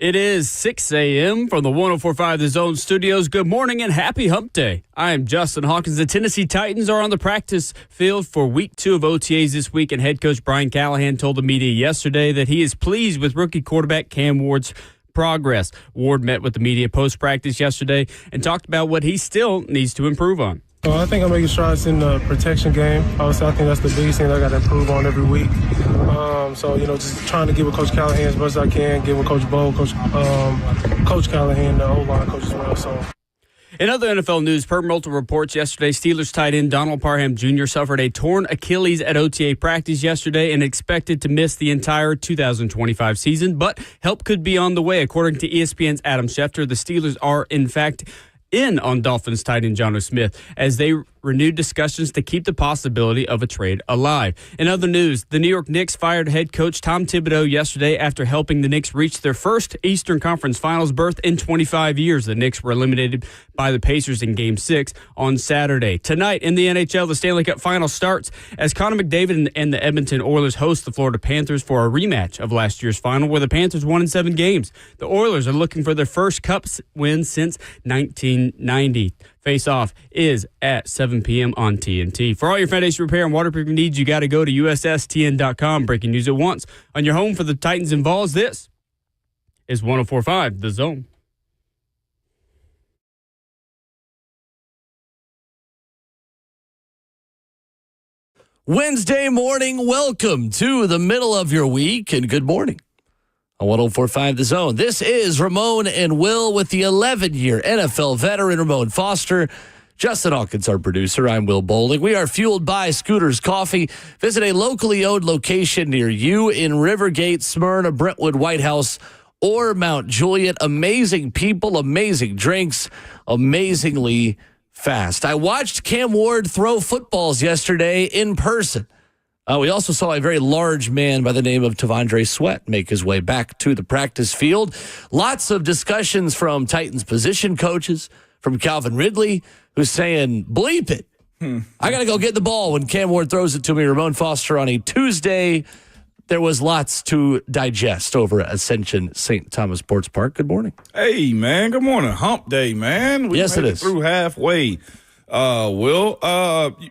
It is 6 a.m. from the 104.5 The Zone studios. Good morning and happy hump day. I am Justin Hawkins. The Tennessee Titans are on the practice field for week 2 of OTAs this week, and head coach Brian Callahan told the media yesterday that he is pleased with rookie quarterback Cam Ward's progress. Ward met with the media post-practice yesterday and talked about what he still needs to improve on. I think I'm making strides in the protection game. Obviously, I think that's the biggest thing that I got to improve on every week. Just trying to get with Coach Callahan as much as I can, get with Coach Bo, Coach Callahan, the O-line coach as well. So. In other NFL news, per multiple reports yesterday, Steelers tight end Donald Parham Jr. suffered a torn Achilles at OTA practice yesterday and expected to miss the entire 2025 season, but help could be on the way. According to ESPN's Adam Schefter, the Steelers are, in fact, in on Dolphins tight end Jonnu Smith as they renewed discussions to keep the possibility of a trade alive. In other news, the New York Knicks fired head coach Tom Thibodeau yesterday after helping the Knicks reach their first Eastern Conference Finals berth in 25 years. The Knicks were eliminated by the Pacers in Game 6 on Saturday. Tonight in the NHL, the Stanley Cup Final starts as Connor McDavid and the Edmonton Oilers host the Florida Panthers for a rematch of last year's final, where the Panthers won in 7 games. The Oilers are looking for their first Cup win since 1990. Face-off is at 7 p.m. on TNT. For all your foundation repair and waterproofing needs, you got to go to USSTN.com. Breaking news at once on your home for the Titans and Vols. This is 104.5 The Zone. Wednesday morning, welcome to the middle of your week, and good morning. On 104.5 The Zone. This is Ramon and Will with the 11-year NFL veteran Ramon Foster. Justin Hawkins, our producer. I'm Will Bowling. We are fueled by Scooter's Coffee. Visit a locally owned location near you in Rivergate, Smyrna, Brentwood, White House, or Mount Juliet. Amazing people, amazing drinks, amazingly fast. I watched Cam Ward throw footballs yesterday in person. We also saw a very large man by the name of Tavandre Sweat make his way back to the practice field. Lots of discussions from Titans position coaches, from Calvin Ridley, who's saying, bleep it. I got to go get the ball when Cam Ward throws it to me. Ramon Foster on a Tuesday. There was lots to digest over at Ascension St. Thomas Sports Park. Good morning. Hey, man. Good morning. Hump day, man. We yes, made it is. Through halfway. Will,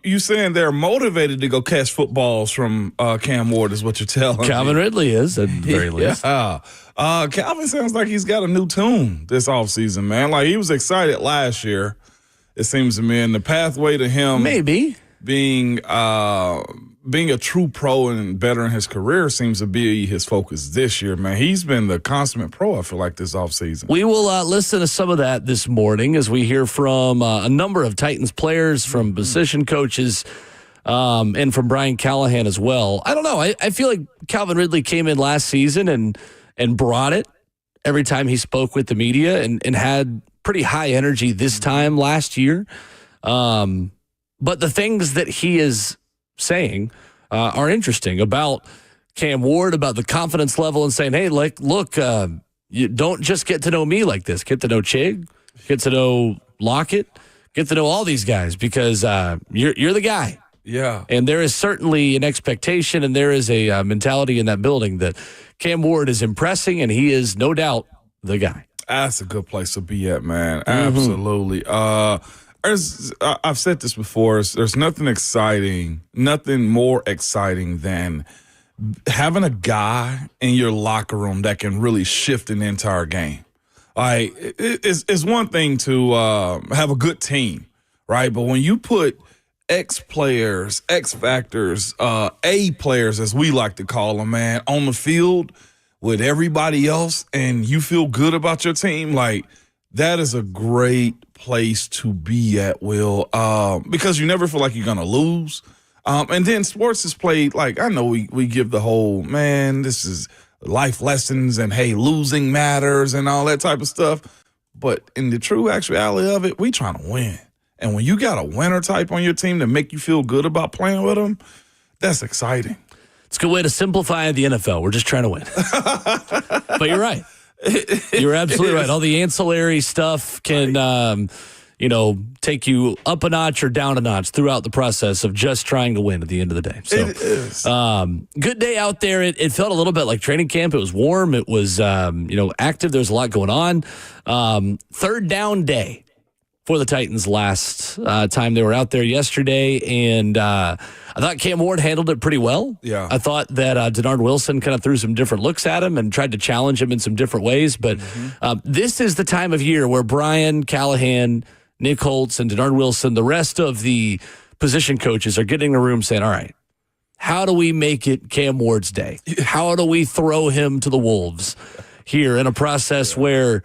you saying they're motivated to go catch footballs from Cam Ward is what you're telling me. Calvin Ridley is, at the very least. Calvin sounds like he's got a new tune this offseason, man. Like, he was excited last year, it seems to me, and the pathway to him maybe being a true pro and better in his career seems to be his focus this year, man. He's been the consummate pro, I feel like, this offseason. We will listen to some of that this morning as we hear from a number of Titans players, from position coaches, and from Brian Callahan as well. I don't know. I feel like Calvin Ridley came in last season and brought it every time he spoke with the media and had pretty high energy this time last year. But the things that he is saying are interesting about Cam Ward, about the confidence level, and saying, hey, like, look, you don't just get to know me like this. Get to know Chig, get to know Lockett, get to know all these guys because you're the guy. Yeah. And there is certainly an expectation and there is a mentality in that building that Cam Ward is impressing, and he is no doubt the guy. That's a good place to be at, man. Absolutely. I've said this before. There's nothing more exciting than having a guy in your locker room that can really shift an entire game. Like, it's one thing to have a good team, right? But when you put X players, X factors, A players, as we like to call them, man, on the field with everybody else, and you feel good about your team, like, that is a great place to be at, Will, because you never feel like you're going to lose. And then sports is played, like, I know we give the whole, man, this is life lessons and, hey, losing matters and all that type of stuff. But in the true actuality of it, we trying to win. And when you got a winner type on your team that make you feel good about playing with them, that's exciting. It's a good way to simplify the NFL. We're just trying to win. But you're right. You're absolutely right. All the ancillary stuff can, take you up a notch or down a notch throughout the process of just trying to win at the end of the day. So, it is. Good day out there. It felt a little bit like training camp. It was warm. It was, active. There's a lot going on. Third down day for the Titans last time they were out there yesterday, and I thought Cam Ward handled it pretty well. Yeah. I thought that Tavandre Wilson kind of threw some different looks at him and tried to challenge him in some different ways, but this is the time of year where Bryan, Callahan, Nick Holtz, and Tavandre Wilson, the rest of the position coaches are getting in the room saying, all right, how do we make it Cam Ward's day? How do we throw him to the wolves here in a process where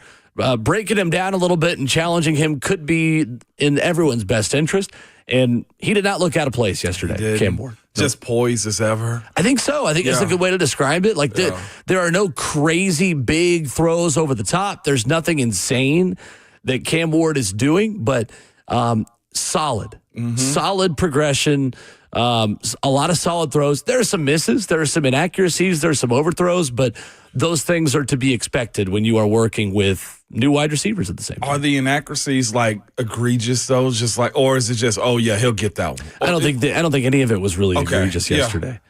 breaking him down a little bit and challenging him could be in everyone's best interest? And he did not look out of place yesterday, Cam Ward. Just poised as ever. I think so. I think that's a good way to describe it. Like there are no crazy big throws over the top. There's nothing insane that Cam Ward is doing, but solid. Solid progression. A lot of solid throws. There are some misses. There are some inaccuracies. There are some overthrows, but those things are to be expected when you are working with new wide receivers at the same time. Are the inaccuracies like egregious though? Just like, or is it just, oh yeah, he'll get that one? I don't think any of it was really egregious yesterday.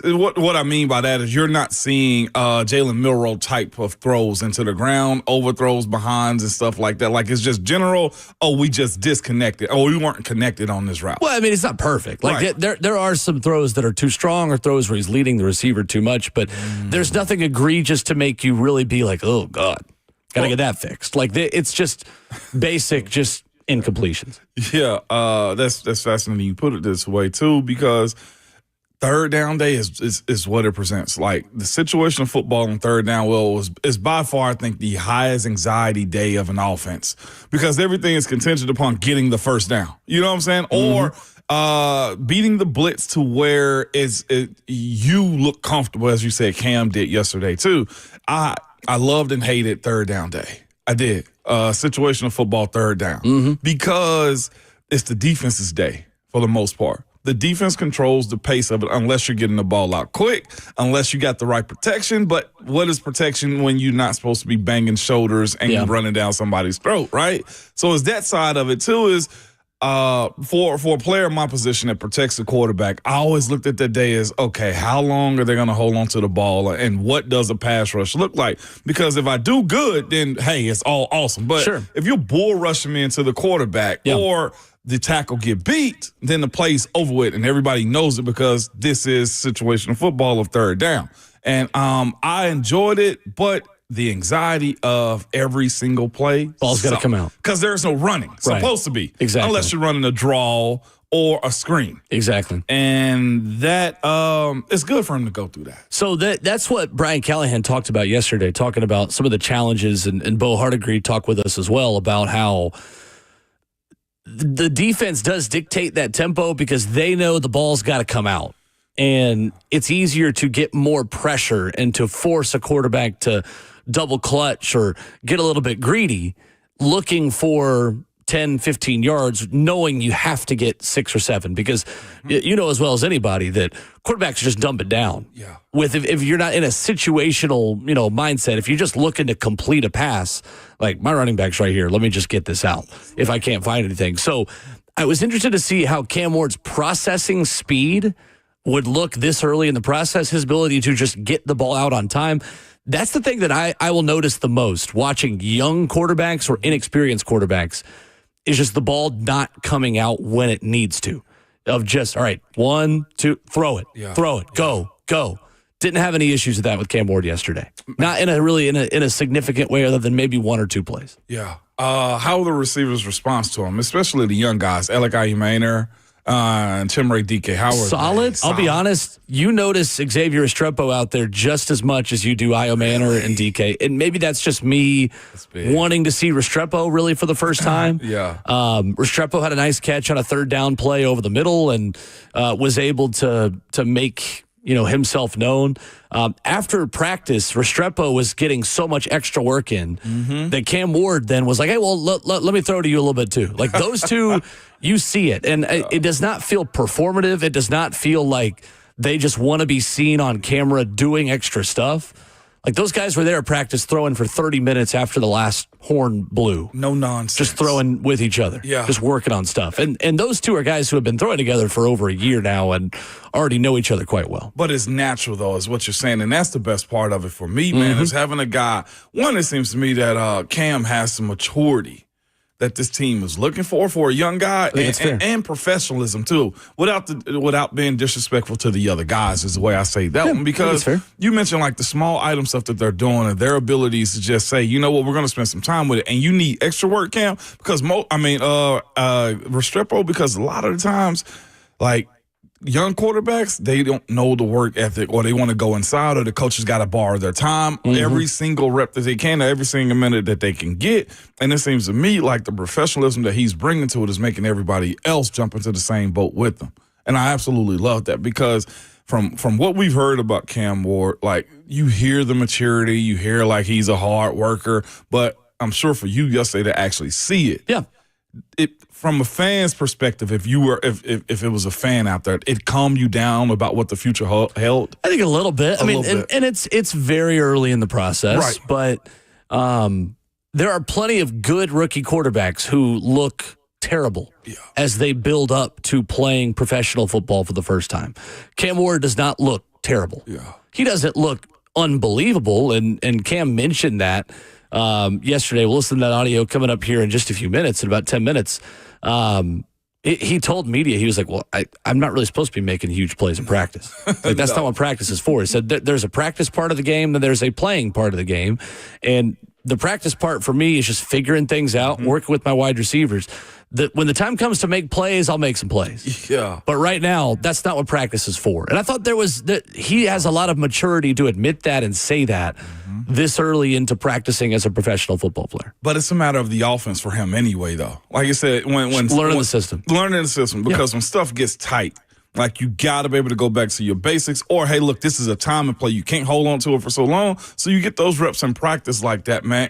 What I mean by that is you're not seeing Jalen Milroe type of throws into the ground, overthrows, behinds, and stuff like that. Like it's just general. Oh, we just disconnected. Oh, we weren't connected on this route. Well, I mean, it's not perfect. Like there are some throws that are too strong or throws where he's leading the receiver too much, but there's nothing egregious to make you really be like, oh God. Got to get that fixed. Like it's just basic, just incompletions. Yeah, that's fascinating. You put it this way too, because third down day is what it presents. Like the situation of football on third down, is by far I think the highest anxiety day of an offense because everything is contingent upon getting the first down. You know what I'm saying? Or beating the blitz to where you look comfortable, as you said, Cam did yesterday too. I loved and hated third down day. I did. Situational football third down because it's the defense's day for the most part. The defense controls the pace of it unless you're getting the ball out quick, unless you got the right protection. But what is protection when you're not supposed to be banging shoulders and you're running down somebody's throat, right? So it's that side of it too is for a player in my position that protects the quarterback, I always looked at that day as, okay, how long are they going to hold on to the ball and what does a pass rush look like? Because if I do good, then, hey, it's all awesome. But if you're bull rushing me into the quarterback or the tackle get beat, then the play's over with and everybody knows it because this is situational football of third down. And I enjoyed it, but the anxiety of every single play. Ball's got to come out. Because there's no running. Supposed to be. Exactly. Unless you're running a draw or a screen. Exactly. And that it's good for him to go through that. So that's what Bryan Callahan talked about yesterday, talking about some of the challenges, and Bo Hardigree talked with us as well about how the defense does dictate that tempo because they know the ball's got to come out. And it's easier to get more pressure and to force a quarterback to double clutch or get a little bit greedy looking for 10, 15 yards, knowing you have to get 6 or 7 because you know as well as anybody that quarterbacks just dump it down. Yeah. If you're not in a situational, mindset, if you're just looking to complete a pass, like my running back's right here, let me just get this out if I can't find anything. So I was interested to see how Cam Ward's processing speed would look this early in the process, his ability to just get the ball out on time. That's the thing that I will notice the most watching young quarterbacks or inexperienced quarterbacks is just the ball not coming out when it needs to. Of just, all right, 1, 2, throw it, go. Didn't have any issues with that with Cam Ward yesterday. Not in a significant way other than maybe 1 or 2 plays. Yeah. How the receivers' response to him, especially the young guys, Alec Ayumaner, and Chimere DK Howard. Solid. I'll be honest. You notice Xavier Restrepo out there just as much as you do Iomanner and DK. And maybe that's just me wanting to see Restrepo really for the first time. Restrepo had a nice catch on a third down play over the middle and was able to make himself known. After practice, Restrepo was getting so much extra work in that Cam Ward then was like, hey, well, let me throw to you a little bit too. Like those two, you see it. And it does not feel performative. It does not feel like they just want to be seen on camera doing extra stuff. Like, those guys were there at practice throwing for 30 minutes after the last horn blew. No nonsense. Just throwing with each other. Yeah. Just working on stuff. And those two are guys who have been throwing together for over a year now and already know each other quite well. But it's natural, though, is what you're saying. And that's the best part of it for me, man, is having a guy. One, it seems to me that Cam has some maturity that this team is looking for a young guy, and professionalism too, without being disrespectful to the other guys is the way I say that one. Because you mentioned like the small item stuff that they're doing and their abilities to just say, you know what, we're going to spend some time with it, and you need extra work, Cam, because Restrepo, because a lot of the times, like, young quarterbacks, they don't know the work ethic, or they want to go inside, or the coaches got to borrow their time every single rep that they can, every single minute that they can get. And it seems to me like the professionalism that he's bringing to it is making everybody else jump into the same boat with them. And I absolutely love that, because from what we've heard about Cam Ward, like, you hear the maturity, you hear like he's a hard worker, but I'm sure for you yesterday to actually see it. Yeah. From a fan's perspective, if it was a fan out there, it calmed you down about what the future held? I think a little bit. And it's very early in the process, right? But there are plenty of good rookie quarterbacks who look terrible as they build up to playing professional football for the first time. Cam Ward does not look terrible. Yeah. He doesn't look unbelievable, and Cam mentioned that yesterday. We'll listen to that audio coming up here in just a few minutes, in about 10 minutes. He told media, he was like, well, I'm not really supposed to be making huge plays in practice. Like, that's not what practice is for. He said there's a practice part of the game, then there's a playing part of the game. And the practice part for me is just figuring things out, working with my wide receivers. When the time comes to make plays, I'll make some plays. Yeah. But right now, that's not what practice is for. And I thought he has a lot of maturity to admit that and say that this early into practicing as a professional football player. But it's a matter of the offense for him anyway, though. Like I said, when learning the system. Learning the system, because when stuff gets tight, like, you got to be able to go back to your basics, or, hey, look, this is a time and play. You can't hold on to it for so long. So you get those reps in practice like that, man.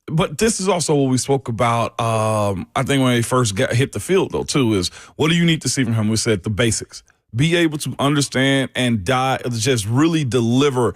But this is also what we spoke about, I think, when they first hit the field, though, too, is what do you need to see from him? We said the basics. Be able to understand and just really deliver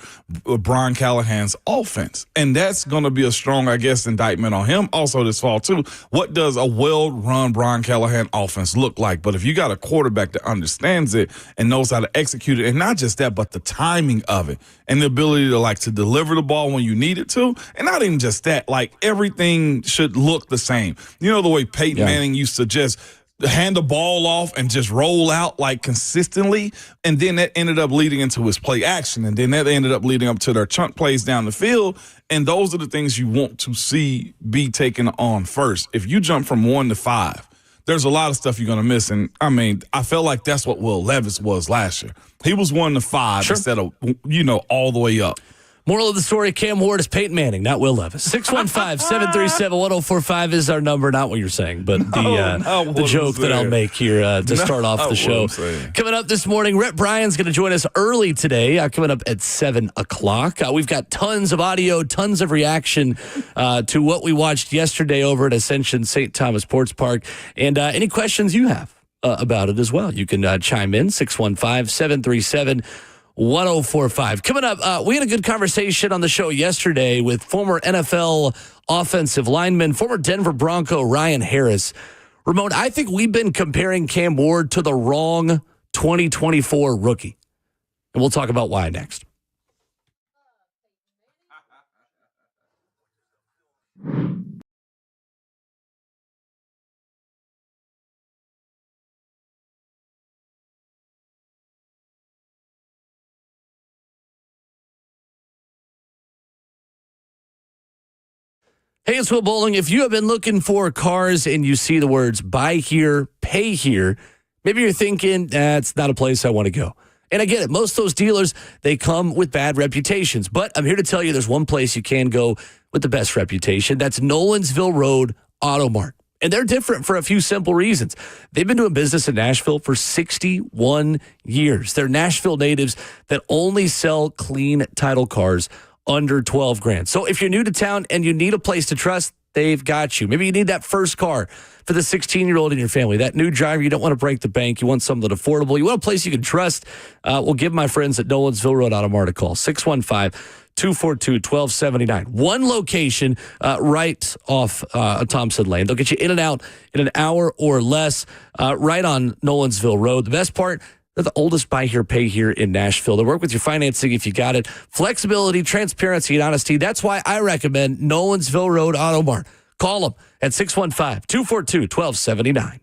Brian Callahan's offense. And that's going to be a strong, I guess, indictment on him also this fall, too. What does a well-run Brian Callahan offense look like? But if you got a quarterback that understands it and knows how to execute it, and not just that, but the timing of it and the ability to deliver the ball when you need it to, and not even just that, like, everything should look the same. You know the way Peyton Manning used to just hand the ball off and just roll out, like, consistently, and then that ended up leading into his play action, and then that ended up leading up to their chunk plays down the field, and those are the things you want to see be taken on first. If you jump from 1 to 5, there's a lot of stuff you're going to miss, and, I felt like that's what Will Levis was last year. He was 1 to 5 instead of, all the way up. Moral of the story, Cam Ward is Peyton Manning, not Will Levis. 615-737-1045 is our number, not what you're saying, but the joke that I'll make here to start off the show. Coming up this morning, Rhett Bryan's going to join us early today, coming up at 7 o'clock. We've got tons of audio, tons of reaction to what we watched yesterday over at Ascension St. Thomas Sports Park, and any questions you have about it as well. You can chime in, 615-737-1045. Coming up, we had a good conversation on the show yesterday with former NFL offensive lineman, former Denver Bronco Ryan Harris. Ramon, I think we've been comparing Cam Ward to the wrong 2024 rookie. And we'll talk about why next. Hey, it's Will Bowling. If you have been looking for cars and you see the words buy here, pay here, maybe you're thinking, that's not a place I want to go. And I get it. Most of those dealers, they come with bad reputations. But I'm here to tell you there's one place you can go with the best reputation. That's Nolensville Road Auto Mart. And they're different for a few simple reasons. They've been doing business in Nashville for 61 years. They're Nashville natives that only sell clean title cars under $12,000. So if you're new to town and you need a place to trust, They've got you. Maybe you need that first car for the 16-year-old in your family, that new driver. You don't want to break the bank. You want something affordable. You want a place you can trust. We'll give my friends at Nolensville Road Auto Mart a call, 615-242-1279. One location right off Thompson Lane. They'll get you in and out in an hour or less right on Nolensville Road. The best part, they're the oldest buy here, pay here in Nashville. They work with your financing if you got it. Flexibility, transparency, and honesty. That's why I recommend Nolensville Road Auto Mart. Call them at 615-242-1279.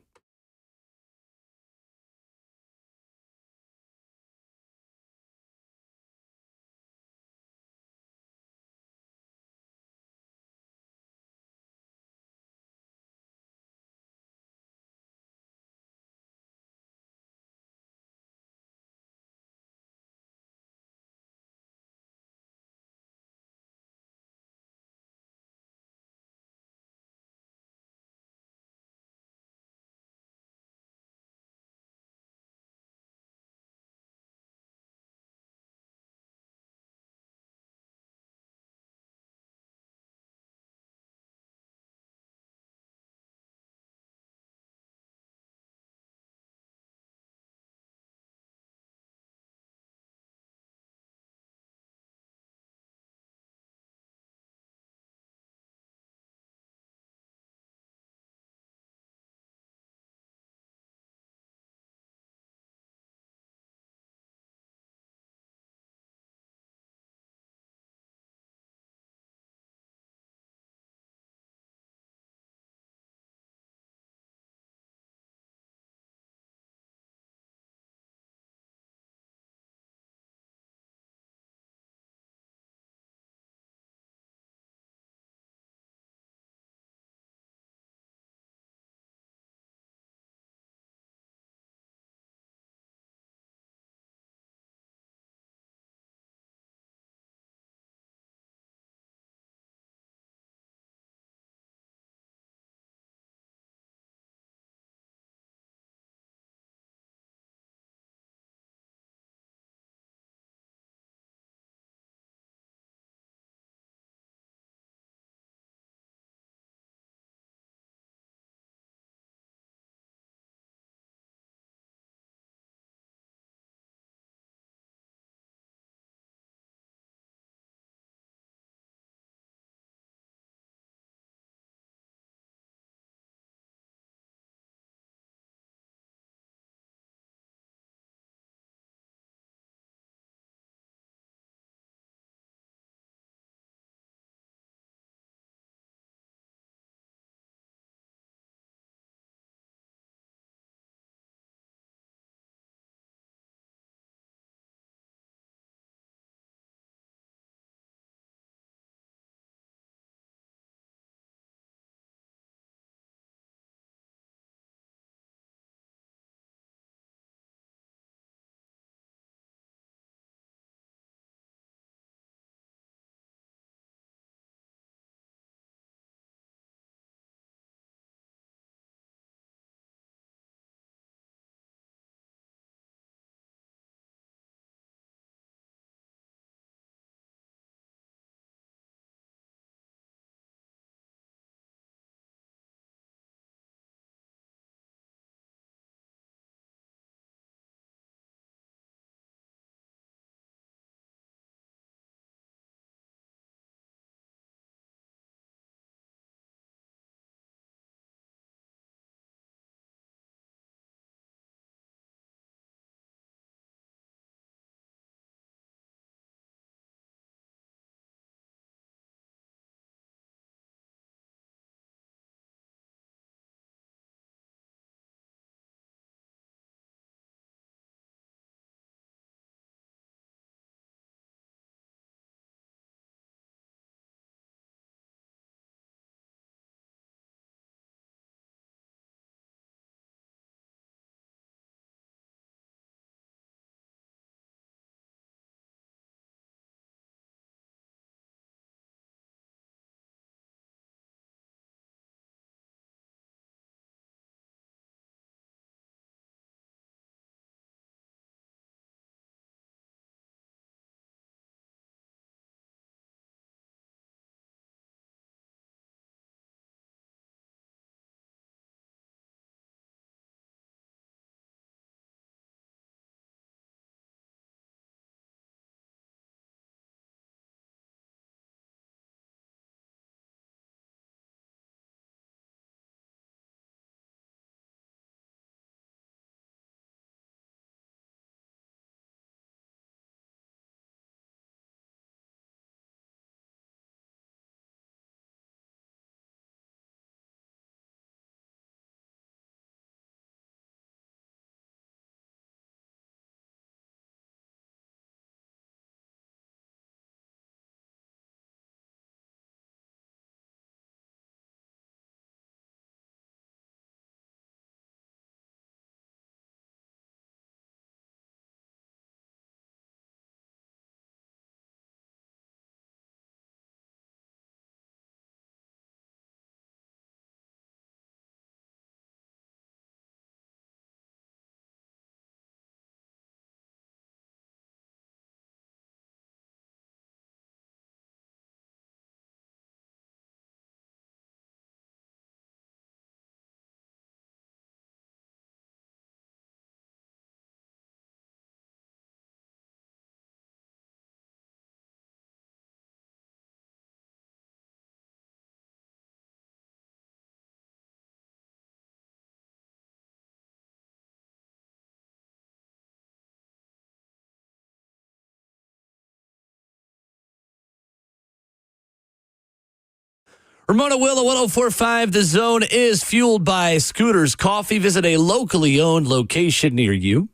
Ramona Will, 104.5. The Zone is fueled by Scooters Coffee. Visit a locally owned location near you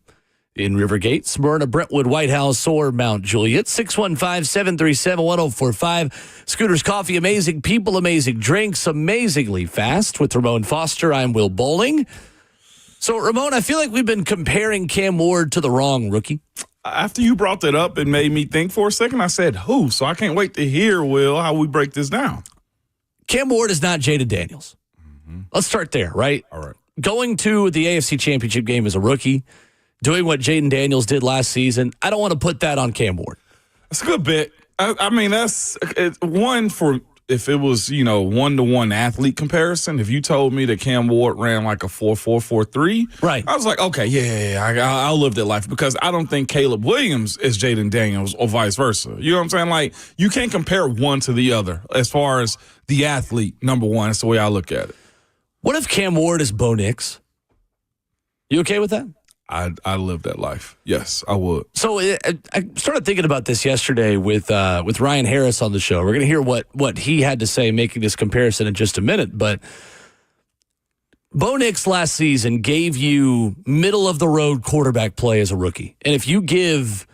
in Rivergate, Smyrna, Brentwood, White House, or Mount Juliet. 615-737-1045. Scooters Coffee, amazing people, amazing drinks, amazingly fast. With Ramon Foster, I'm Will Bowling. So, Ramon, I feel like we've been comparing Cam Ward to the wrong rookie. After you brought that up, it made me think for a second. I said, who? So I can't wait to hear, Will, how we break this down. Cam Ward is not Jaden Daniels. Let's start there, right? All right. Going to the AFC Championship game as a rookie, doing what Jaden Daniels did last season, I don't want to put that on Cam Ward. That's a good bit. I mean, that's one for if it was, one-to-one athlete comparison. If you told me that Cam Ward ran like a 4.4, right, I was like, okay, yeah, I'll live that life because I don't think Caleb Williams is Jaden Daniels or vice versa. You know what I'm saying? Like, you can't compare one to the other as far as the athlete, number one. That's the way I look at it. What if Cam Ward is Bo Nix? You okay with that? I live that life. Yes, I would. So I started thinking about this yesterday with Ryan Harris on the show. We're going to hear what he had to say making this comparison in just a minute. But Bo Nix last season gave you middle-of-the-road quarterback play as a rookie. And if you give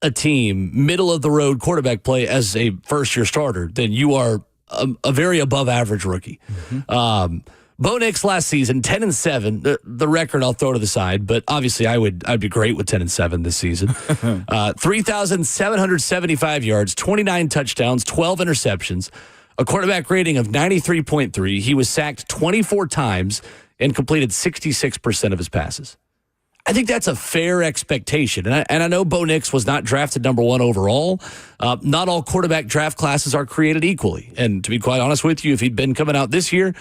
a team middle-of-the-road quarterback play as a first-year starter, then you are a very above-average rookie. Mm-hmm. Bo Nix last season, 10-7. The record I'll throw to the side, but obviously I'd be great with 10-7 this season. 3,775 yards, 29 touchdowns, 12 interceptions, a quarterback rating of 93.3. He was sacked 24 times and completed 66% of his passes. I think that's a fair expectation. And I know Bo Nix was not drafted number one overall. Not all quarterback draft classes are created equally. And to be quite honest with you, if he'd been coming out this year,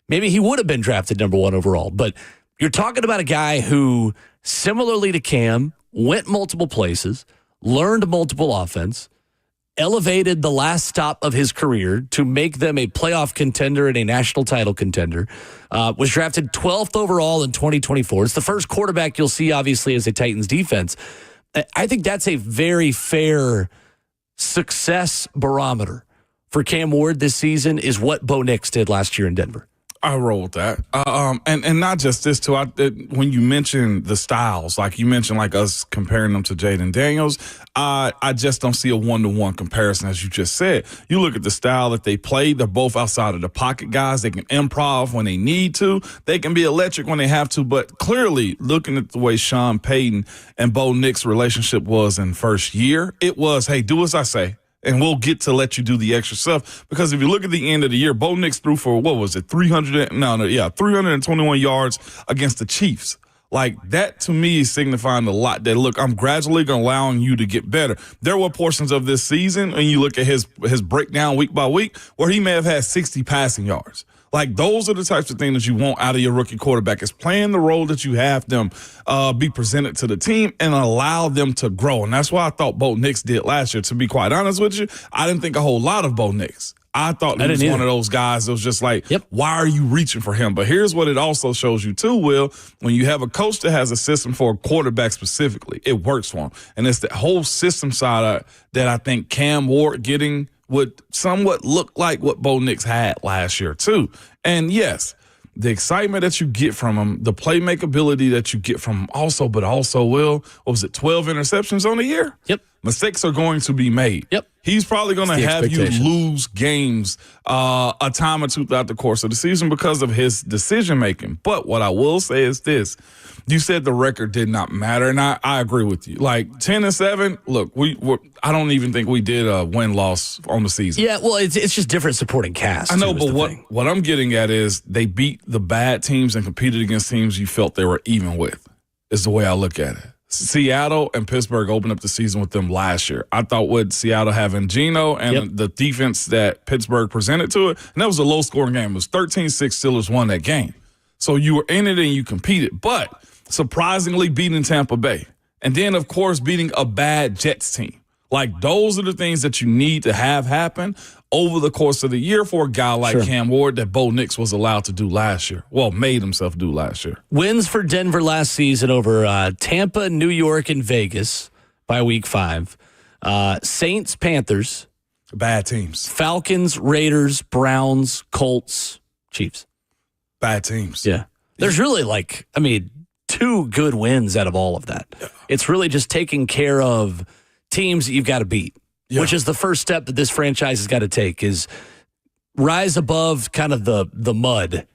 maybe he would have been drafted number one overall. But you're talking about a guy who, similarly to Cam, went multiple places, learned multiple offense, elevated the last stop of his career to make them a playoff contender and a national title contender, was drafted 12th overall in 2024. It's the first quarterback you'll see, obviously, as a Titans defense. I think that's a very fair success barometer for Cam Ward this season is what Bo Nix did last year in Denver. I roll with that. And not just this, too. When you mention the styles, like you mentioned, like us comparing them to Jaden Daniels, I just don't see a one-to-one comparison, as you just said. You look at the style that they play. They're both outside of the pocket guys. They can improv when they need to. They can be electric when they have to. But clearly, looking at the way Sean Payton and Bo Nix' relationship was in first year, it was, hey, do as I say. And we'll get to let you do the extra stuff. Because if you look at the end of the year, Bo Nix threw for, 321 yards against the Chiefs. Like, that to me is signifying a lot that, look, I'm gradually allowing you to get better. There were portions of this season, and you look at his breakdown week by week, where he may have had 60 passing yards. Like, those are the types of things that you want out of your rookie quarterback, is playing the role that you have them be presented to the team and allow them to grow. And that's what I thought Bo Nix did last year. To be quite honest with you, I didn't think a whole lot of Bo Nix. I thought he was one of those guys that was just like, why are you reaching for him? But here's what it also shows you too, Will. When you have a coach that has a system for a quarterback specifically, it works for him. And it's the whole system side that I think Cam Ward getting would somewhat look like what Bo Nix had last year too. And yes, the excitement that you get from him, the playmakability that you get from him also, but also, Will, what was it, 12 interceptions on the year? Yep. Mistakes are going to be made. Yep. He's probably going to have you lose games a time or two throughout the course of the season because of his decision-making. But what I will say is this. You said the record did not matter, and I agree with you. Like, 10-7, look, I don't even think we did a win-loss on the season. Yeah, well, it's just different supporting cast. I know, but what I'm getting at is they beat the bad teams and competed against teams you felt they were even with, is the way I look at it. Seattle and Pittsburgh opened up the season with them last year. I thought with Seattle having Geno and the defense that Pittsburgh presented to it, and that was a low-scoring game. It was 13-6. Steelers won that game. So you were in it and you competed. But surprisingly beating Tampa Bay. And then, of course, beating a bad Jets team. Like, those are the things that you need to have happen over the course of the year for a guy like Cam Ward that Bo Nix was allowed to do last year. Well, made himself do last year. Wins for Denver last season over Tampa, New York, and Vegas by week 5. Saints, Panthers, Bad teams. Falcons, Raiders, Browns, Colts, Chiefs. Bad teams. Yeah. There's really two good wins out of all of that. Yeah. It's really just taking care of teams that you've got to beat, which is the first step that this franchise has got to take, is rise above kind of the mud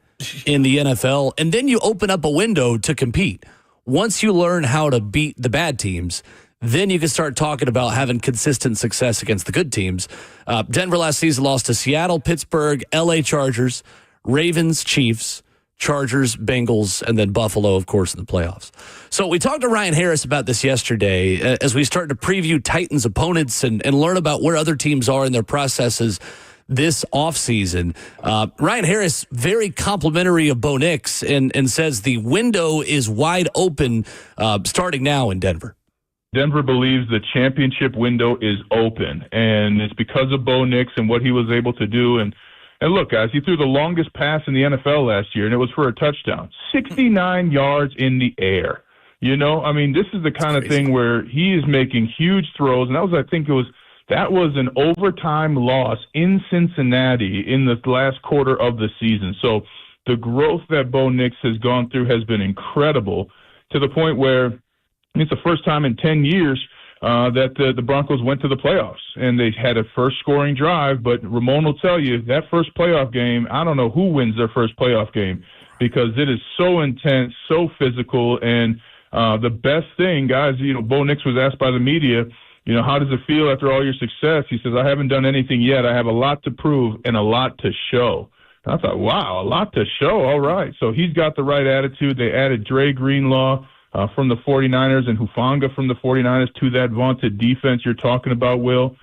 in the NFL, and then you open up a window to compete. Once you learn how to beat the bad teams, then you can start talking about having consistent success against the good teams. Denver last season lost to Seattle, Pittsburgh, LA Chargers, Ravens, Chiefs, Chargers, Bengals, and then Buffalo, of course, in the playoffs. So we talked to Ryan Harris about this yesterday as we start to preview Titans opponents and learn about where other teams are in their processes this offseason. Ryan Harris, very complimentary of Bo Nix, and says the window is wide open starting now in Denver. Denver believes the championship window is open, and it's because of Bo Nix and what he was able to do. And look, guys, he threw the longest pass in the NFL last year, and it was for a touchdown. 69 yards in the air. This is the kind of thing where he is making huge throws, and that was an overtime loss in Cincinnati in the last quarter of the season. So the growth that Bo Nix has gone through has been incredible, to the point where it's the first time in 10 years that the Broncos went to the playoffs, and they had a first scoring drive. But Ramon will tell you that first playoff game, I don't know who wins their first playoff game, because it is so intense, so physical. And the best thing, guys, Bo Nix was asked by the media, how does it feel after all your success? He says, I haven't done anything yet. I have a lot to prove and a lot to show. And I thought, wow, a lot to show. All right. So he's got the right attitude. They added Dre Greenlaw from the 49ers and Hufanga from the 49ers to that vaunted defense you're talking about, Will.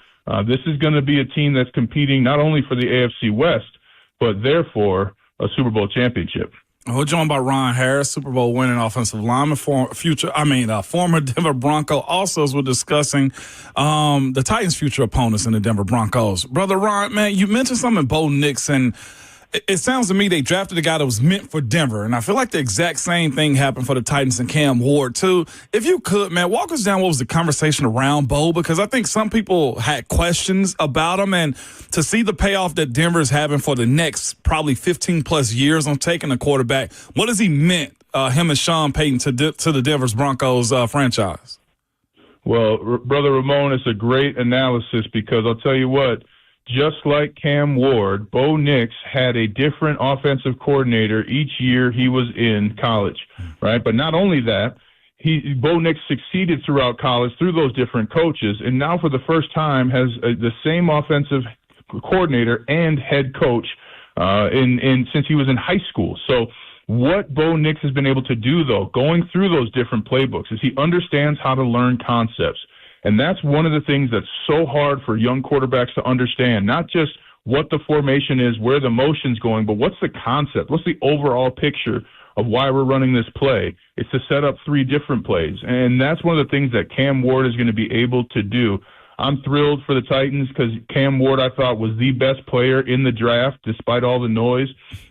This is going to be a team that's competing not only for the AFC West, but therefore a Super Bowl championship. We're joined by Ryan Harris, Super Bowl winning offensive lineman, former Denver Bronco. Also, as we're discussing the Titans' future opponents in the Denver Broncos. Brother Ryan, man, you mentioned something, Bo Nix, and it sounds to me they drafted a guy that was meant for Denver, and I feel like the exact same thing happened for the Titans and Cam Ward, too. If you could, man, walk us down what was the conversation around Bo, because I think some people had questions about him, and to see the payoff that Denver is having for the next probably 15-plus years on taking a quarterback, what has he meant, him and Sean Payton, to the Denver Broncos franchise? Well, Brother Ramon, it's a great analysis, because I'll tell you what, just like Cam Ward, Bo Nix had a different offensive coordinator each year he was in college, right? But not only that, Bo Nix succeeded throughout college through those different coaches, and now for the first time has the same offensive coordinator and head coach since he was in high school. So what Bo Nix has been able to do, though, going through those different playbooks, is he understands how to learn concepts. And that's one of the things that's so hard for young quarterbacks to understand, not just what the formation is, where the motion's going, but what's the concept? What's the overall picture of why we're running this play? It's to set up 3 different plays. And that's one of the things that Cam Ward is going to be able to do. I'm thrilled for the Titans because Cam Ward, I thought, was the best player in the draft despite all the noise.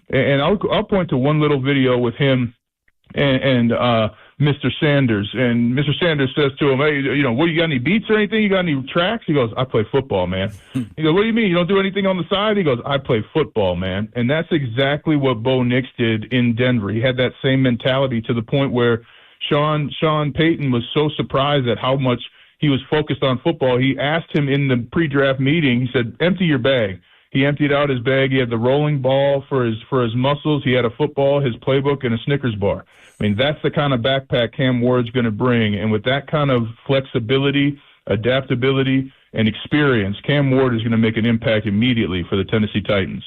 And I'll point to one little video with him and Mr. Sanders. And Mr. Sanders says to him, hey, what, you got any beats or anything? You got any tracks? He goes, I play football, man. He goes, what do you mean? You don't do anything on the side? He goes, I play football, man. And that's exactly what Bo Nix did in Denver. He had that same mentality, to the point where Sean Payton was so surprised at how much he was focused on football. He asked him in the pre-draft meeting, he said, empty your bag. He emptied out his bag. He had the rolling ball for his muscles. He had a football, his playbook, and a Snickers bar. I mean, that's the kind of backpack Cam Ward's going to bring. And with that kind of flexibility, adaptability, and experience, Cam Ward is going to make an impact immediately for the Tennessee Titans.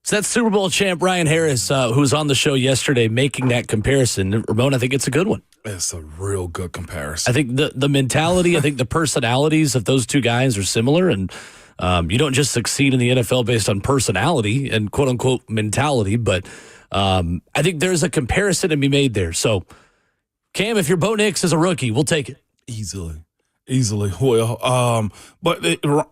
So that's Super Bowl champ Ryan Harris, who was on the show yesterday, making that comparison. Ramon, I think it's a good one. It's a real good comparison. I think the mentality, I think the personalities of those two guys are similar, and you don't just succeed in the NFL based on personality and quote-unquote mentality, but I think there's a comparison to be made there. So, Cam, if you're Bo Nix as a rookie, we'll take it. Easily. Well, but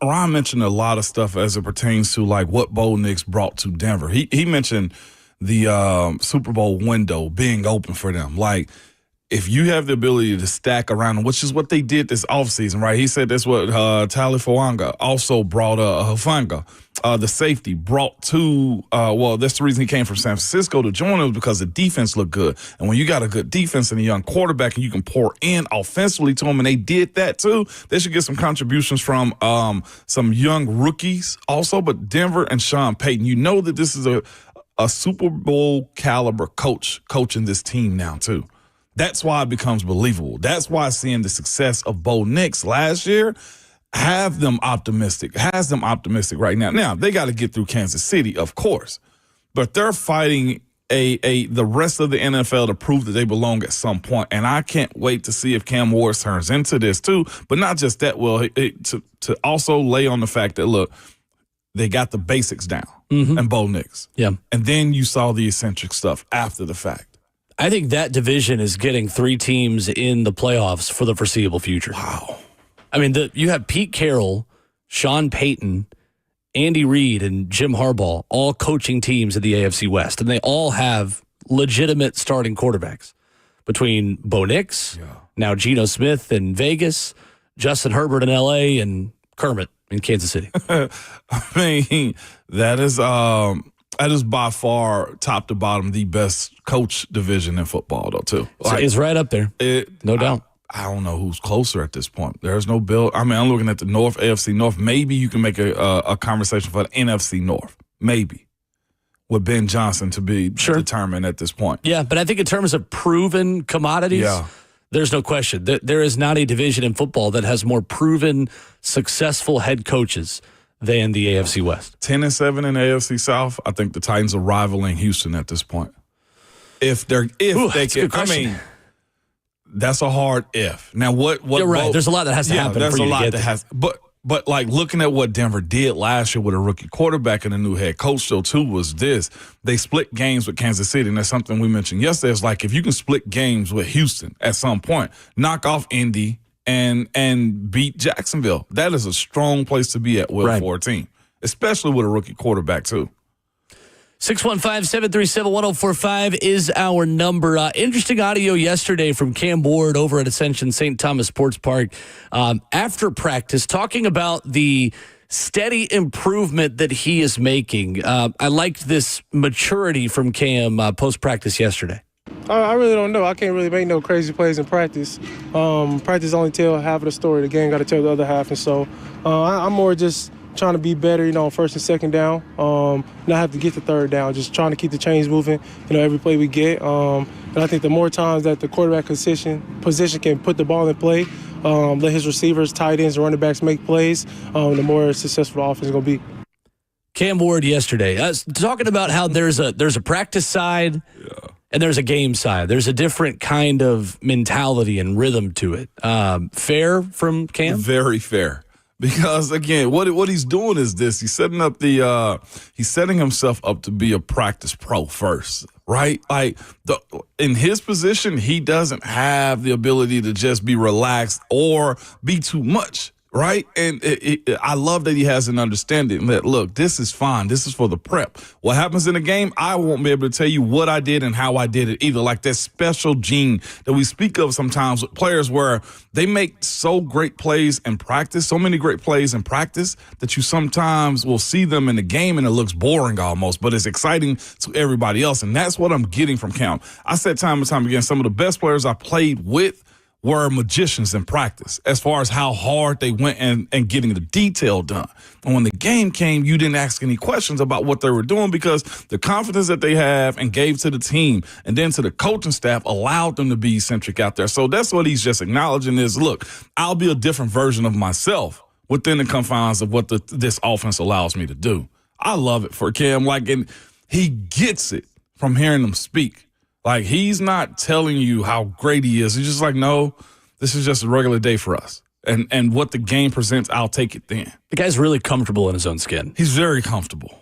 Ryan mentioned a lot of stuff as it pertains to like what Bo Nix brought to Denver. He mentioned the Super Bowl window being open for them. Like, if you have the ability to stack around them, which is what they did this offseason, right? He said that's what Talifawanga also brought Hufanga, the safety, brought to, that's the reason he came from San Francisco to join us, because the defense looked good. And when you got a good defense and a young quarterback and you can pour in offensively to them, and they did that too, they should get some contributions from some young rookies also. But Denver and Sean Payton, you know that this is a Super Bowl caliber coach coaching this team now too. That's why it becomes believable. That's why seeing the success of Bo Nix last year has them optimistic right now. Now, they got to get through Kansas City, of course, but they're fighting the rest of the NFL to prove that they belong at some point. And I can't wait to see if Cam Ward turns into this too. But not just that, to also lay on the fact that, look, they got the basics down and Bo Nix. Yeah. And then you saw the eccentric stuff after the fact. I think that division is getting 3 teams in the playoffs for the foreseeable future. Wow. I mean, you have Pete Carroll, Sean Payton, Andy Reid, and Jim Harbaugh all coaching teams in the AFC West, and they all have legitimate starting quarterbacks between Bo Nix, now Geno Smith in Vegas, Justin Herbert in L.A., and Kermit in Kansas City. I mean, that is by far, top to bottom, the best coach division in football, though, too. Like, it's right up there, no doubt. I don't know who's closer at this point. There's no Bill. I mean, I'm looking at the North, AFC North. Maybe you can make a conversation for the NFC North. Maybe. With Ben Johnson to be determined at this point. Yeah, but I think in terms of proven commodities, there's no question. There is not a division in football that has more proven, successful head coaches than the AFC West. 10-7 in the AFC South. I think the Titans are rivaling Houston at this point. If they can, I mean, that's a hard if. Now, what? You're right. There's a lot that has to happen. There's for you a lot to get that there. has. But like looking at what Denver did last year with a rookie quarterback and a new head coach, though, too, was this: they split games with Kansas City, and that's something we mentioned yesterday. It's like if you can split games with Houston at some point, knock off Indy and beat Jacksonville, that is a strong place to be at for a team, especially with a rookie quarterback too. 615-737-1045 is our number. Interesting audio yesterday from Cam Ward over at Ascension St. Thomas Sports Park after practice, talking about the steady improvement that he is making. I liked this maturity from Cam post-practice yesterday. I really don't know. I can't really make no crazy plays in practice. Practice only tell half of the story. The game got to tell the other half. And so I'm more just trying to be better, on first and second down, not have to get the third down, just trying to keep the chains moving, every play we get. And I think the more times that the quarterback position can put the ball in play, let his receivers, tight ends, running backs make plays, the more successful the offense is going to be. Cam Ward yesterday, talking about how there's a practice side and there's a game side. There's a different kind of mentality and rhythm to it. Fair from Cam? Very fair. Because again, what he's doing is this: he's setting himself up to be a practice pro first, right? Like in his position, he doesn't have the ability to just be relaxed or be too much, right? And I love that he has an understanding that, look, this is fine. This is for the prep. What happens in the game, I won't be able to tell you what I did and how I did it either. Like that special gene that we speak of sometimes with players where they make so great plays in practice, so many great plays in practice that you sometimes will see them in the game and it looks boring almost, but it's exciting to everybody else. And that's what I'm getting from Cam. I said time and time again, some of the best players I played with were magicians in practice as far as how hard they went and getting the detail done. And when the game came, you didn't ask any questions about what they were doing because the confidence that they have and gave to the team and then to the coaching staff allowed them to be eccentric out there. So that's what he's just acknowledging is, look, I'll be a different version of myself within the confines of what this offense allows me to do. I love it for Cam. And he gets it from hearing them speak. Like, he's not telling you how great he is. He's just like, no, this is just a regular day for us. And what the game presents, I'll take it then. The guy's really comfortable in his own skin. He's very comfortable.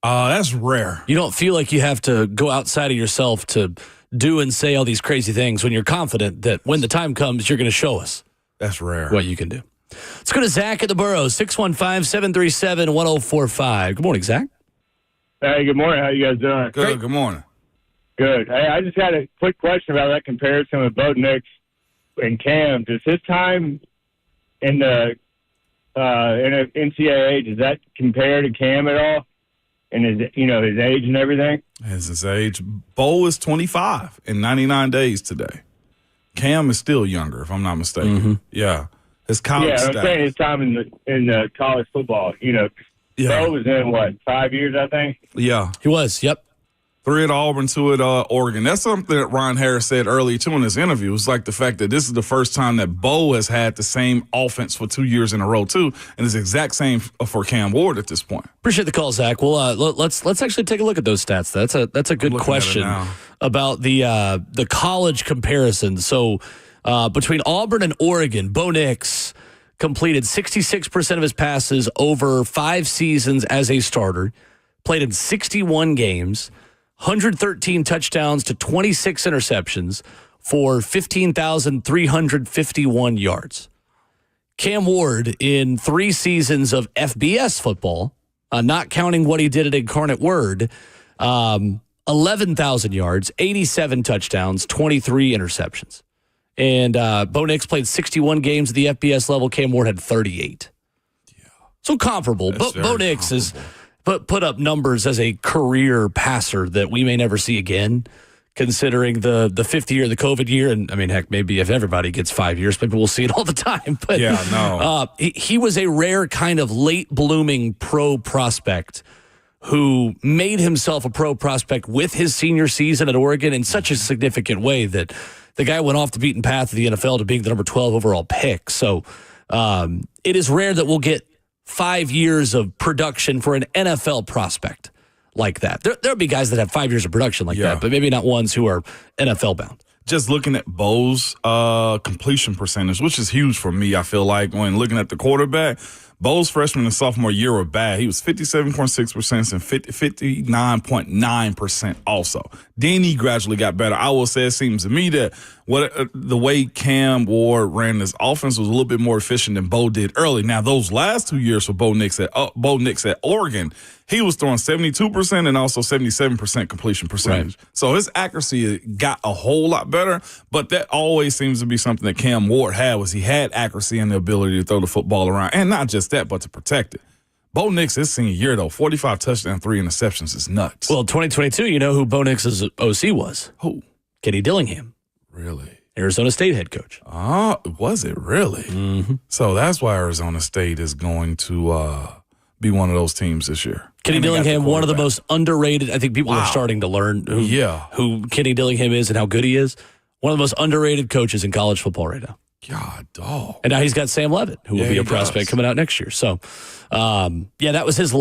That's rare. You don't feel like you have to go outside of yourself to do and say all these crazy things when you're confident that when the time comes, you're going to show us. That's rare. What you can do. Let's go to Zach at the Burrows, 615-737-1045. Good morning, Zach. Hey, good morning. How you guys doing? Good morning. Good. Hey, I just had a quick question about that comparison with Bo Nix and Cam. Does his time in the NCAA, does that compare to Cam at all? And his age and everything? As his age. Bo is 25 in 99 days today. Cam is still younger, if I'm not mistaken. Mm-hmm. Yeah. His college I'm stats. saying his time in college football. Bo was in, 5 years, I think? Yeah. He was, yep. 3 at Auburn, 2 at Oregon. That's something that Ron Harris said earlier, too, in his interview. It's like the fact that this is the first time that Bo has had the same offense for 2 years in a row, too. And it's the exact same for Cam Ward at this point. Appreciate the call, Zach. Well, let's actually take a look at those stats. That's a good question about the college comparison. So between Auburn and Oregon, Bo Nix completed 66% of his passes over 5 seasons as a starter, played in 61 games, 113 touchdowns to 26 interceptions for 15,351 yards. Cam Ward, in 3 seasons of FBS football, not counting what he did at Incarnate Word, 11,000 yards, 87 touchdowns, 23 interceptions. And Bo Nix played 61 games at the FBS level. Cam Ward had 38. Yeah. So comparable. Bo Nix has put up numbers as a career passer that we may never see again, considering the 5th year, the COVID year. And, I mean, heck, maybe if everybody gets 5 years, maybe we'll see it all the time. But yeah, no. He was a rare kind of late-blooming pro prospect who made himself a pro prospect with his senior season at Oregon in such a significant way that the guy went off the beaten path of the NFL to being the number 12 overall pick. So it is rare that we'll get 5 years of production for an NFL prospect like that. There'll be guys that have 5 years of production like that, but maybe not ones who are NFL bound. Just looking at Bo's completion percentage, which is huge for me, I feel like, when looking at the quarterback. Bo's freshman and sophomore year were bad. He was 57.6% and 59.9% also. Then he gradually got better. I will say it seems to me that the way Cam Ward ran his offense was a little bit more efficient than Bo did early. Now, those last 2 years for Bo Nix at Oregon, he was throwing 72% and also 77% completion percentage. Right. So his accuracy got a whole lot better, but that always seems to be something that Cam Ward had, was he had accuracy and the ability to throw the football around, and not just that, but to protect it. Bo Nix, his senior year, though, 45 touchdowns, 3 interceptions is nuts. Well, 2022, you know who Bo Nix's OC was? Who? Kenny Dillingham. Really? Arizona State head coach. Was it really? Mm-hmm. So that's why Arizona State is going to be one of those teams this year. Kenny Dillingham, one of the most underrated. I think people are starting to learn who Kenny Dillingham is and how good he is. One of the most underrated coaches in college football right now. God, dog. And now he's got Sam Levitt, who will be a prospect coming out next year. So, that was his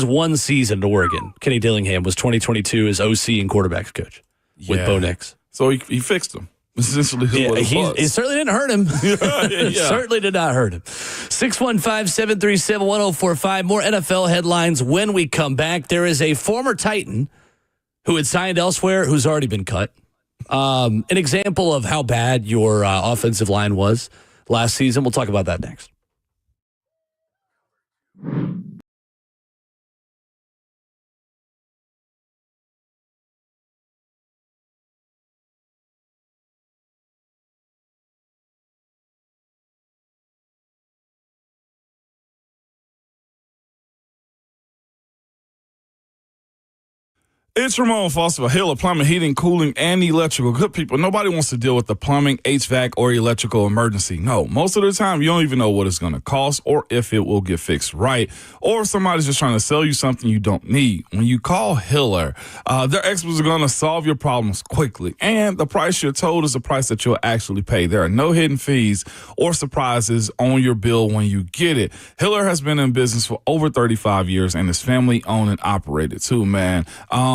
one season at Oregon. Kenny Dillingham was 2022 as OC and quarterbacks coach with Bo Nix. So he fixed him. Essentially, it certainly didn't hurt him. It certainly did not hurt him. 615-737-1045. More NFL headlines when we come back. There is a former Titan who had signed elsewhere who's already been cut. An example of how bad your offensive line was last season. We'll talk about that next. It's Ramon Foster, Hiller Plumbing, Heating, Cooling, and Electrical. Good people, nobody wants to deal with the plumbing, HVAC, or electrical emergency. No, most of the time, you don't even know what it's going to cost or if it will get fixed right, or if somebody's just trying to sell you something you don't need. When you call Hiller, their experts are going to solve your problems quickly, and the price you're told is the price that you'll actually pay. There are no hidden fees or surprises on your bill when you get it. Hiller has been in business for over 35 years and is family owned and operated too, man.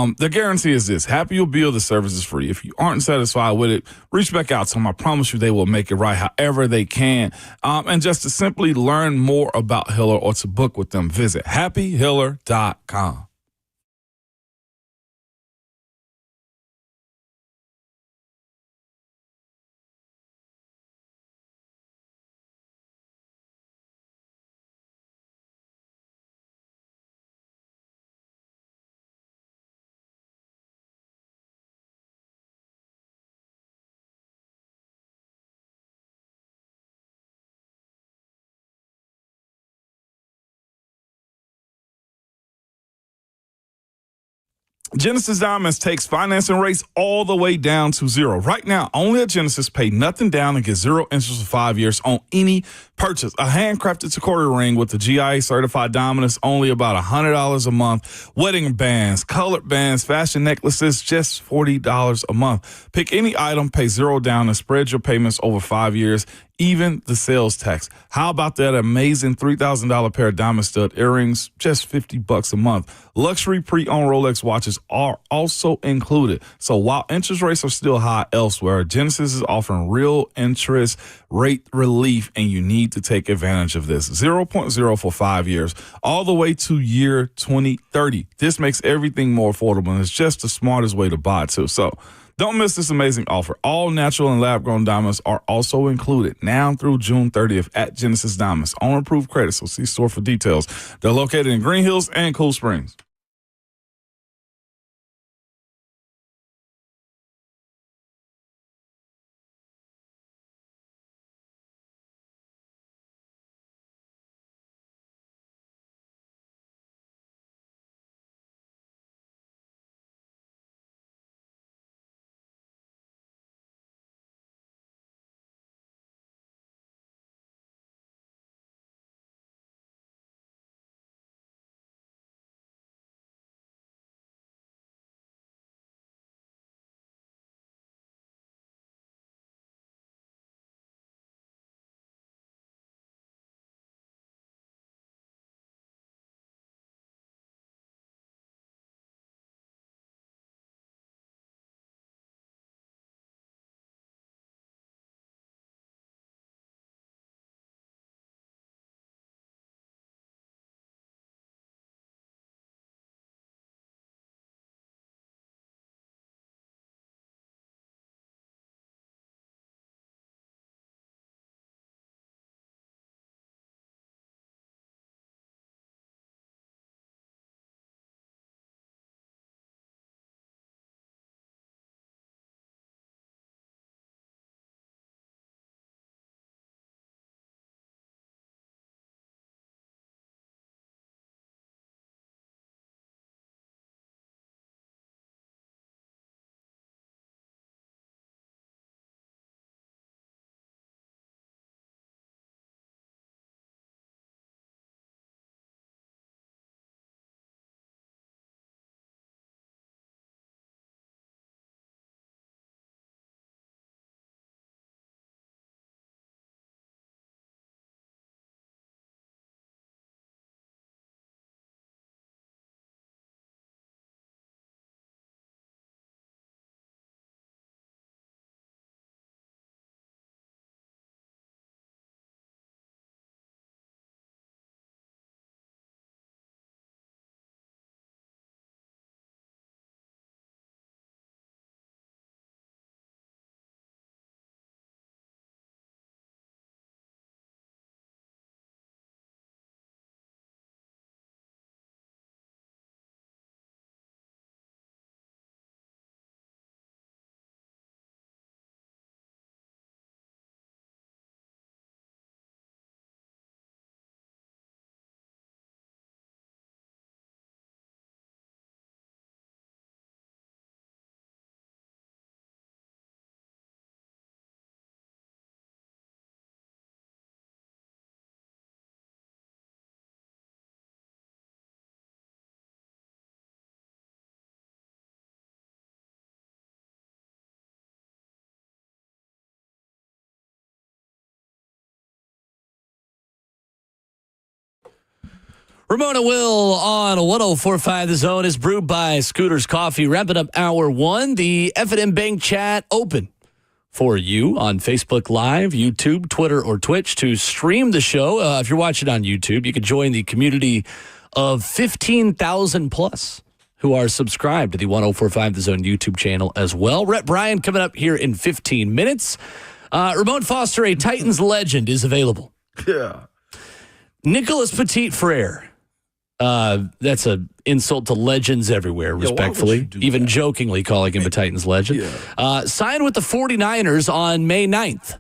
The guarantee is this: happy your bill, the service is free. If you aren't satisfied with it, reach back out to them. I promise you they will make it right however they can. And just to simply learn more about Hiller or to book with them, visit happyhiller.com. Genesis Diamonds takes financing rates all the way down to zero. Right now, only at Genesis, pay nothing down and get 0 interest for 5 years on any purchase. A handcrafted Sakura ring with the GIA certified diamond is only about $100 a month. Wedding bands, colored bands, fashion necklaces, just $40 a month. Pick any item, pay 0 down, and spread your payments over 5 years. Even the sales tax. How about that amazing $3,000 pair of diamond stud earrings? Just $50 a month. Luxury pre-owned Rolex watches are also included. So while interest rates are still high elsewhere, Genesis is offering real interest rate relief, and you need to take advantage of this. 0.0 for 5 years, all the way to year 2030. This makes everything more affordable, and it's just the smartest way to buy too. So don't miss this amazing offer. All natural and lab-grown diamonds are also included now through June 30th at Genesis Diamonds. On approved credit, so see store for details. They're located in Green Hills and Cool Springs. Ramon and Will on 104.5 The Zone is brewed by Scooter's Coffee. Wrapping up hour one, the F&M Bank chat open for you on Facebook Live, YouTube, Twitter, or Twitch to stream the show. If you're watching on YouTube, you can join the community of 15,000 plus who are subscribed to the 104.5 The Zone YouTube channel as well. Rhett Bryan coming up here in 15 minutes. Ramon Foster, a Titans legend, is available. Yeah. Nicholas Petit-Frere. That's an insult to legends everywhere, respectfully. Even that? Jokingly calling him a Titans legend. Yeah. Signed with the 49ers on May 9th.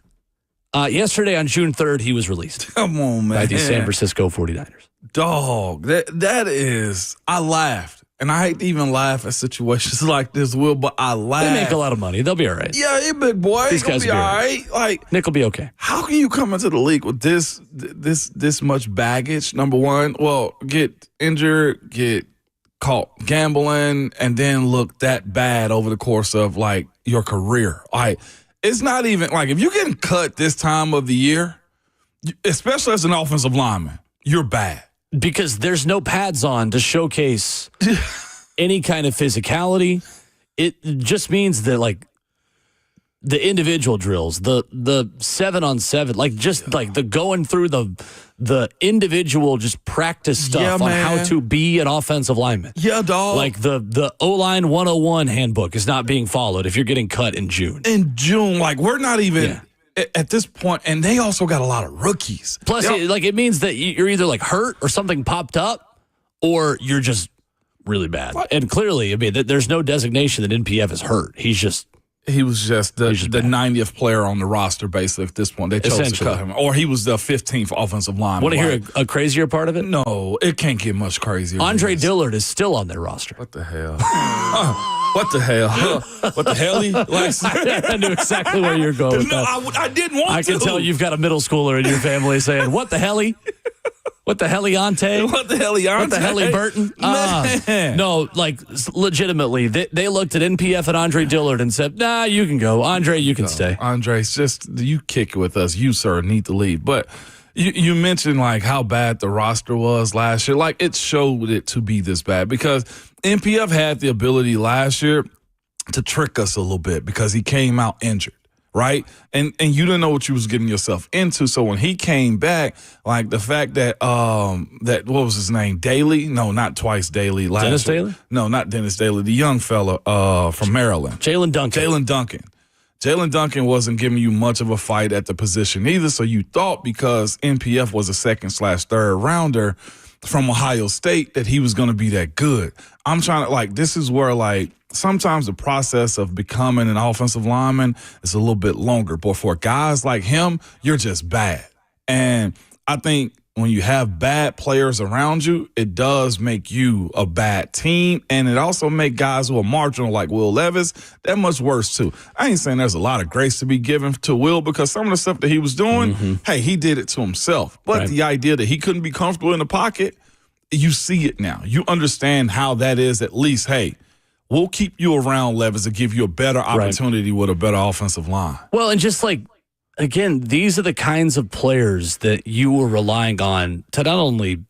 Yesterday on June 3rd, he was released. Come on, man. By the San Francisco 49ers. Dog, that is, I laughed and I hate to even laugh at situations like this, Will, but I laugh. They make a lot of money. They'll be all right. Yeah, he big boy. These guys be will be all all right. Like, Nick will be okay. how can you come into the league with this much baggage? Number one, well, get injured, get caught gambling, and then look that bad over the course of like your career. Like, it's not even like if you're getting cut this time of the year, especially as an offensive lineman, you're bad. Because there's no pads on to showcase any kind of physicality. It just means that, like, the individual drills, the 7-on-7, like, just like the going through the individual just practice stuff on how to be an offensive lineman. Yeah, dog. Like the O-line 101 handbook is not being followed if you're getting cut in June. In June, like, we're not even at this point, and they also got a lot of rookies. Plus, it means that you're either like hurt or something popped up, or you're just really bad. What? And clearly, I mean, there's no designation that NPF is hurt. He was just the 90th player on the roster, basically, at this point. They chose to cut him. Or he was the 15th offensive lineman. Want to hear a crazier part of it? No, it can't get much crazier. Andre Dillard is still on their roster. What the hell? What the hell? What the hell? I knew exactly where you're going with that. I didn't want to. I can tell you've got a middle schooler in your family saying, what the hell? What the hell-ante? What the hell-ante? What the hell Burton? No, like, legitimately, they looked at NPF and Andre Dillard and said, nah, you can go. Andre, you can stay. Andre's just, you kick it with us. You, sir, need to leave. But you mentioned, like, how bad the roster was last year. Like, it showed it to be this bad because NPF had the ability last year to trick us a little bit because he came out injured. Right? And you didn't know what you was getting yourself into. So when he came back, like the fact that what was his name? Daly? No, not twice Daly. Dennis Daly? No, not Dennis Daly. The young fella from Maryland. Jalen Duncan. Jalen Duncan wasn't giving you much of a fight at the position either. So you thought because NPF was a second/third rounder from Ohio State that he was going to be that good. I'm trying to, like, this is where, like, sometimes the process of becoming an offensive lineman is a little bit longer. But for guys like him, you're just bad. And I think when you have bad players around you, it does make you a bad team. And it also make guys who are marginal like Will Levis that much worse too. I ain't saying there's a lot of grace to be given to Will because some of the stuff that he was doing, hey, he did it to himself. But the idea that he couldn't be comfortable in the pocket, you see it now. You understand how that is at least, hey, we'll keep you around, Levis, to give you a better opportunity with a better offensive line. Well, and just like, again, these are the kinds of players that you were relying on to not only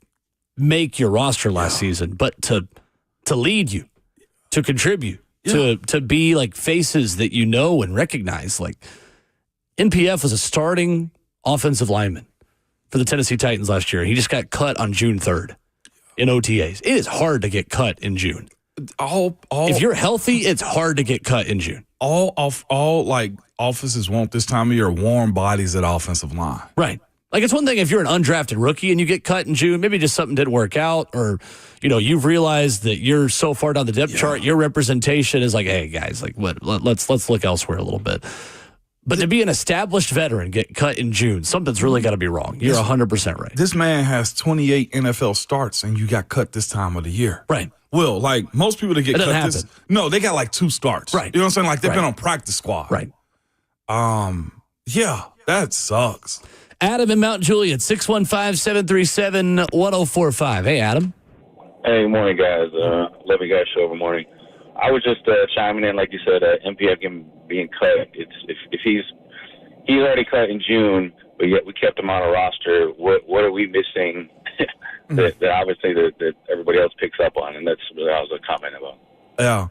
make your roster last season, but to lead you, to contribute, to be like faces that you know and recognize. Like, NPF was a starting offensive lineman for the Tennessee Titans last year. He just got cut on June 3rd in OTAs. It is hard to get cut in June. If you're healthy, it's hard to get cut in June. All offices want this time of year warm bodies at offensive line. Right. Like, it's one thing if you're an undrafted rookie and you get cut in June, maybe just something didn't work out, or, you know, you've realized that you're so far down the depth chart, your representation is like, hey, guys, like, let's look elsewhere a little bit. But to be an established veteran, get cut in June, something's really got to be wrong. You're 100% right. This man has 28 NFL starts, and you got cut this time of the year. Right. Will, like, most people that get cut no, they got like 2 starts. Right. You know what I'm saying? Like, they've been on practice squad. Right. Yeah, that sucks. Adam in Mount Juliet, 615-737-1045. Hey, Adam. Hey, morning, guys. Love you guys' show every morning. I was just chiming in, like you said, MPF being cut. If he's already cut in June, but yet we kept him on a roster. What are we missing that obviously that everybody else picks up on? And that's what I was comment about. Yeah,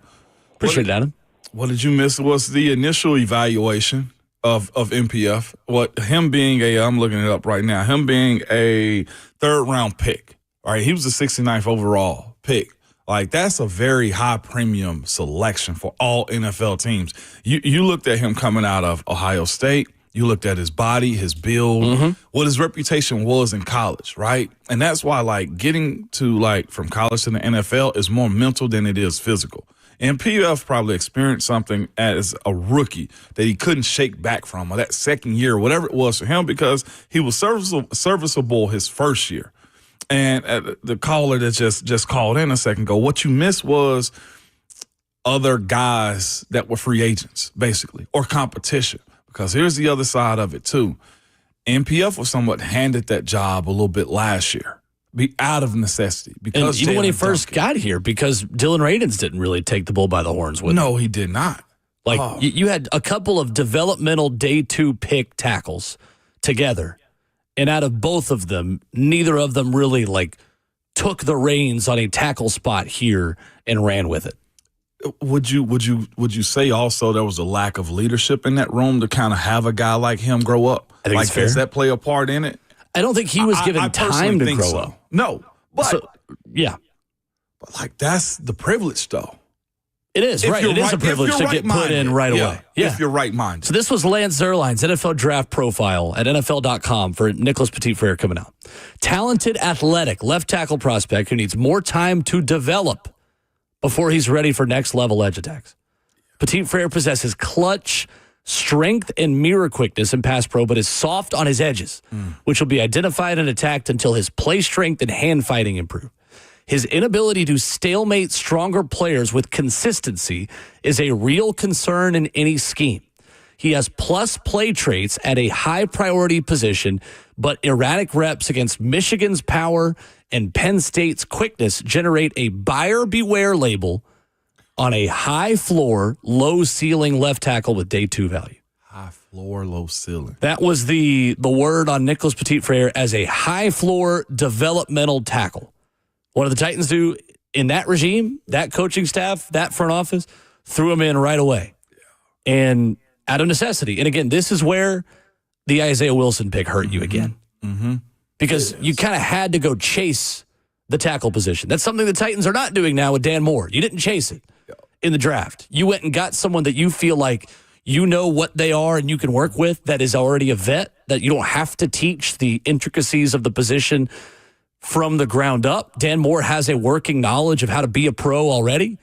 appreciate it, Adam. What did you miss was the initial evaluation of MPF. What him being I'm looking it up right now. Him being a 3rd round pick. All right, he was the 69th overall pick. Like, that's a very high premium selection for all NFL teams. You looked at him coming out of Ohio State. You looked at his body, his build, what his reputation was in college, right? And that's why, like, getting to, like, from college to the NFL is more mental than it is physical. And PF probably experienced something as a rookie that he couldn't shake back from, or that second year, whatever it was for him, because he was serviceable his first year. And the caller that just called in a second ago, what you missed was other guys that were free agents, basically, or competition. Because here's the other side of it, too. NPF was somewhat handed that job a little bit last year, out of necessity. Because and even when he Jalen first Duncan, got here, because Dylan Radins didn't really take the bull by the horns with him. No, he did not. Like, you had a couple of developmental day 2 pick tackles together, and out of both of them, neither of them really, like, took the reins on a tackle spot here and ran with it. Would you say also there was a lack of leadership in that room to kind of have a guy like him grow up? I think it's fair. Does that play a part in it? I don't think he was given I time to think grow so. up. No, but Yeah, like that's the privilege, though. it is, If right? you're It is right- a privilege if to you're get put in right away. Yeah. If you're right-minded. So this was Lance Zierlein's NFL draft profile at NFL.com for Nicholas Petit-Frere coming out. Talented, athletic, left tackle prospect who needs more time to develop before he's ready for next-level edge attacks. Petit-Frere possesses clutch, strength, and mirror quickness in pass pro, but is soft on his edges, which will be identified and attacked until his play strength and hand fighting improve. His inability to stalemate stronger players with consistency is a real concern in any scheme. He has plus play traits at a high priority position, but erratic reps against Michigan's power and Penn State's quickness generate a buyer beware label on a high floor, low ceiling left tackle with day 2 value. High floor, low ceiling. That was the word on Nicholas Petit-Frere as a high floor developmental tackle. What did the Titans do in that regime, that coaching staff, that front office? Threw him in right away. And out of necessity. And again, this is where the Isaiah Wilson pick hurt you again. Because you kind of had to go chase the tackle position. That's something the Titans are not doing now with Dan Moore. You didn't chase it in the draft. You went and got someone that you feel like you know what they are and you can work with, that is already a vet, that you don't have to teach the intricacies of the position from the ground up. Dan Moore has a working knowledge of how to be a pro already.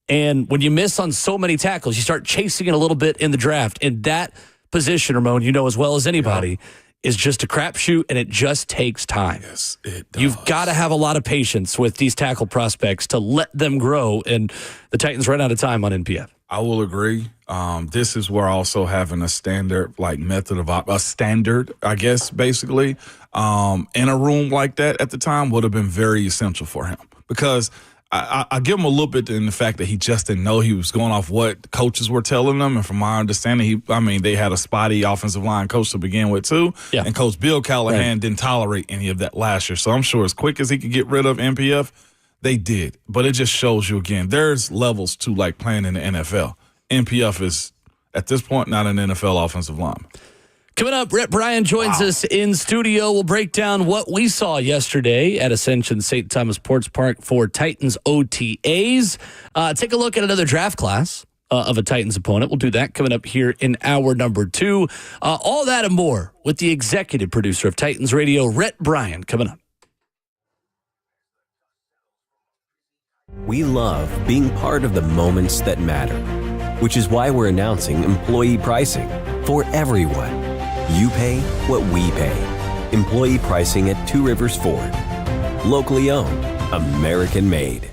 And when you miss on so many tackles, you start chasing it a little bit in the draft. And that position, Ramon, you know as well as anybody, is just a crapshoot, and it just takes time. Yes, it does. You've got to have a lot of patience with these tackle prospects to let them grow, and the Titans ran out of time on NPF. I will agree. This is where also having a standard method of a standard, I guess, basically, in a room like that at the time would have been very essential for him, because I give him a little bit in the fact that he just didn't know. He was going off what coaches were telling them, and from my understanding, they had a spotty offensive line coach to begin with too, and Coach Bill Callahan didn't tolerate any of that last year. So I'm sure as quick as he could get rid of NPF, they did. But it just shows you again, there's levels to playing in the NFL. NPF is at this point not an NFL offensive lineman. Coming up, Rhett Bryan joins us in studio. We'll break down what we saw yesterday at Ascension St. Thomas Sports Park for Titans OTAs. Take a look at another draft class of a Titans opponent. We'll do that coming up here in hour number 2. All that and more with the executive producer of Titans Radio, Rhett Bryan, coming up. We love being part of the moments that matter, which is why we're announcing employee pricing for everyone. You pay what we pay. Employee pricing at Two Rivers Ford. Locally owned, American made.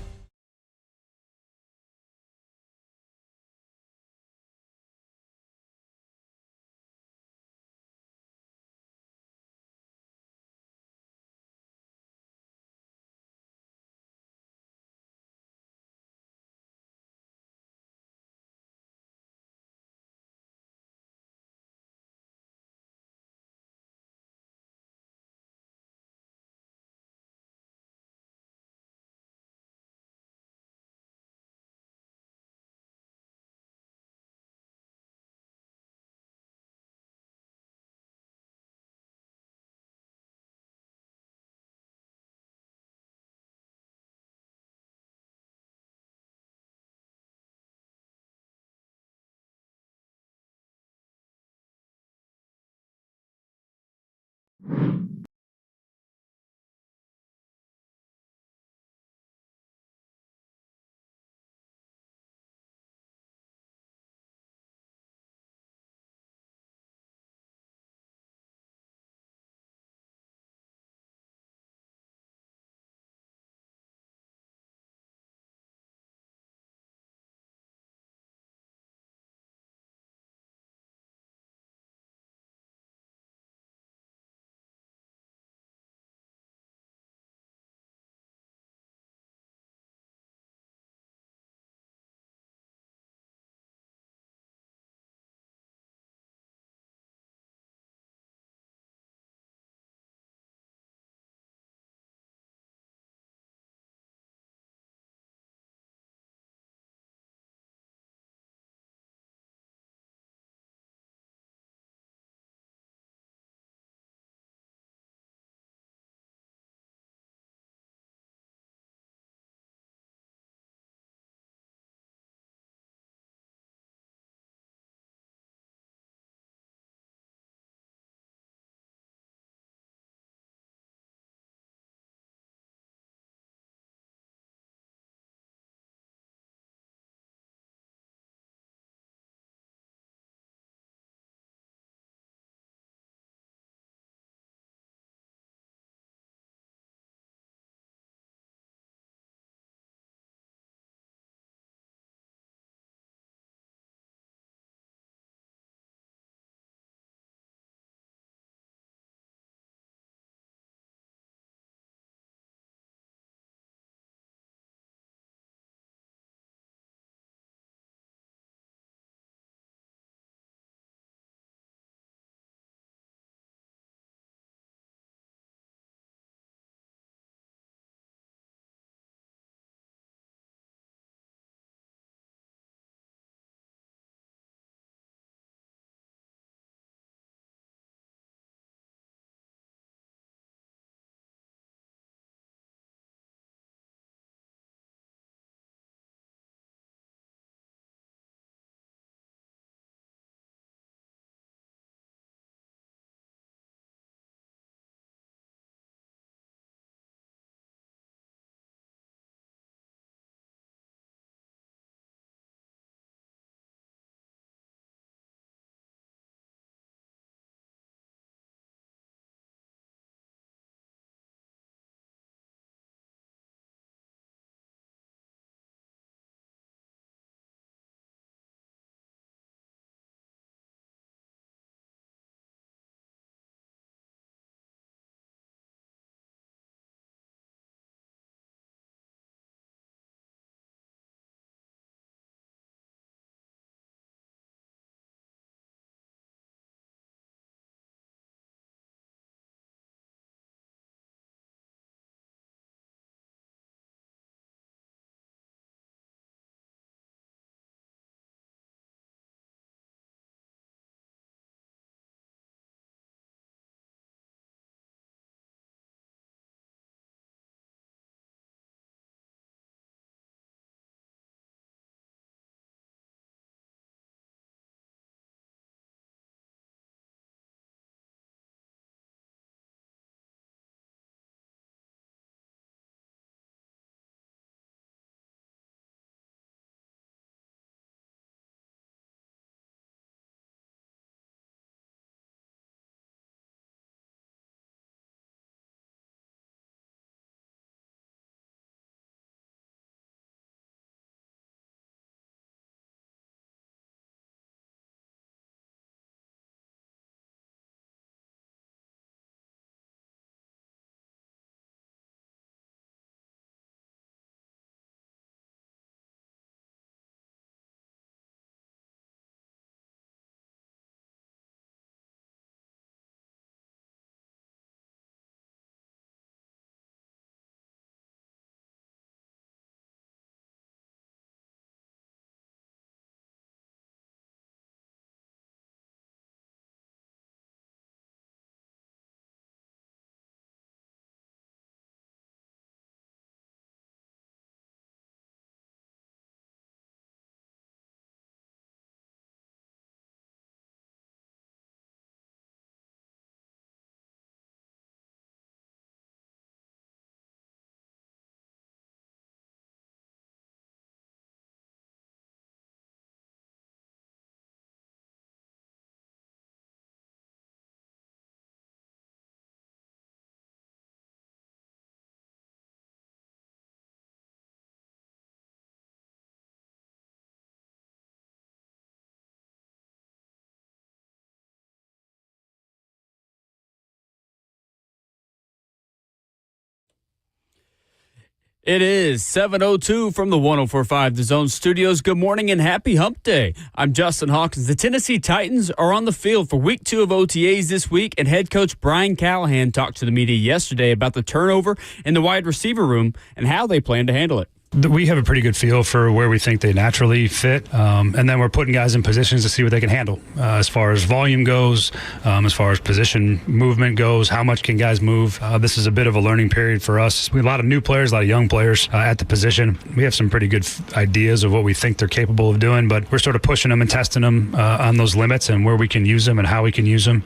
It is 7:02 from the 104.5 The Zone Studios. Good morning and happy hump day. I'm Justin Hawkins. The Tennessee Titans are on the field for week 2 of OTAs this week, and head coach Brian Callahan talked to the media yesterday about the turnover in the wide receiver room and how they plan to handle it. We have a pretty good feel for where we think they naturally fit, and then we're putting guys in positions to see what they can handle as far as volume goes, as far as position movement goes, how much can guys move. This is a bit of a learning period for us. We have a lot of new players, a lot of young players at the position. We have some pretty good ideas of what we think they're capable of doing, but we're sort of pushing them and testing them on those limits and where we can use them and how we can use them.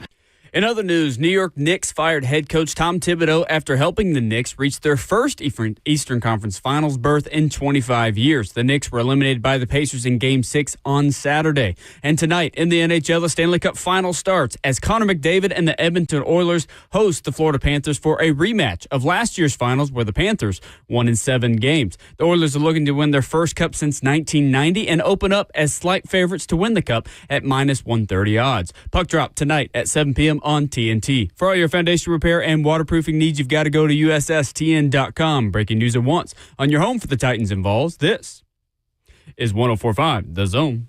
In other news, New York Knicks fired head coach Tom Thibodeau after helping the Knicks reach their first Eastern Conference Finals berth in 25 years. The Knicks were eliminated by the Pacers in Game 6 on Saturday. And tonight in the NHL, the Stanley Cup Final starts as Connor McDavid and the Edmonton Oilers host the Florida Panthers for a rematch of last year's finals where the Panthers won in 7 games. The Oilers are looking to win their first cup since 1990 and open up as slight favorites to win the cup at minus 130 odds. Puck drop tonight at 7 p.m. on TNT. For all your foundation repair and waterproofing needs, you've got to go to USSTN.com. Breaking news at once on your home for the Titans and Vols. This is 104.5 The Zone.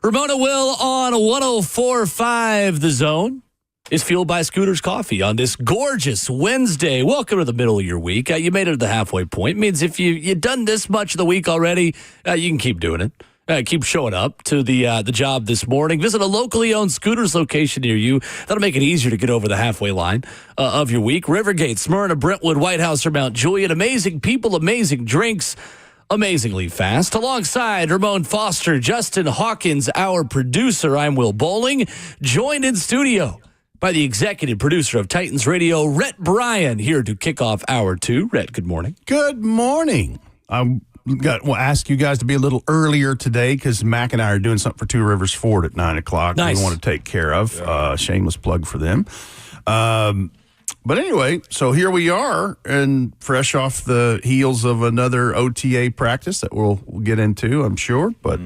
Ramon and Will on 104.5 The Zone is fueled by Scooter's Coffee on this gorgeous Wednesday. Welcome to the middle of your week. You made it to the halfway point. It means if you've done this much of the week already, you can keep doing it. Keep showing up to the job this morning. Visit a locally owned Scooter's location near you. That'll make it easier to get over the halfway line of your week. Rivergate, Smyrna, Brentwood, White House, or Mount Juliet. Amazing people, amazing drinks, amazingly fast. Alongside Ramon Foster, Justin Hawkins, our producer, I'm Will Bowling, joined in studio by the executive producer of Titans Radio, Rhett Bryan, here to kick off hour 2. Rhett, good morning. Good morning. We'll ask you guys to be a little earlier today because Mac and I are doing something for Two Rivers Ford at 9 o'clock. Nice. We want to take care of. Shameless plug for them. But anyway, so here we are, and fresh off the heels of another OTA practice that we'll get into, I'm sure. But,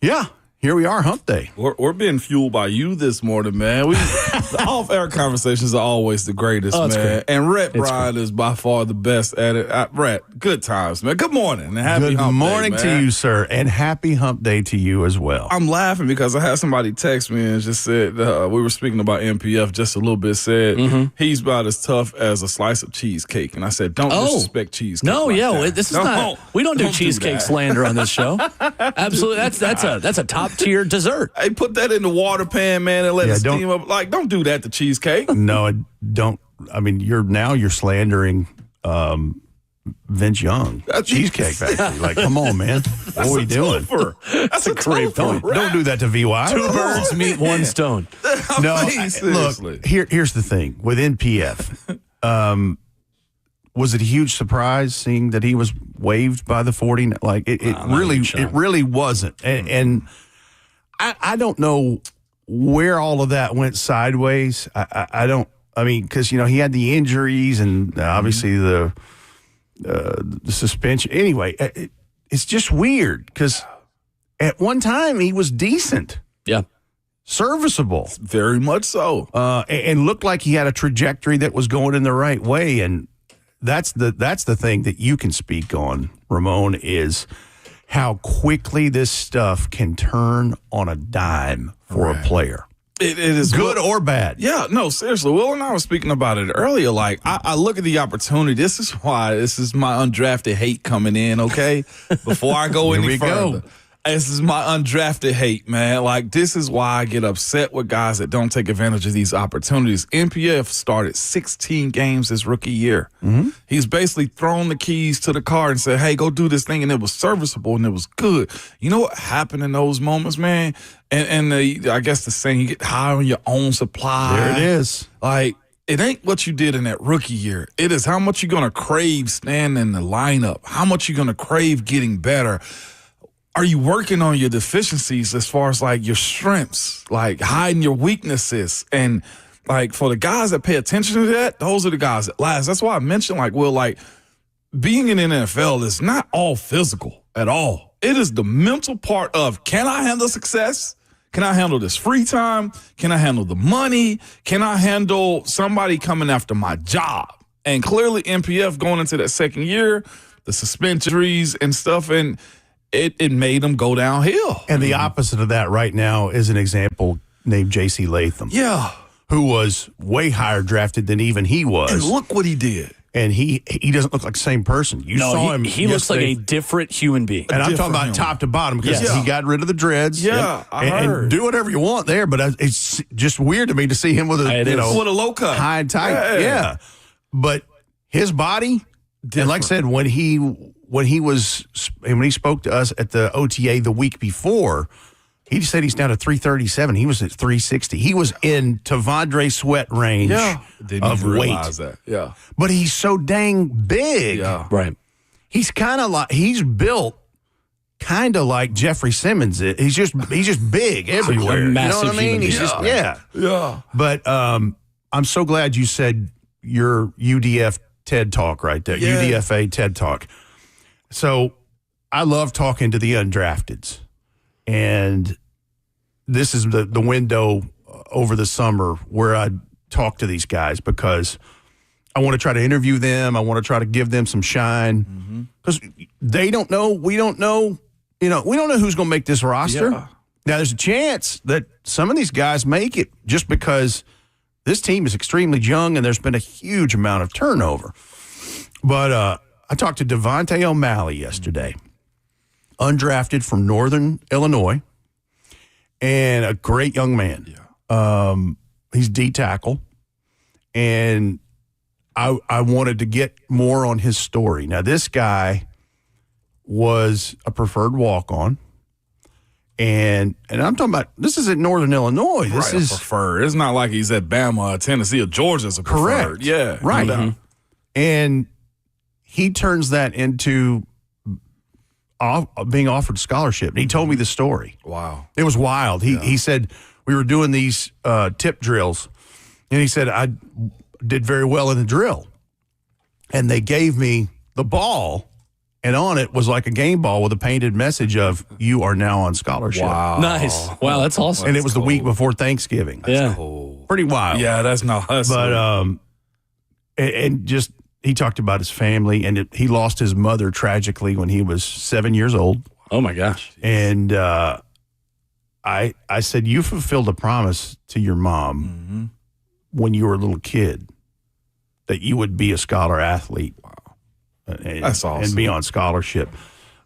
yeah. Here we are, hump day. We're being fueled by you this morning, man. The off-air conversations are always the greatest, man. Great. And Rhett Bryan is by far the best at it. Rhett, good times, man. Good morning and happy hump day, morning to you, sir, and happy hump day to you as well. I'm laughing because I had somebody text me and just said, we were speaking about MPF just a little bit, said he's about as tough as a slice of cheesecake. And I said, don't disrespect cheesecake. No, like yeah, that. this is not. We don't do cheesecake slander on this show. Absolutely, that's a top tier dessert. Hey, put that in the water pan, man, and let it steam up. Like, don't do that to cheesecake. No, don't. I mean, you're slandering Vince Young, Cheesecake Factory. Like, come on, man. What are we doing? That's a great point. Don't do that to VY. Two birds meet one stone. No, look, here's the thing. With NPF, was it a huge surprise seeing that he was waived by the 40? Like, it really wasn't. And I don't know where all of that went sideways. I mean, because, he had the injuries and obviously the suspension. Anyway, it's just weird because at one time he was decent. Yeah. Serviceable. Very much so. And looked like he had a trajectory that was going in the right way. And that's the thing that you can speak on, Ramon, is how quickly this stuff can turn on a dime for a player. It is good or bad. Yeah, no, seriously. Will and I were speaking about it earlier. Like, I look at the opportunity. This is my undrafted hate coming in, okay? Before I go any further. This is my undrafted hate, man. Like, this is why I get upset with guys that don't take advantage of these opportunities. NPF started 16 games his rookie year. He's basically thrown the keys to the car and said, hey, go do this thing, and it was serviceable, and it was good. You know what happened in those moments, man? And I guess the saying, you get high on your own supply. There it is. Like, it ain't what you did in that rookie year. It is how much you're going to crave standing in the lineup, how much you're going to crave getting better. Are you working on your deficiencies as far as like your strengths, like hiding your weaknesses? And like for the guys that pay attention to that, those are the guys that last. That's why I mentioned being in the NFL is not all physical at all. It is the mental part of, can I handle success? Can I handle this free time? Can I handle the money? Can I handle somebody coming after my job? And clearly MPF going into that second year, the suspensions and stuff, and it made him go downhill. And the opposite of that right now is an example named J.C. Latham. Yeah. Who was way higher drafted than even he was. And look what he did. And he doesn't look like the same person. You saw him. He looks like a different human being. And I'm talking about top to bottom because he got rid of the dreads. Yeah, I heard. And do whatever you want there, but it's just weird to me to see him with a with a low cut, high and tight. Yeah. But his body, and like I said, when he spoke to us at the OTA the week before, he just said he's down to 337. He was at 360. He was in Tavandre Sweat range of weight. That. Yeah. But he's so dang big. Yeah. Right. He's he's built kind of like Jeffrey Simmons. He's just big everywhere. A massive you know what I mean? human He's being. Yeah. But I'm so glad you said your UDF TED Talk right there. Yeah. UDFA TED Talk. So I love talking to the undrafteds. And this is the window over the summer where I talk to these guys because I want to try to interview them. I want to try to give them some shine because they don't know. We don't know. We don't know who's going to make this roster. Yeah. Now, there's a chance that some of these guys make it just because this team is extremely young and there's been a huge amount of turnover. But I talked to Devontae O'Malley yesterday, undrafted from Northern Illinois, and a great young man. Yeah. He's D tackle, and I wanted to get more on his story. Now, this guy was a preferred walk-on, and I'm talking about this is at Northern Illinois. This is preferred. It's not like he's at Bama, or Tennessee, or Georgia as a preferred. Correct. Yeah, right. No doubt. And he turns that into being offered scholarship. And he told me the story. Wow. It was wild. He said we were doing these tip drills, and he said I did very well in the drill. And they gave me the ball, and on it was like a game ball with a painted message of, you are now on scholarship. Wow. Nice. Wow, that's awesome. And it was the week before Thanksgiving. That's cool. Pretty wild. Yeah, that's not us. But and just he talked about his family, and he lost his mother tragically when he was 7 years old. Oh my gosh. And I said, you fulfilled a promise to your mom when you were a little kid that you would be a scholar athlete. Wow. That's awesome. And be on scholarship.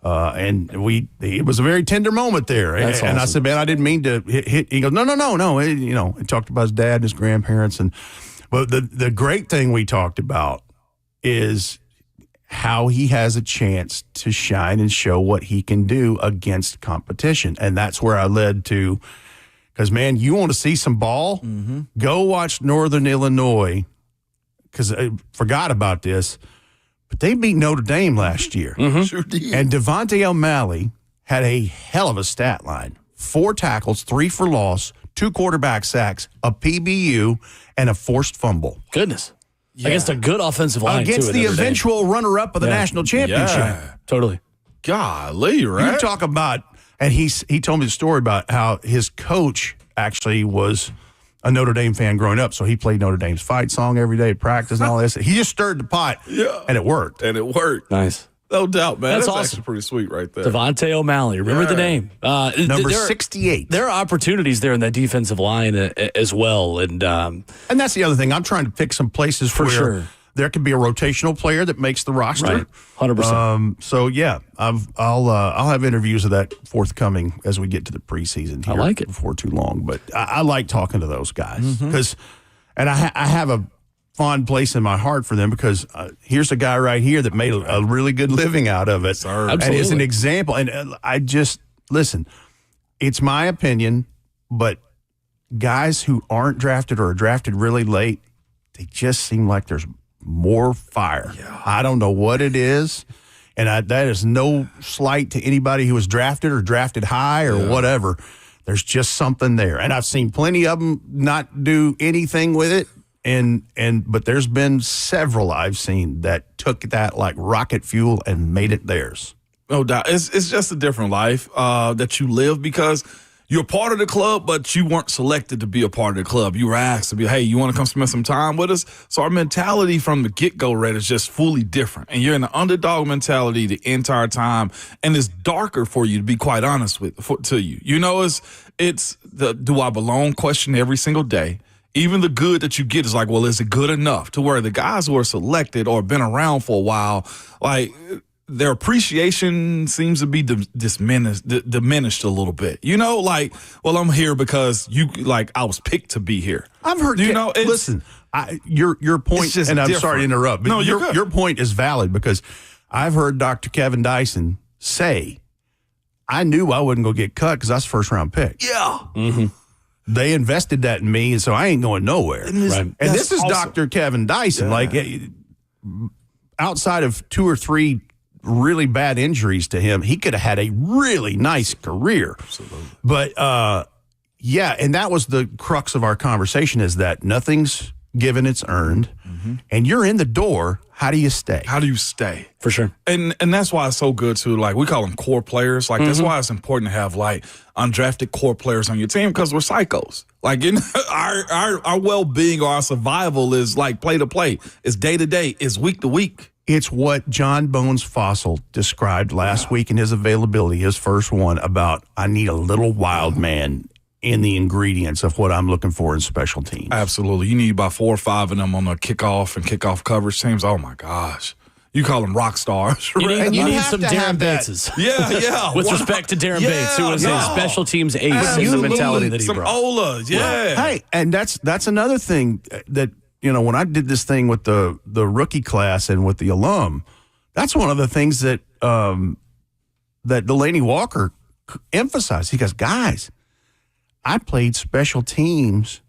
And it was a very tender moment there. That's and awesome. I said, man, I didn't mean to hit. He goes, no. He talked about his dad and his grandparents. But the great thing we talked about is how he has a chance to shine and show what he can do against competition. And that's where I led to, because, man, you want to see some ball? Go watch Northern Illinois, because I forgot about this, but they beat Notre Dame last year. Sure did. And Devontae O'Malley had a hell of a stat line. 4 tackles, 3 for loss, 2 quarterback sacks, a PBU, and a forced fumble. Goodness. Against a good offensive line, Against too, the at Notre Dame. eventual runner-up of the national championship. Yeah. Totally. Golly, right? You talk about, and he told me the story about how his coach actually was a Notre Dame fan growing up, so he played Notre Dame's fight song every day at practice and all this. He just stirred the pot, and it worked. And it worked. Nice. No doubt, man. That's That's awesome. actually pretty sweet right there. Devontae O'Malley. Remember the name. Number 68. There are opportunities there in that defensive line as well. And that's the other thing. I'm trying to pick some places For where sure. there could be a rotational player that makes the roster. Right. 100%. So yeah, I'll have interviews of that forthcoming as we get to the preseason here. I like it. Before too long, but I like talking to those guys because, and I have a fond place in my heart for them because here's a guy right here that made a really good living out of it, and is an example. And I just listen. It's my opinion, but guys who aren't drafted or are drafted really late, they just seem like there's more fire. Yeah. I don't know what it is, and that is no slight to anybody who was drafted or drafted high or whatever. There's just something there, and I've seen plenty of them not do anything with it. But there's been several I've seen that took that like rocket fuel and made it theirs. No doubt. It's just a different life that you live because you're part of the club, but you weren't selected to be a part of the club. You were asked to be, hey, you want to come spend some time with us? So our mentality from the get-go, Rhett, is just fully different. And you're in the underdog mentality the entire time, and it's darker for you, to be quite honest to you. You know, it's the do I belong question every single day. Even the good that you get is like, well, is it good enough? To where the guys who are selected or been around for a while, like, their appreciation seems to be diminished a little bit. You know, like, well, I'm here because I was picked to be here. I've heard, listen, your point, and I'm sorry to interrupt, but your point is valid, because I've heard Dr. Kevin Dyson say, I knew I wasn't going to get cut because I was first round pick. Yeah. Mm-hmm. They invested that in me, and so I ain't going nowhere. And this is awesome. Dr. Kevin Dyson. Yeah. Like, outside of 2 or 3 really bad injuries to him, he could have had a really nice career. Absolutely. But, and that was the crux of our conversation, is that nothing's given, it's earned. Mm-hmm. And you're in the door. How do you stay? How do you stay? For sure. And that's why it's so good to, like, we call them core players. Like, that's why it's important to have, like, undrafted core players on your team, because we're psychos. Like, our well-being or our survival is, like, play to play. It's day to day. It's week to week. It's what John Bones Fossil described last week in his availability, his first one, about I need a little wild man in the ingredients of what I'm looking for in special teams. Absolutely. You need about 4 or 5 of them on the kickoff and kickoff coverage teams. Oh, my gosh. You call them rock stars. You need some Darren Bateses. Yeah. With respect to Darren Bates, who was a special teams ace in the mentality that he brought. Some Olas, Hey, and that's another thing that, when I did this thing with the rookie class and with the alum, that's one of the things that that Delaney Walker emphasized. He goes, guys, I played special teams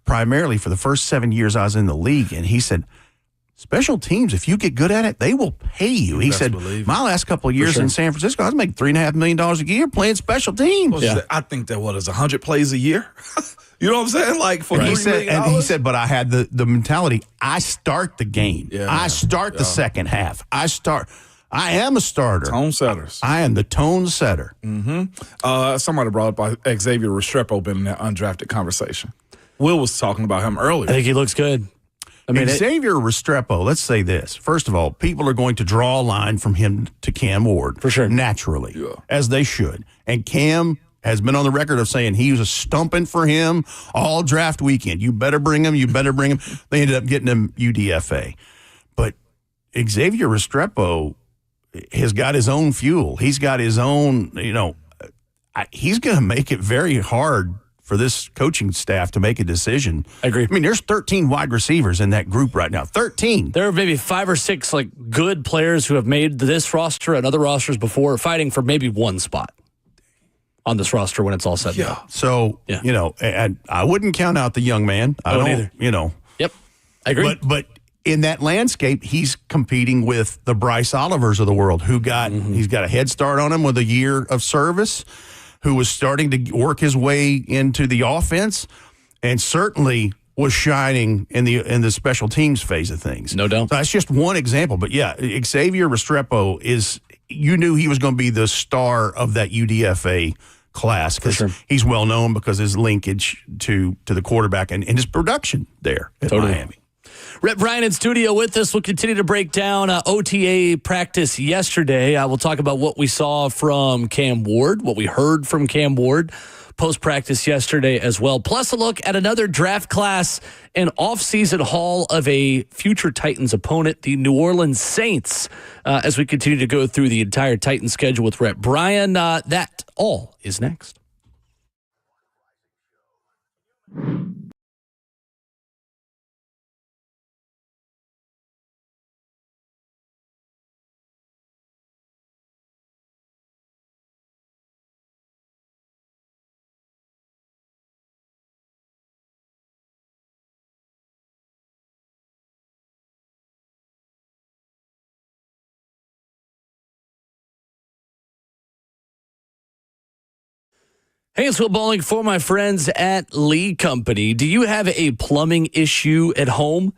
primarily for the first 7 years I was in the league. And he said, special teams, if you get good at it, they will pay you. He said, my last couple of years in San Francisco, I was making $3.5 million a year playing special teams. I think that, 100 plays a year? You know what I'm saying? Like, for he said, but I had the mentality, I start the game. Yeah, I start the second half. I am a starter. Tone setters. I am the tone setter. Mm-hmm. Somebody brought up Xavier Restrepo been in that undrafted conversation. Will was talking about him earlier. I think he looks good. Xavier Restrepo, let's say this. First of all, people are going to draw a line from him to Cam Ward. For sure. Naturally, as they should. And Cam has been on the record of saying he was a stumping for him all draft weekend. You better bring him. They ended up getting him UDFA. But Xavier Restrepo has got his own fuel. He's got his own, he's going to make it very hard for this coaching staff to make a decision. I agree. There's 13 wide receivers in that group right now. 13. There are maybe 5 or 6 good players who have made this roster and other rosters before, fighting for maybe one spot on this roster when it's all said and done. So, and I wouldn't count out the young man. I don't either. Yep. I agree. But in that landscape, he's competing with the Bryce Olivers of the world, who he's got a head start on him with a year of service, who was starting to work his way into the offense, and certainly was shining in the special teams phase of things. No doubt. So that's just one example. But Xavier Restrepo you knew he was going to be the star of that UDFA class, because he's well known because his linkage to the quarterback and his production there at Miami. Rhett Bryan in studio with us. We'll continue to break down OTA practice yesterday. We'll talk about what we saw from Cam Ward, what we heard from Cam Ward post-practice yesterday as well. Plus a look at another draft class and off-season haul of a future Titans opponent, the New Orleans Saints, as we continue to go through the entire Titans schedule with Rhett Bryan. That all is next. Hey, it's Will Bowling for my friends at Lee Company. Do you have a plumbing issue at home?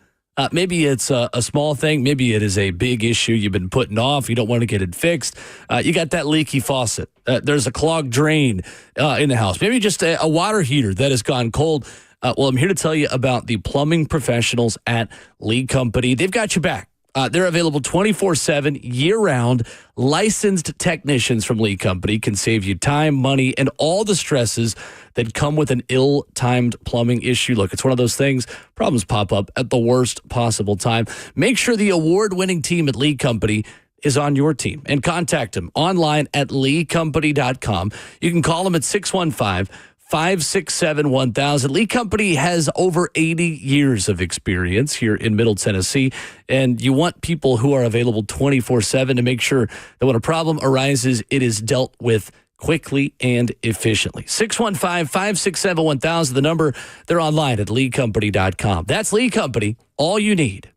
Maybe it's a small thing. Maybe it is a big issue you've been putting off. You don't want to get it fixed. You got that leaky faucet. There's a clogged drain in the house. Maybe just a water heater that has gone cold. Well, I'm here to tell you about the plumbing professionals at Lee Company. They've got your back. They're available 24/7, year-round. Licensed technicians from Lee Company can save you time, money, and all the stresses that come with an ill-timed plumbing issue. Look, it's one of those things, problems pop up at the worst possible time. Make sure the award-winning team at Lee Company is on your team and contact them online at leecompany.com. You can call them at 615-567-1000. Lee Company has over 80 years of experience here in Middle Tennessee, and you want people who are available 24/7 to make sure that when a problem arises, it is dealt with quickly and efficiently. 615-567-1000, the number. They're online at leecompany.com. That's Lee Company, all you need.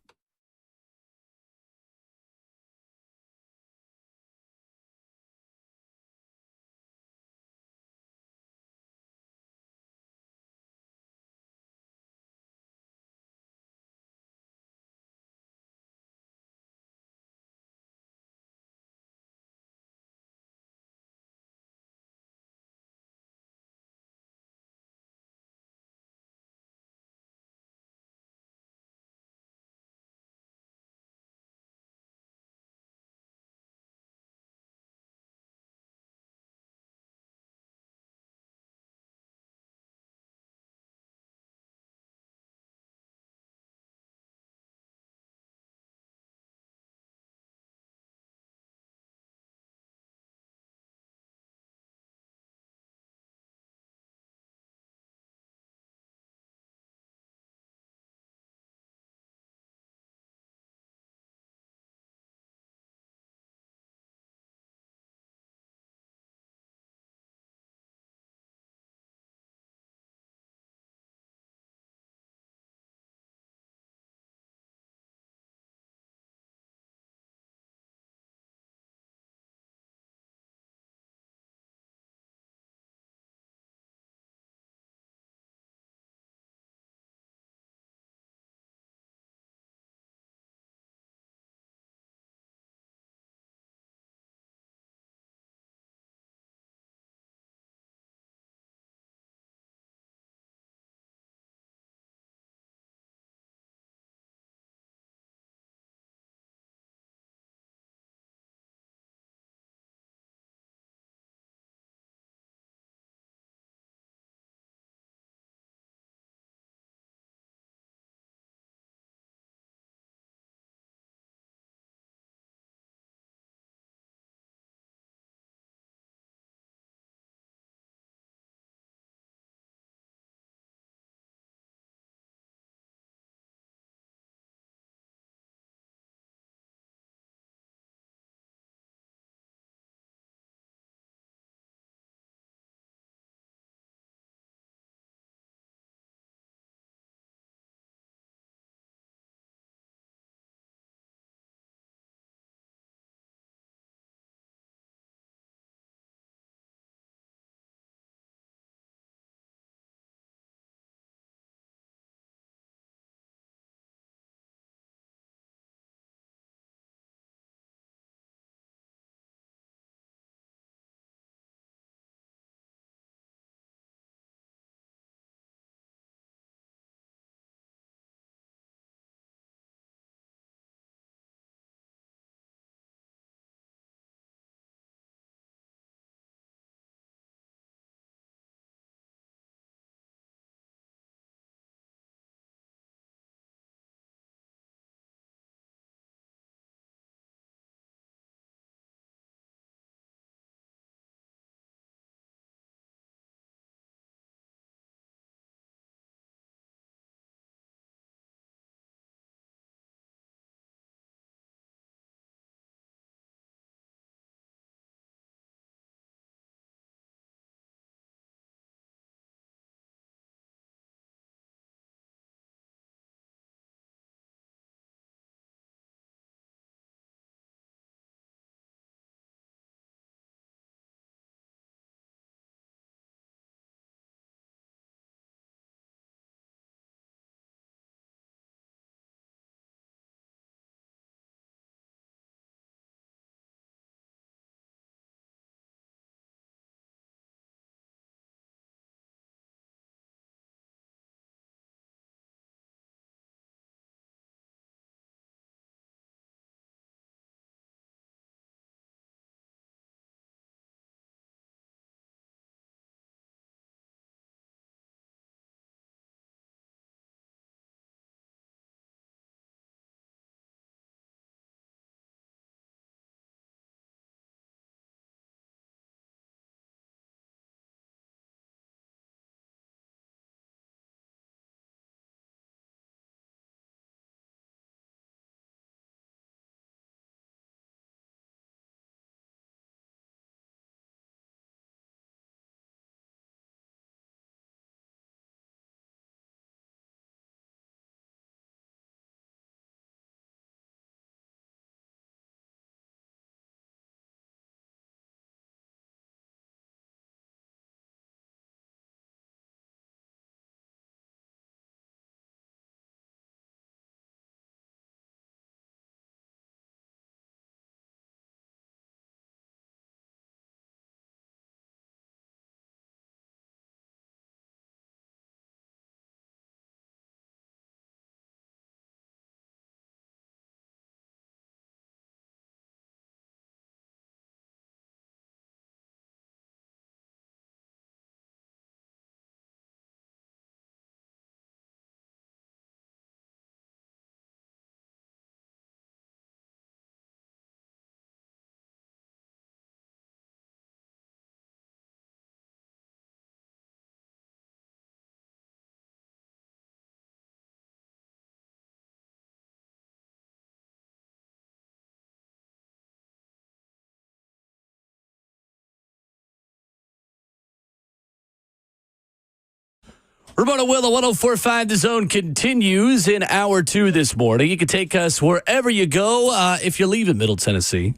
Ramon and Will, 104.5 The Zone continues in hour 2 this morning. You can take us wherever you go if you leave in Middle Tennessee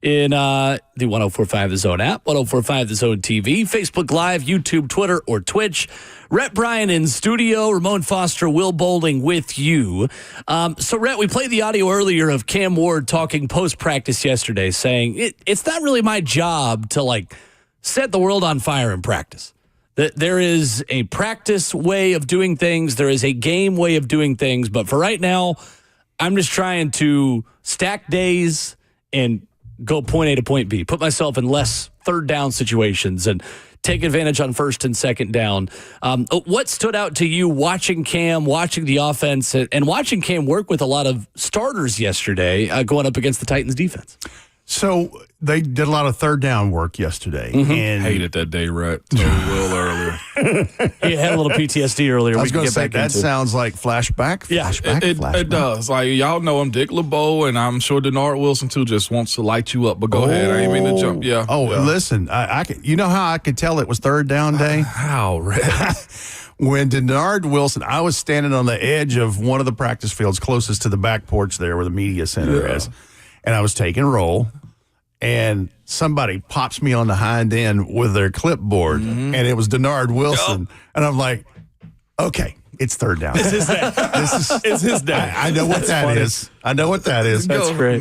in the 104.5 The Zone app, 104.5 The Zone TV, Facebook Live, YouTube, Twitter, or Twitch. Rhett Bryan in studio, Ramon Foster, Will Bowling with you. So, Rhett, we played the audio earlier of Cam Ward talking post-practice yesterday, saying it's not really my job to, set the world on fire in practice. There is a practice way of doing things. There is a game way of doing things. But for right now, I'm just trying to stack days and go point A to point B, put myself in less third down situations and take advantage on first and second down. What stood out to you watching Cam, watching the offense, and watching Cam work with a lot of starters yesterday going up against the Titans defense? So they did a lot of third down work yesterday. And hated that day, Rhett. Told Will earlier. He had a little PTSD earlier. I was going to say, that sounds like flashback. Yeah, flashback. It does. Y'all know him, Dick LeBeau, and I'm sure Denard Wilson, too, just wants to light you up. But go ahead. I ain't mean to jump. Yeah. Listen, you know how I could tell it was third down day? How, Rhett? When Denard Wilson, I was standing on the edge of one of the practice fields closest to the back porch there where the media center is, and I was taking roll. And somebody pops me on the hind end with their clipboard, and it was Denard Wilson. And I'm like, okay, it's third down. It's his day. It's his day. I know what that is. I know what that is. That's great.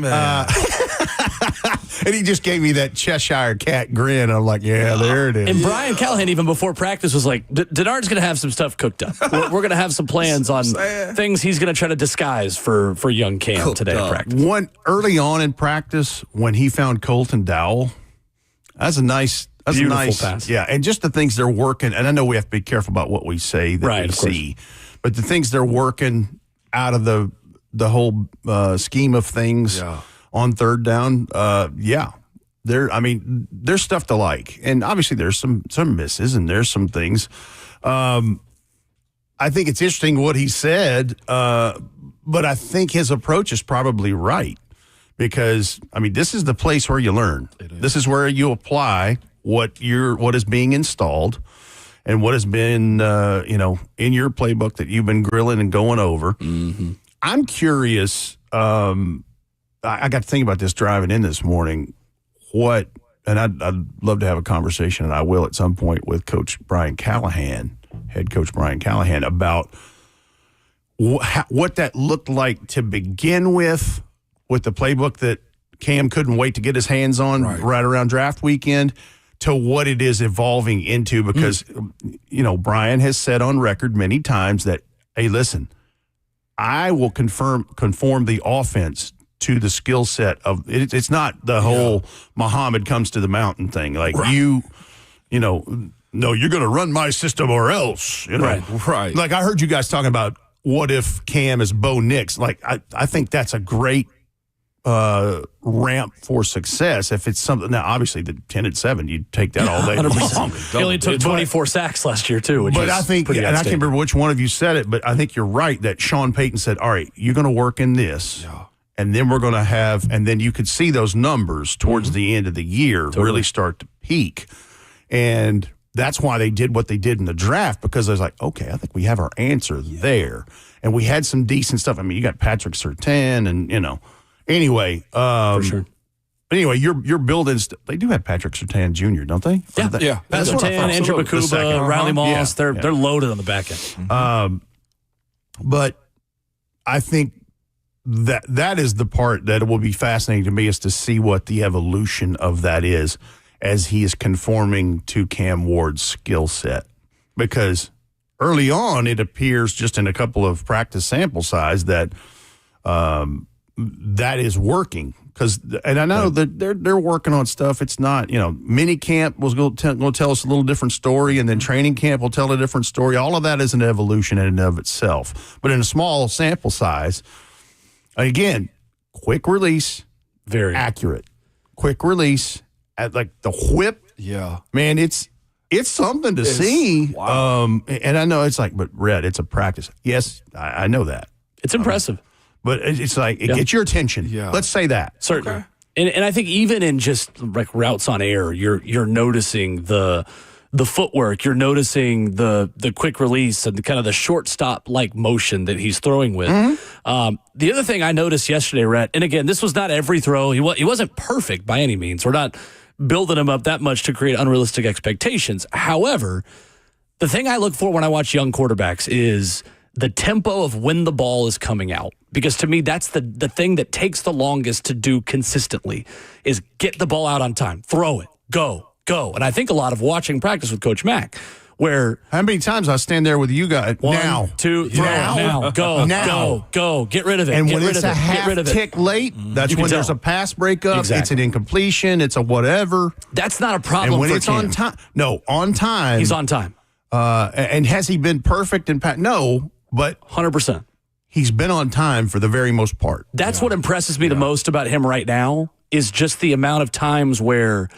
And he just gave me that Cheshire cat grin. I'm like, yeah, there it is. And Brian Callahan, even before practice, was like, Denard's going to have some stuff cooked up. We're going to have some plans on things he's going to try to disguise for young Cam today at practice. Early on in practice, when he found Colton Dowell, that's a nice pass. Yeah, and just the things they're working, and I know we have to be careful about what we say that we see, but the things they're working out of the whole scheme of things on third down, there's stuff to like, and obviously there's some misses and there's some things. I think it's interesting what he said, but I think his approach is probably right because this is the place where you learn. This is where you apply what is being installed and what has been in your playbook that you've been grilling and going over. Mm-hmm. I'm curious. I got to think about this driving in this morning. And I'd love to have a conversation, and I will at some point with Coach Brian Callahan, head coach Brian Callahan, about what that looked like to begin with the playbook that Cam couldn't wait to get his hands on right around draft weekend, to what it is evolving into. Because, Brian has said on record many times that, hey, listen, I will conform the offense to the skill set of it. It's not the whole Muhammad comes to the mountain thing. Like no, you're going to run my system or else. Right. Like I heard you guys talking about what if Cam is Bo Nix. Like I think that's a great ramp for success. If it's something now, obviously the 10-7, you take that all day long. He only took 24 sacks last year too. But I think, and I can't remember which one of you said it, but I think you're right that Sean Payton said, "All right, you're going to work in this." Yeah. And then we're going to have, and then you could see those numbers towards the end of the year really start to peak. And that's why they did what they did in the draft, because I was like, okay, I think we have our answer there. And we had some decent stuff. You got Patrick Surtain and, anyway. For sure. Anyway, you're building. They do have Patrick Surtain Jr., don't they? Yeah. Patrick Surtain, Andrew Bakuba, Riley Moss. They're loaded on the back end. Mm-hmm. But I think that is the part that will be fascinating to me, is to see what the evolution of that is as he is conforming to Cam Ward's skill set. Because early on, it appears just in a couple of practice sample size that that is working. And I know that they're working on stuff. It's not, mini camp was going to tell us a little different story, and then training camp will tell a different story. All of that is an evolution in and of itself. But in a small sample size, again, quick release, very accurate. Quick release, at like the whip. Yeah, man, it's something to see. Wow. And I know it's like, but Rhett, it's a practice. Yes, I know that. It's impressive. But it's like, it gets your attention. Yeah. Let's say that. Certainly. Okay. And I think even in just like routes on air, you're noticing the the footwork. You're noticing the quick release and kind of the shortstop-like motion that he's throwing with. The other thing I noticed yesterday, Rhett, and again, this was not every throw. He wasn't perfect by any means. We're not building him up that much to create unrealistic expectations. However, the thing I look for when I watch young quarterbacks is the tempo of when the ball is coming out. Because to me, that's the thing that takes the longest to do consistently is get the ball out on time, throw it, go. And I think a lot of watching practice with Coach Mack, where how many times I stand there with you guys? 1, 2, throw now, go, get rid of it. And when it's a half tick late, that's when there's a pass breakup. Exactly. It's an incompletion. It's a whatever. That's not a problem. And when for it's Cam. on time, no, on time. He's on time. And has he been perfect in No, but 100%. He's been on time for the very most part. That's what impresses me the most about him right now is just the amount of times where,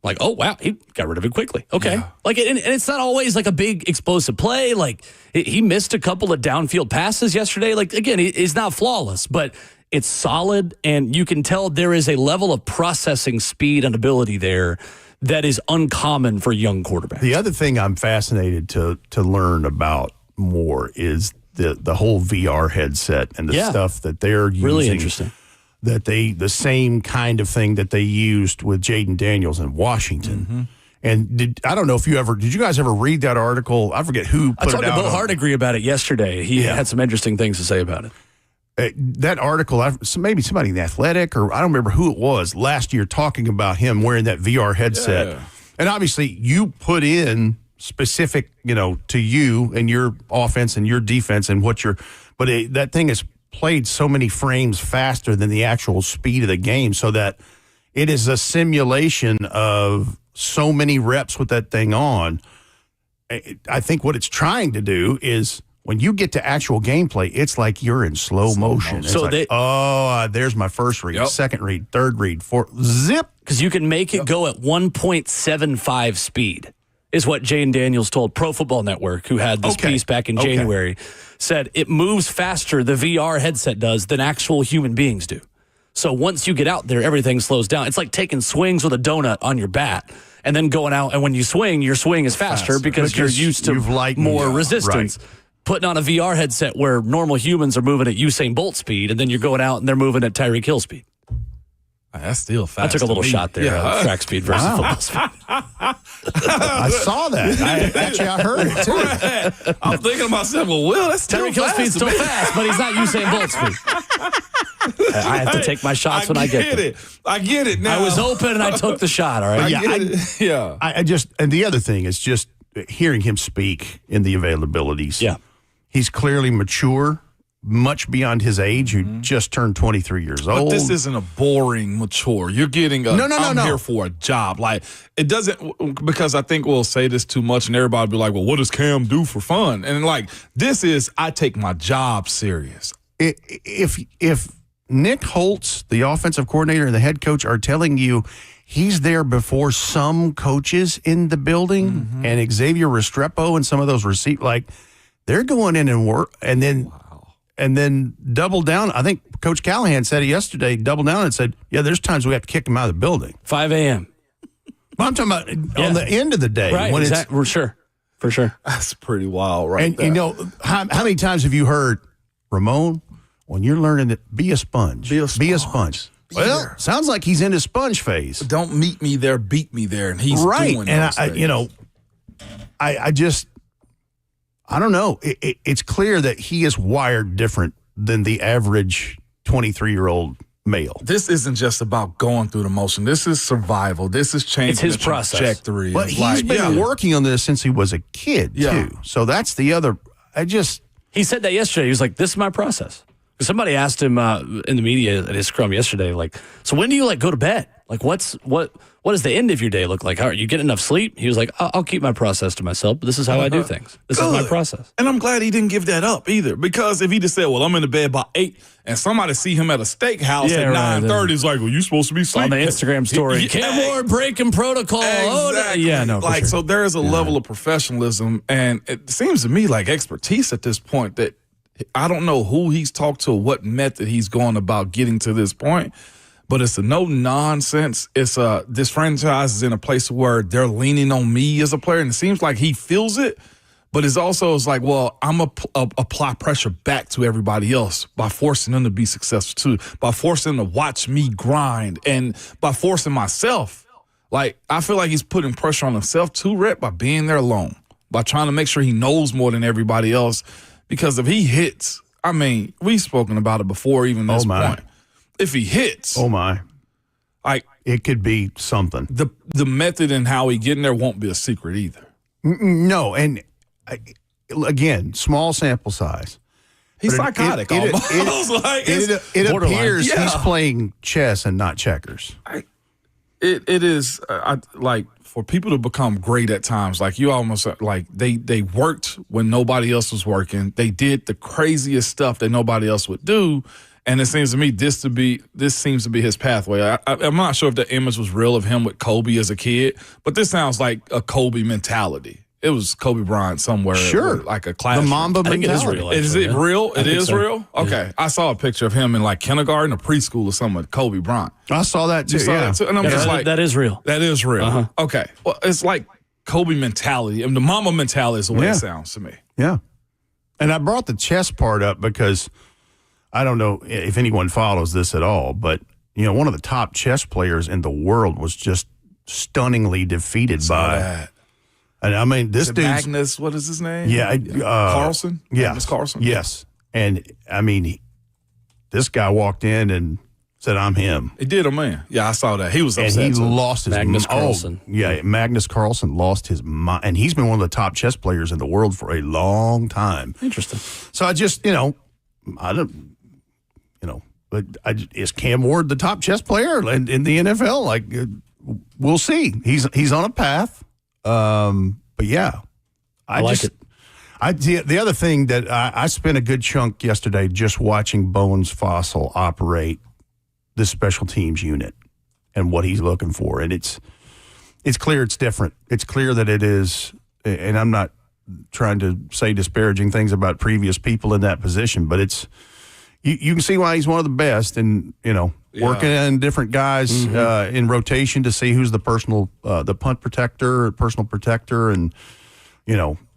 like, oh, wow, he got rid of it quickly. Okay. Yeah. Like, and it's not always like a big explosive play. Like, he missed a couple of downfield passes yesterday. Like, again, he's not flawless, but it's solid, and you can tell there is a level of processing speed and ability there that is uncommon for young quarterbacks. The other thing I'm fascinated to learn about more is the whole VR headset and the stuff that they're using. Really interesting. That the same kind of thing that they used with Jaden Daniels in Washington. And I don't know if did you guys ever read that article? I forget who put it out. I talked to Bill Hardigree about it yesterday. He had some interesting things to say about it. That article, maybe somebody in The Athletic, or I don't remember who it was, last year talking about him wearing that VR headset. Yeah. And obviously you put in specific, to you and your offense and your defense and that thing is played so many frames faster than the actual speed of the game, so that it is a simulation of so many reps with that thing on. I think what it's trying to do is when you get to actual gameplay, it's like you're in slow motion. It's so like, there's my first read, second read, third read, fourth, zip. Because you can make it go at 1.75 speed. Is what Jane Daniels told Pro Football Network, who had this piece back in January, said it moves faster, the VR headset does, than actual human beings do. So once you get out there, everything slows down. It's like taking swings with a donut on your bat and then going out, and when you swing, your swing is faster because you're used to more resistance. Right. Putting on a VR headset where normal humans are moving at Usain Bolt speed, and then you're going out and they're moving at Tyreek Hill speed. That's still fast. I took a little shot there. Track speed versus football speed. I saw that. I heard it too. I'm thinking to myself, well, that's still Tyreek Hill speed's still fast, but he's not Usain Bolt speed. I have to take my shots when I get there. I get it now. I was open and I took the shot. All right. And the other thing is just hearing him speak in the availabilities. Yeah, he's clearly mature. Much beyond his age, who just turned 23 years old. But this isn't a boring mature. You're getting I'm here for a job. Like, it doesn't, because I think we'll say this too much and everybody will be like, well, what does Cam do for fun? And like, this is, I take my job serious. If Nick Holtz, the offensive coordinator and the head coach, are telling you he's there before some coaches in the building and Xavier Restrepo and some of those they're going in and work and then double down. I think Coach Callahan said it yesterday, double down and said, there's times we have to kick him out of the building. 5 a.m. Well, I'm talking about on the end of the day. Right, when for sure. That's pretty wild, right? And how many times have you heard, Ramon, when you're learning to be a sponge. Be a sponge. Well, sounds like he's in his sponge phase. Don't meet me there, beat me there. And he's doing those things. I don't know. It's clear that he is wired different than the average 23-year-old male. This isn't just about going through the motion. This is survival. This is changing his process. Trajectory. But he's been working on this since he was a kid, too. So that's the other. He said that yesterday. He was like, this is my process. Somebody asked him in the media at his scrum yesterday, like, so when do you go to bed? Like, what does the end of your day look like? How are you getting enough sleep? He was like, I'll keep my process to myself, but this is how I do things. This is my process. And I'm glad he didn't give that up either, because if he just said, well, I'm in the bed by 8, and somebody see him at a steakhouse at 9:30, it's like, well, you supposed to be sleeping. On the Instagram story, Cam Ward breaking protocol. Exactly. Sure. So there is a level of professionalism, and it seems to me like expertise at this point that I don't know who he's talked to, what method he's going about getting to this point. but it's a no nonsense. It's this franchise is in a place where they're leaning on me as a player, and it seems like he feels it. But it's like, well, I'm going to apply pressure back to everybody else by forcing them to be successful too, by forcing them to watch me grind, and by forcing myself. Like, I feel like he's putting pressure on himself too, Rhett, by being there alone, by trying to make sure he knows more than everybody else. Because if he hits, I mean, we've spoken about it before even this point. If he hits. Oh, my. Like, it could be something. The method and how he getting there won't be a secret either. No, and again, small sample size. He's psychotic almost. It appears he's playing chess and not checkers. It is like for people to become great at times. Like you almost like they worked when nobody else was working. They did the craziest stuff that nobody else would do, and it seems to me this seems to be his pathway. I'm not sure if the image was real of him with Kobe as a kid, but this sounds like a Kobe mentality. It was Kobe Bryant somewhere. Sure. Like a classroom. The Mamba mentality. It is real. Actually, is it real? It is so. real? Okay. Yeah. I saw a picture of him in like kindergarten or preschool or something with Kobe Bryant. I saw that too. You saw that too? And I'm just like, that is real. That is real. Uh-huh. Okay. Well, it's like Kobe mentality. And the Mamba mentality is the way it sounds to me. Yeah. And I brought the chess part up because I don't know if anyone follows this at all, but, one of the top chess players in the world was just stunningly defeated by that. And I mean, this dude's Magnus, what is his name? Yeah, Carlsen. Yeah, Magnus Carlsen. Yes, and I mean, this guy walked in and said, "I'm him." He did a man. Yeah, I saw that. He was upset. And he lost his Magnus Carlsen. Magnus Carlsen lost his mind, and he's been one of the top chess players in the world for a long time. Interesting. So I just, I don't, but is Cam Ward the top chess player in the NFL? Like, we'll see. He's on a path. But yeah, I like it. The other thing that I spent a good chunk yesterday just watching Bones Fossil operate this special teams unit and what he's looking for. And it's clear it's different. It's clear that it is, and I'm not trying to say disparaging things about previous people in that position, but it's, you can see why he's one of the best, and, working in different guys in rotation to see who's the the punt protector, personal protector, and,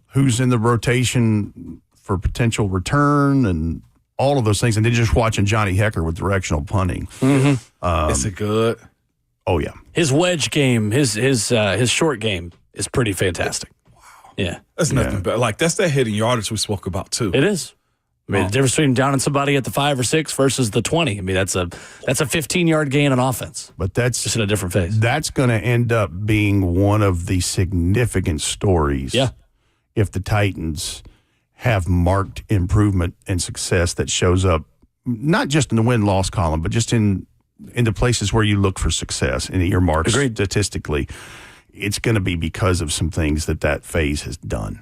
who's in the rotation for potential return and all of those things. And then just watching Johnny Hecker with directional punting. Is it good? Oh, yeah. His wedge game, his short game is pretty fantastic. Wow. Yeah. That's nothing better. Like, that's that hitting yardage we spoke about, too. It is. I mean, the difference between downing somebody at the 5 or 6 versus the 20. I mean, that's a 15-yard gain on offense. But that's just in a different phase. That's going to end up being one of the significant stories. Yeah. If the Titans have marked improvement and success that shows up, not just in the win-loss column, but just in the places where you look for success in your marks. Agreed. Statistically, it's going to be because of some things that phase has done.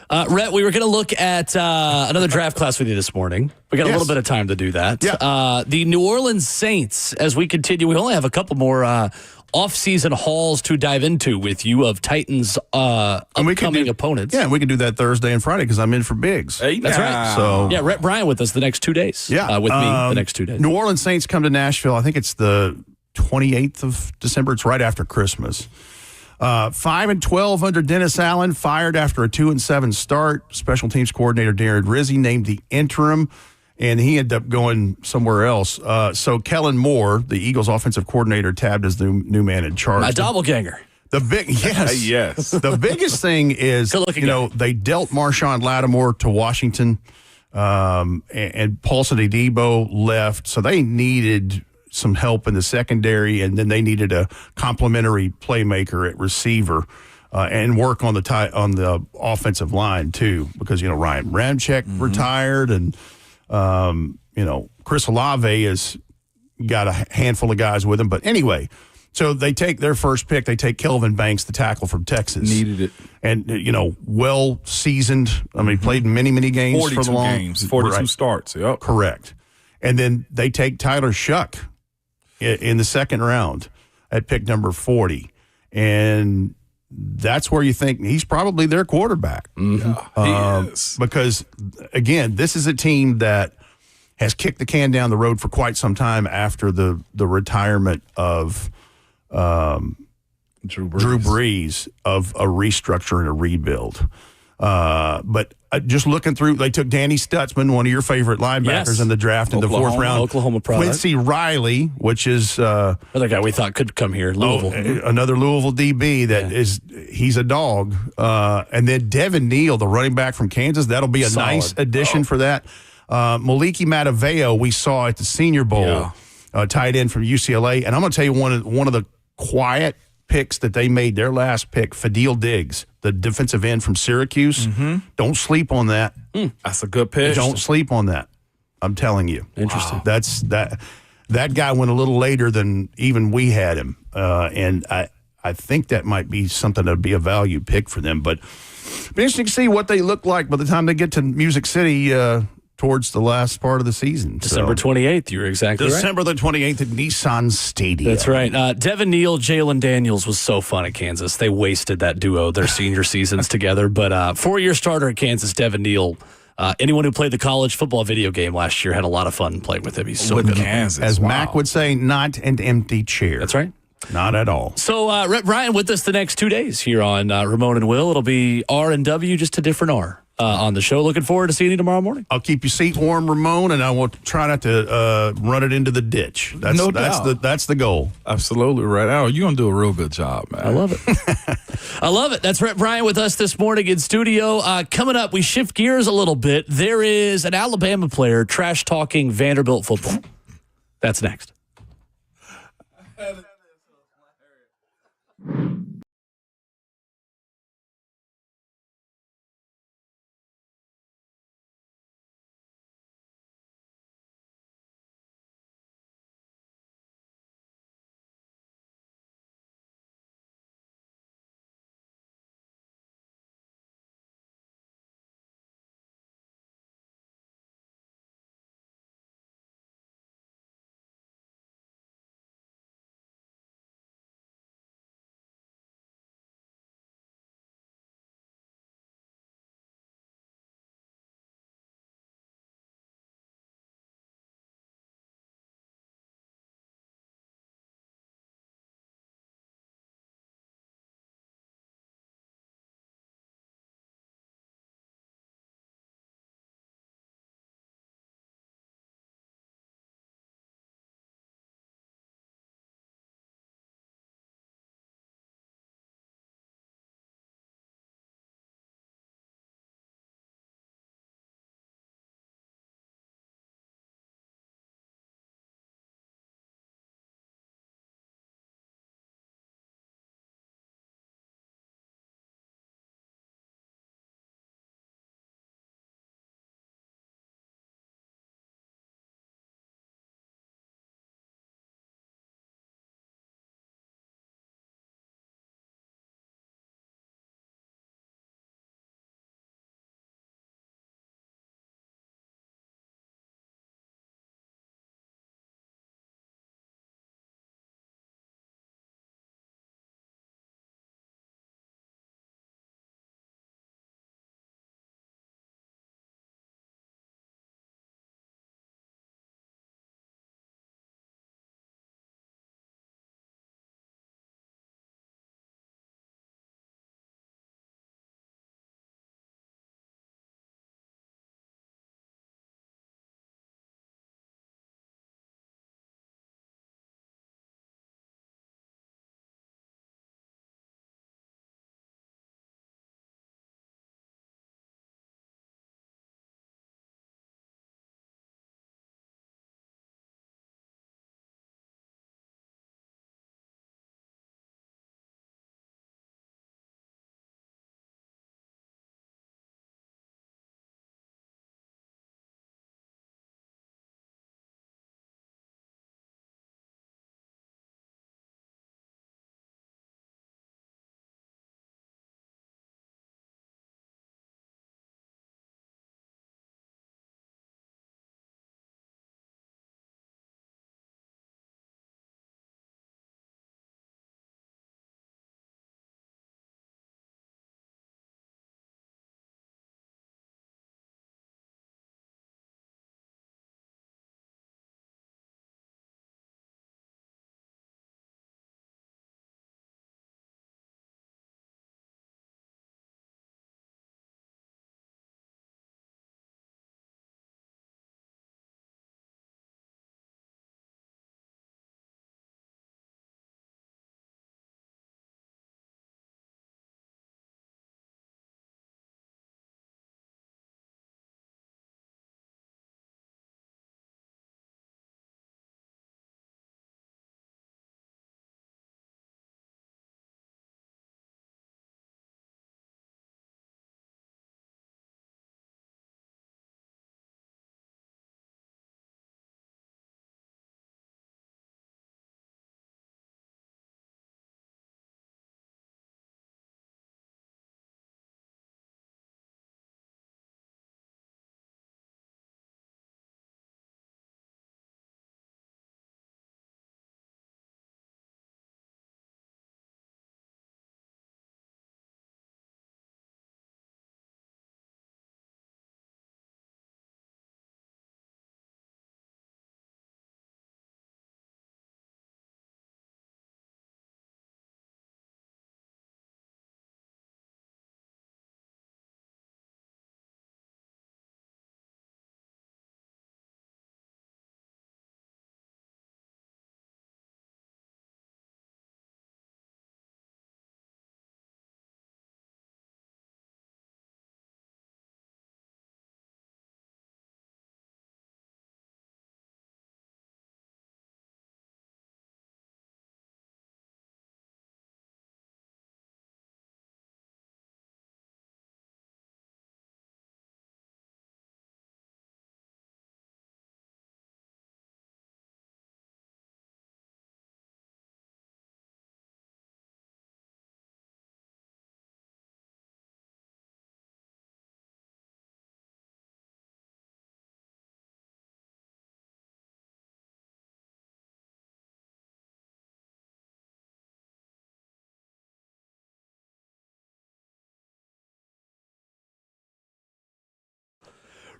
Rhett, we were going to look at another draft class with you this morning. We got a little bit of time to do that. Yeah. The New Orleans Saints, as we continue, we only have a couple more off-season hauls to dive into with you of Titans' upcoming opponents. Yeah, we can do that Thursday and Friday because I'm in for Bigs. Hey, that's right. So yeah, Rhett Bryan with us the next 2 days. Yeah. With me the next 2 days. New Orleans Saints come to Nashville. I think it's the 28th of December. It's right after Christmas. 5-12 under Dennis Allen, fired after a 2-7 start. Special teams coordinator Darren Rizzi named the interim, and he ended up going somewhere else. So Kellen Moore, the Eagles offensive coordinator, tabbed as the new man in charge. My doppelganger. Yes. The biggest thing is, they dealt Marshawn Lattimore to Washington, and Paulson Adebo left, so they needed some help in the secondary, and then they needed a complementary playmaker at receiver, and work on the offensive line too, because Ryan Ramczyk retired, and Chris Olave has got a handful of guys with him. But anyway, so they take their first pick. They take Kelvin Banks, the tackle from Texas. Needed it, and well seasoned. I mean, played many games 42 for the long games, 42 starts. Yep, correct. And then they take Tyler Shuck in the second round at pick number 40. And that's where you think he's probably their quarterback. Yeah, he is. Because, again, this is a team that has kicked the can down the road for quite some time after the retirement of Drew Brees of a restructure and a rebuild. But just looking through, they took Danny Stutzman, one of your favorite linebackers in the draft in the fourth round. Oklahoma product. Quincy Riley, which is another guy we thought could come here, Louisville. Another Louisville DB he's a dog. And then Devin Neal, the running back from Kansas, that'll be a nice addition for that. Maliki Mataveo, we saw at the Senior Bowl, tight end from UCLA. And I'm going to tell you one of the quiet picks that they made, their last pick, Fadil Diggs, the defensive end from Syracuse. Don't sleep on that. That's a good pick. Don't sleep on that. I'm telling you. Interesting. Wow. That guy went a little later than even we had him. And I think that might be something that would be a value pick for them. But it'll be interesting to see what they look like by the time they get to Music City towards the last part of the season. December 28th, you're exactly right. December the 28th at Nissan Stadium. That's right. Devin Neal, Jalen Daniels was so fun at Kansas. They wasted that duo, their senior seasons together. But 4-year starter at Kansas, Devin Neal. Anyone who played the college football video game last year had a lot of fun playing with him. He's so good. Kansas. As Mac would say, not an empty chair. That's right. Not at all. So Rhett Bryan with us the next 2 days here on Ramon and Will. It'll be R&W, just a different R. On the show. Looking forward to seeing you tomorrow morning. I'll keep your seat warm, Ramon, and I will try not to run it into the ditch. That's the goal. Absolutely right. Al, you're going to do a real good job, man. I love it. I love it. That's Rhett Bryan with us this morning in studio. Coming up, we shift gears a little bit. There is an Alabama player trash-talking Vanderbilt football. That's next.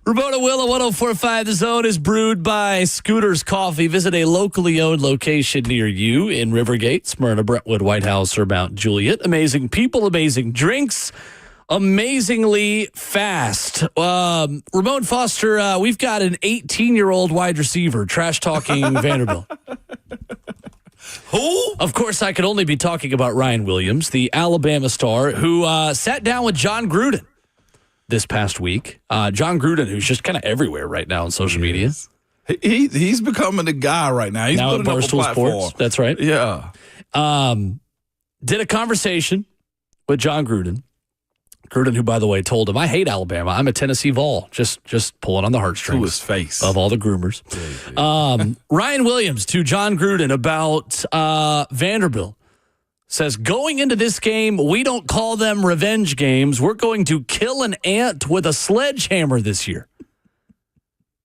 Ramon and Will at 104.5 The Zone is brewed by Scooter's Coffee. Visit a locally owned location near you in Rivergate, Smyrna, Brentwood, White House, or Mount Juliet. Amazing people, amazing drinks, amazingly fast. Ramon Foster, we've got an 18-year-old wide receiver trash-talking Vanderbilt. Who? Of course, I could only be talking about Ryan Williams, the Alabama star, who sat down with John Gruden this past week. John Gruden, who's just kind of everywhere right now on social media. He's becoming the guy right now. He's now at putting up a Barstool platform. Sports. That's right. Yeah. Did a conversation with John Gruden. Gruden, who, by the way, told him, I hate Alabama. I'm a Tennessee Vol. Just pulling on the heartstrings. To his face. Of all the groomers. Ryan Williams to John Gruden about Vanderbilt. Says, going into this game, we don't call them revenge games. We're going to kill an ant with a sledgehammer this year.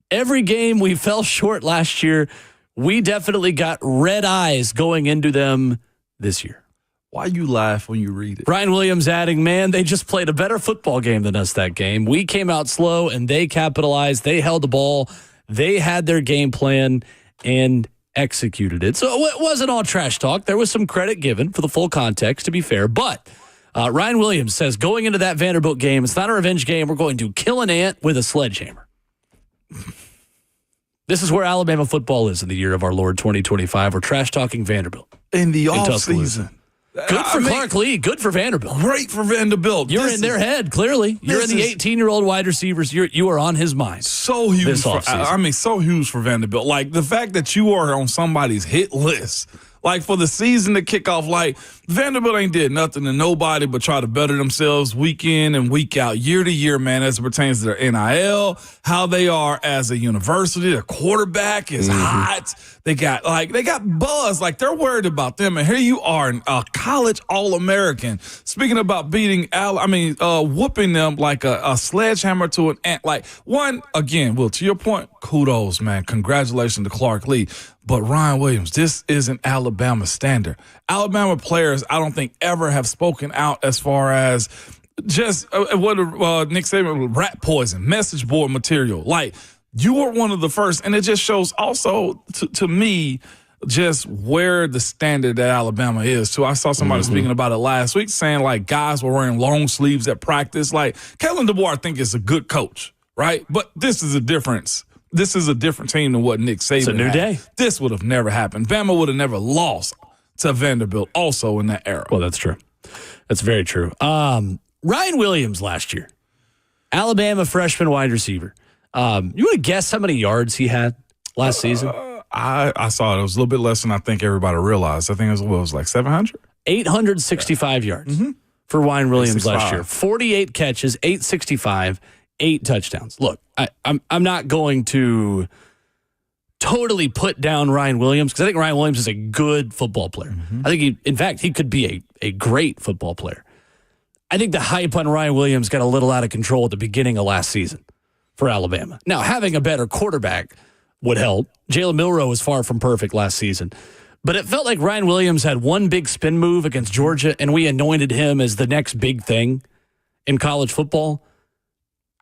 Every game we fell short last year, we definitely got red eyes going into them this year. Why you laugh when you read it? Ryan Williams adding, man, they just played a better football game than us that game. We came out slow, and they capitalized. They held the ball. They had their game plan and executed it. So it wasn't all trash talk. There was some credit given for the full context, to be fair. But Ryan Williams says, going into that Vanderbilt game, it's not a revenge game. We're going to kill an ant with a sledgehammer. This is where Alabama football is in the year of our Lord 2025. We're trash talking Vanderbilt. In the offseason. Good for Clark Lee. Good for Vanderbilt. Great for Vanderbilt. You're in their head, clearly. You're in the 18-year-old wide receivers. You are on his mind. So huge. So huge for Vanderbilt. Like, the fact that you are on somebody's hit list. Like, for the season to kick off, like, Vanderbilt ain't did nothing to nobody but try to better themselves week in and week out, year to year, man, as it pertains to their NIL, how they are as a university. Their quarterback is hot. They got buzz. Like, they're worried about them. And here you are, a college All-American, speaking about whooping them like a sledgehammer to an ant. Like, again, Will, to your point, kudos, man. Congratulations to Clark Lee. But Ryan Williams, this isn't Alabama standard. Alabama players, I don't think, ever have spoken out as far as just what Nick said, rat poison, message board material. Like, you were one of the first, and it just shows also to me just where the standard at Alabama is, too. I saw somebody speaking about it last week, saying, like, guys were wearing long sleeves at practice. Like, Kellen DeBoer, I think, is a good coach, right? But this is a difference. This is a different team than what Nick Saban It's a new day. This would have never happened. Bama would have never lost to Vanderbilt also in that era. Well, that's true. That's very true. Ryan Williams last year, Alabama freshman wide receiver. You want to guess how many yards he had last season? I saw it. It was a little bit less than I think everybody realized. I think it was like 700? 865 yards for Ryan Williams last year. 48 catches, 865, 8 touchdowns. Look, I'm not going to totally put down Ryan Williams because I think Ryan Williams is a good football player. I think he could be a great football player. I think the hype on Ryan Williams got a little out of control at the beginning of last season for Alabama. Now, having a better quarterback would help. Jalen Milroe was far from perfect last season. But it felt like Ryan Williams had one big spin move against Georgia, and we anointed him as the next big thing in college football.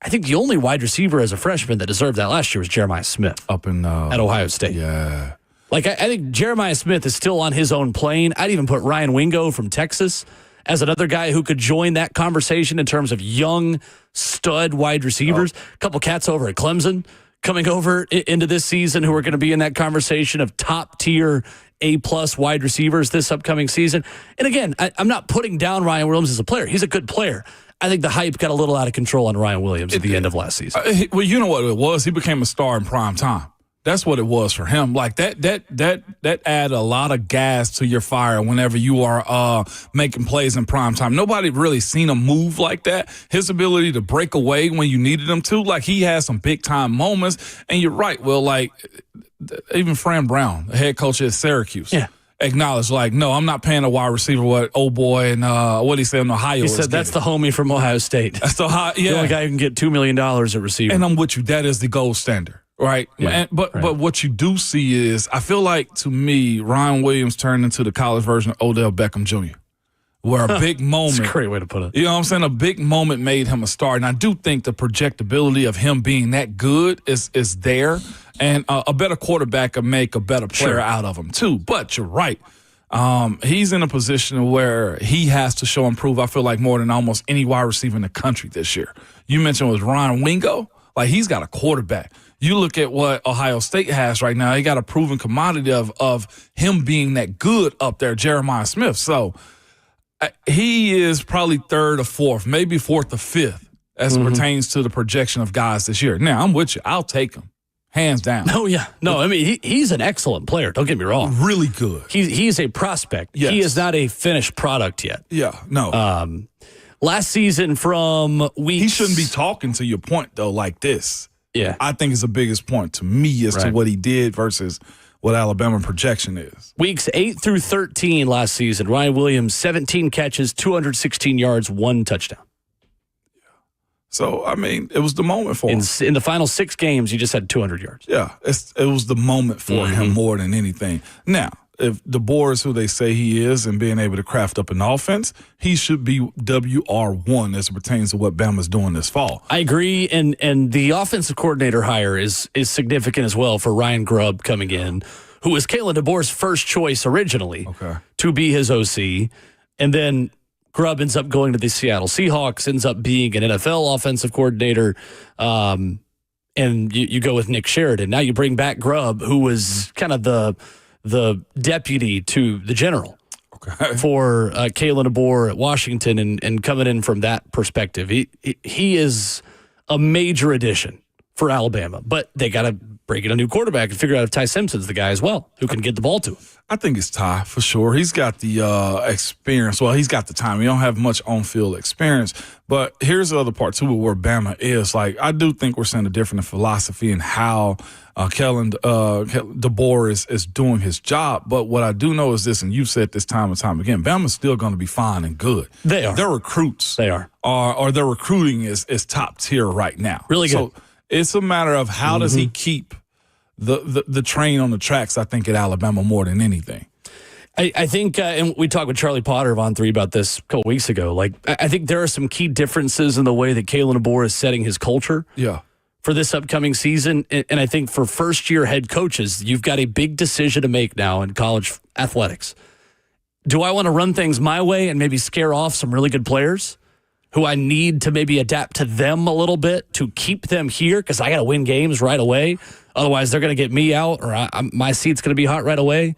I think the only wide receiver as a freshman that deserved that last year was Jeremiah Smith up in at Ohio State. Yeah. Like, I think Jeremiah Smith is still on his own plane. I'd even put Ryan Wingo from Texas as another guy who could join that conversation in terms of young stud wide receivers. A couple cats over at Clemson coming over into this season who are going to be in that conversation of top-tier A-plus wide receivers this upcoming season. And again, I'm not putting down Ryan Williams as a player. He's a good player. I think the hype got a little out of control on Ryan Williams at the end of last season. Well, you know what it was? He became a star in prime time. That's what it was for him. Like that add a lot of gas to your fire whenever you are making plays in prime time. Nobody really seen him move like that. His ability to break away when you needed him to, like he had some big time moments. And you're right, Will. Like even Fran Brown, the head coach at Syracuse, acknowledged like, no, I'm not paying a wide receiver what old boy and what he said in Ohio. He said that's the homie from Ohio State. That's the only guy who can get $2 million at receiver. And I'm with you. That is the gold standard. Right. Yeah, but what you do see is, I feel like, to me, Ryan Williams turned into the college version of Odell Beckham Jr. where a big moment. That's a great way to put it. You know what I'm saying? A big moment made him a star. And I do think the projectability of him being that good is there. And a better quarterback can make a better player out of him, too. But you're right. He's in a position where he has to show and prove, I feel like, more than almost any wide receiver in the country this year. You mentioned was Ron Wingo. Like, he's got a quarterback. You look at what Ohio State has right now. He got a proven commodity of him being that good up there, Jeremiah Smith. So he is probably third or fourth, maybe fourth or fifth as it pertains to the projection of guys this year. Now, I'm with you. I'll take him. Hands down. Oh, yeah. No, I mean, he's an excellent player. Don't get me wrong. Really good. He's a prospect. Yes. He is not a finished product yet. Yeah, no. Last season from weeks. He shouldn't be talking to your point, though, like this. Yeah. I think it's the biggest point to me as to what he did versus what Alabama projection is. Weeks 8 through 13 last season, Ryan Williams, 17 catches, 216 yards, 1 touchdown. So, I mean, it was the moment for him. In the final 6 games, he just had 200 yards. Yeah, it was the moment for him more than anything. Now, if DeBoer is who they say he is and being able to craft up an offense, he should be WR1 as it pertains to what Bama's doing this fall. I agree, and the offensive coordinator hire is significant as well for Ryan Grubb coming in, who was Kalen DeBoer's first choice originally to be his OC, and then Grubb ends up going to the Seattle Seahawks, ends up being an NFL offensive coordinator, and you go with Nick Sheridan. Now you bring back Grubb, who was kind of the deputy to the general for Kalen DeBoer at Washington, and coming in from that perspective. He is a major addition for Alabama, but they got to bring in a new quarterback and figure out if Ty Simpson's the guy as well who can get the ball to him. I think it's Ty for sure. He's got the experience. Well, he's got the time. He don't have much on-field experience. But here's the other part, too, where Bama is. Like, I do think we're seeing a different philosophy in how Kellen DeBoer is doing his job. But what I do know is this, and you've said this time and time again, Bama's still going to be fine and good. They are. Their recruits. They are. Or their recruiting is top tier right now. Really good. So it's a matter of how does he keep the train on the tracks, I think, at Alabama more than anything. I think, and we talked with Charlie Potter of On3 about this a couple weeks ago, like, I think there are some key differences in the way that Kalen DeBoer is setting his culture for this upcoming season. And I think for first-year head coaches, you've got a big decision to make now in college athletics. Do I want to run things my way and maybe scare off some really good players who I need to maybe adapt to them a little bit to keep them here because I got to win games right away? Otherwise, they're going to get me out, or my seat's going to be hot right away.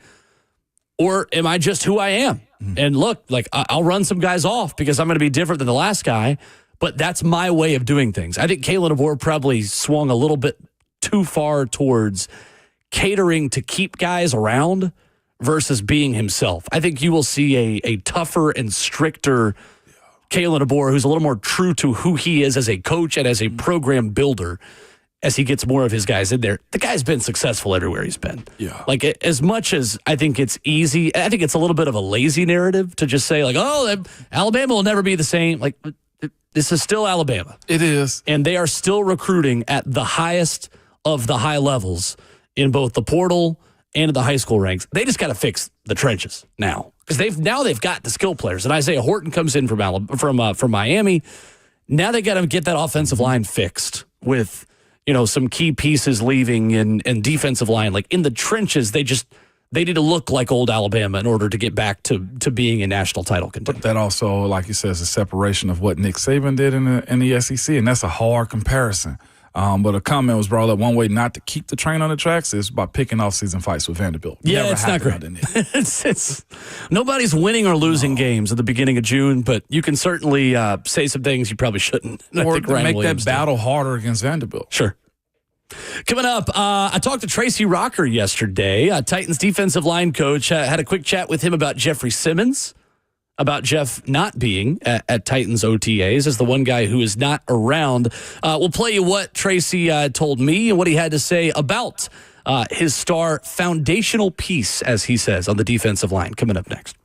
Or am I just who I am? And look, like, I'll run some guys off because I'm going to be different than the last guy, but that's my way of doing things. I think Kalen DeBoer probably swung a little bit too far towards catering to keep guys around versus being himself. I think you will see a tougher and stricter Kalen DeBoer who's a little more true to who he is as a coach and as a program builder as he gets more of his guys in there. The guy's been successful everywhere he's been. Yeah. Like, as much as I think it's easy, I think it's a little bit of a lazy narrative to just say, like, oh, Alabama will never be the same. Like, this is still Alabama. It is. And they are still recruiting at the highest of the high levels in both the portal and in the high school ranks. They just got to fix the trenches now. Because they've got the skill players. And Isaiah Horton comes in from Miami. Now they got to get that offensive line fixed with, some key pieces leaving and defensive line. Like, in the trenches, they need to look like old Alabama in order to get back to being a national title contender. But that also, like you said, is a separation of what Nick Saban did in the SEC, and that's a hard comparison. But a comment was brought up, one way not to keep the train on the tracks is by picking off-season fights with Vanderbilt. Yeah, it's not great. It's nobody's winning or losing games at the beginning of June, but you can certainly say some things you probably shouldn't. Or make that battle harder against Vanderbilt. Sure. Coming up, I talked to Tracy Rocker yesterday, Titans defensive line coach. Had a quick chat with him about Jeffrey Simmons, about Jeff not being at Titans OTAs as the one guy who is not around. We'll play you what Tracy told me and what he had to say about his star foundational piece, as he says, on the defensive line. Coming up next.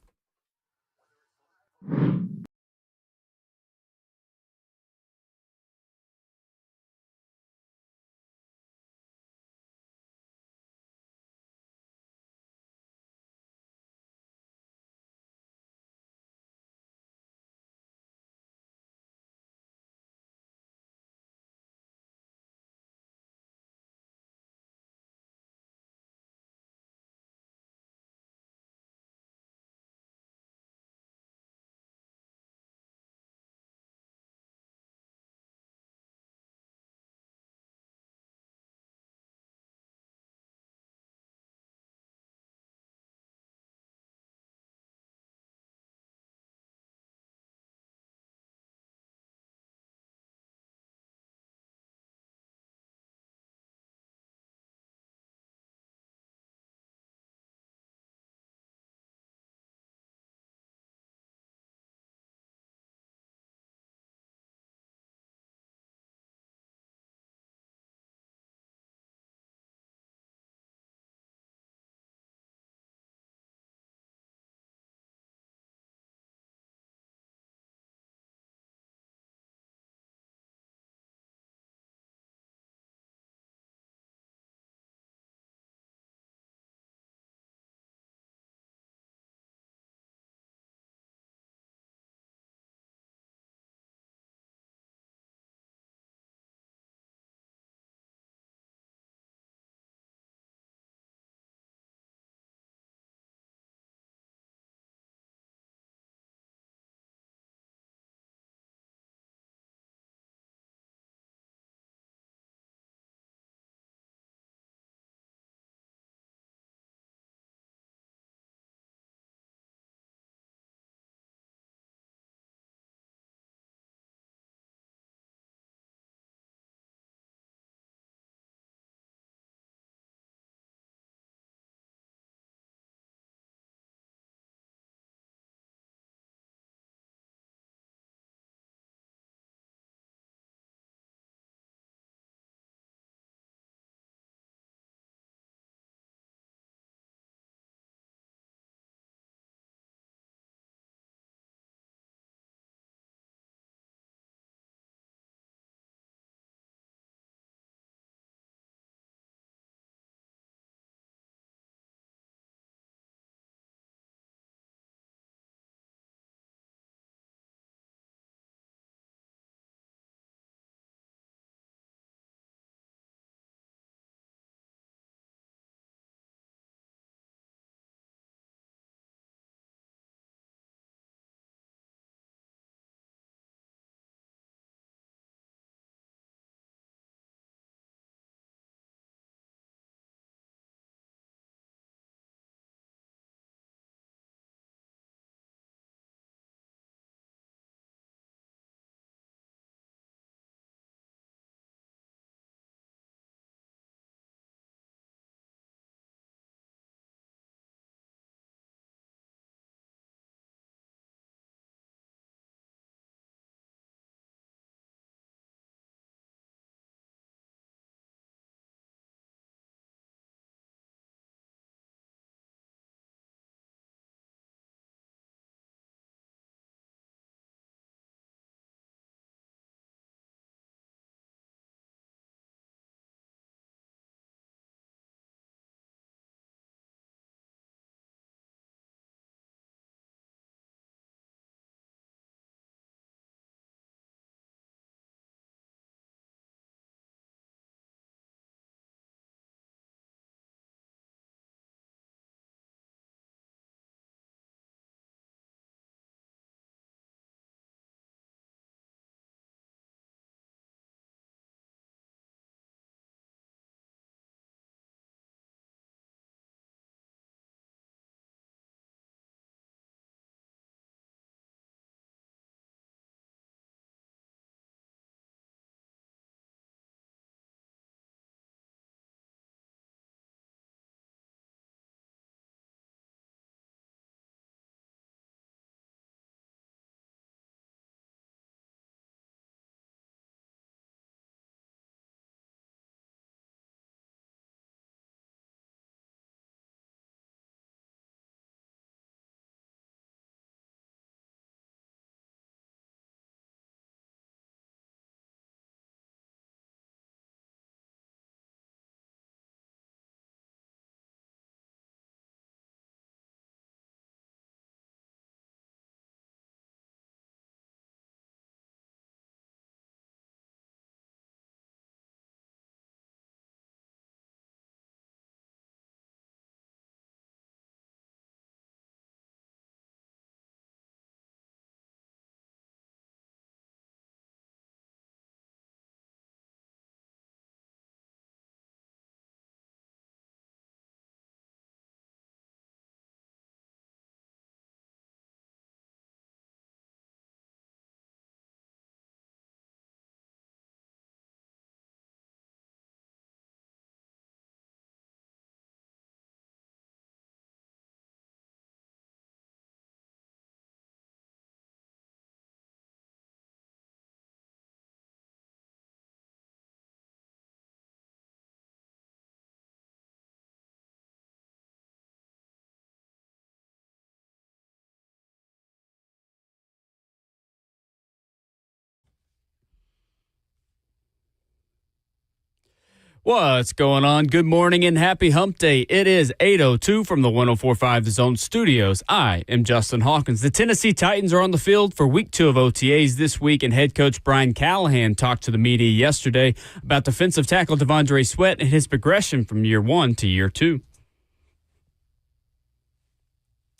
What's going on? Good morning and happy hump day. It is 8:02 from the 104.5 The Zone studios. I am Justin Hawkins. The Tennessee Titans are on the field for week 2 of OTAs this week, and head coach Brian Callahan talked to the media yesterday about defensive tackle Tavandre Sweat and his progression from year 1 to year 2.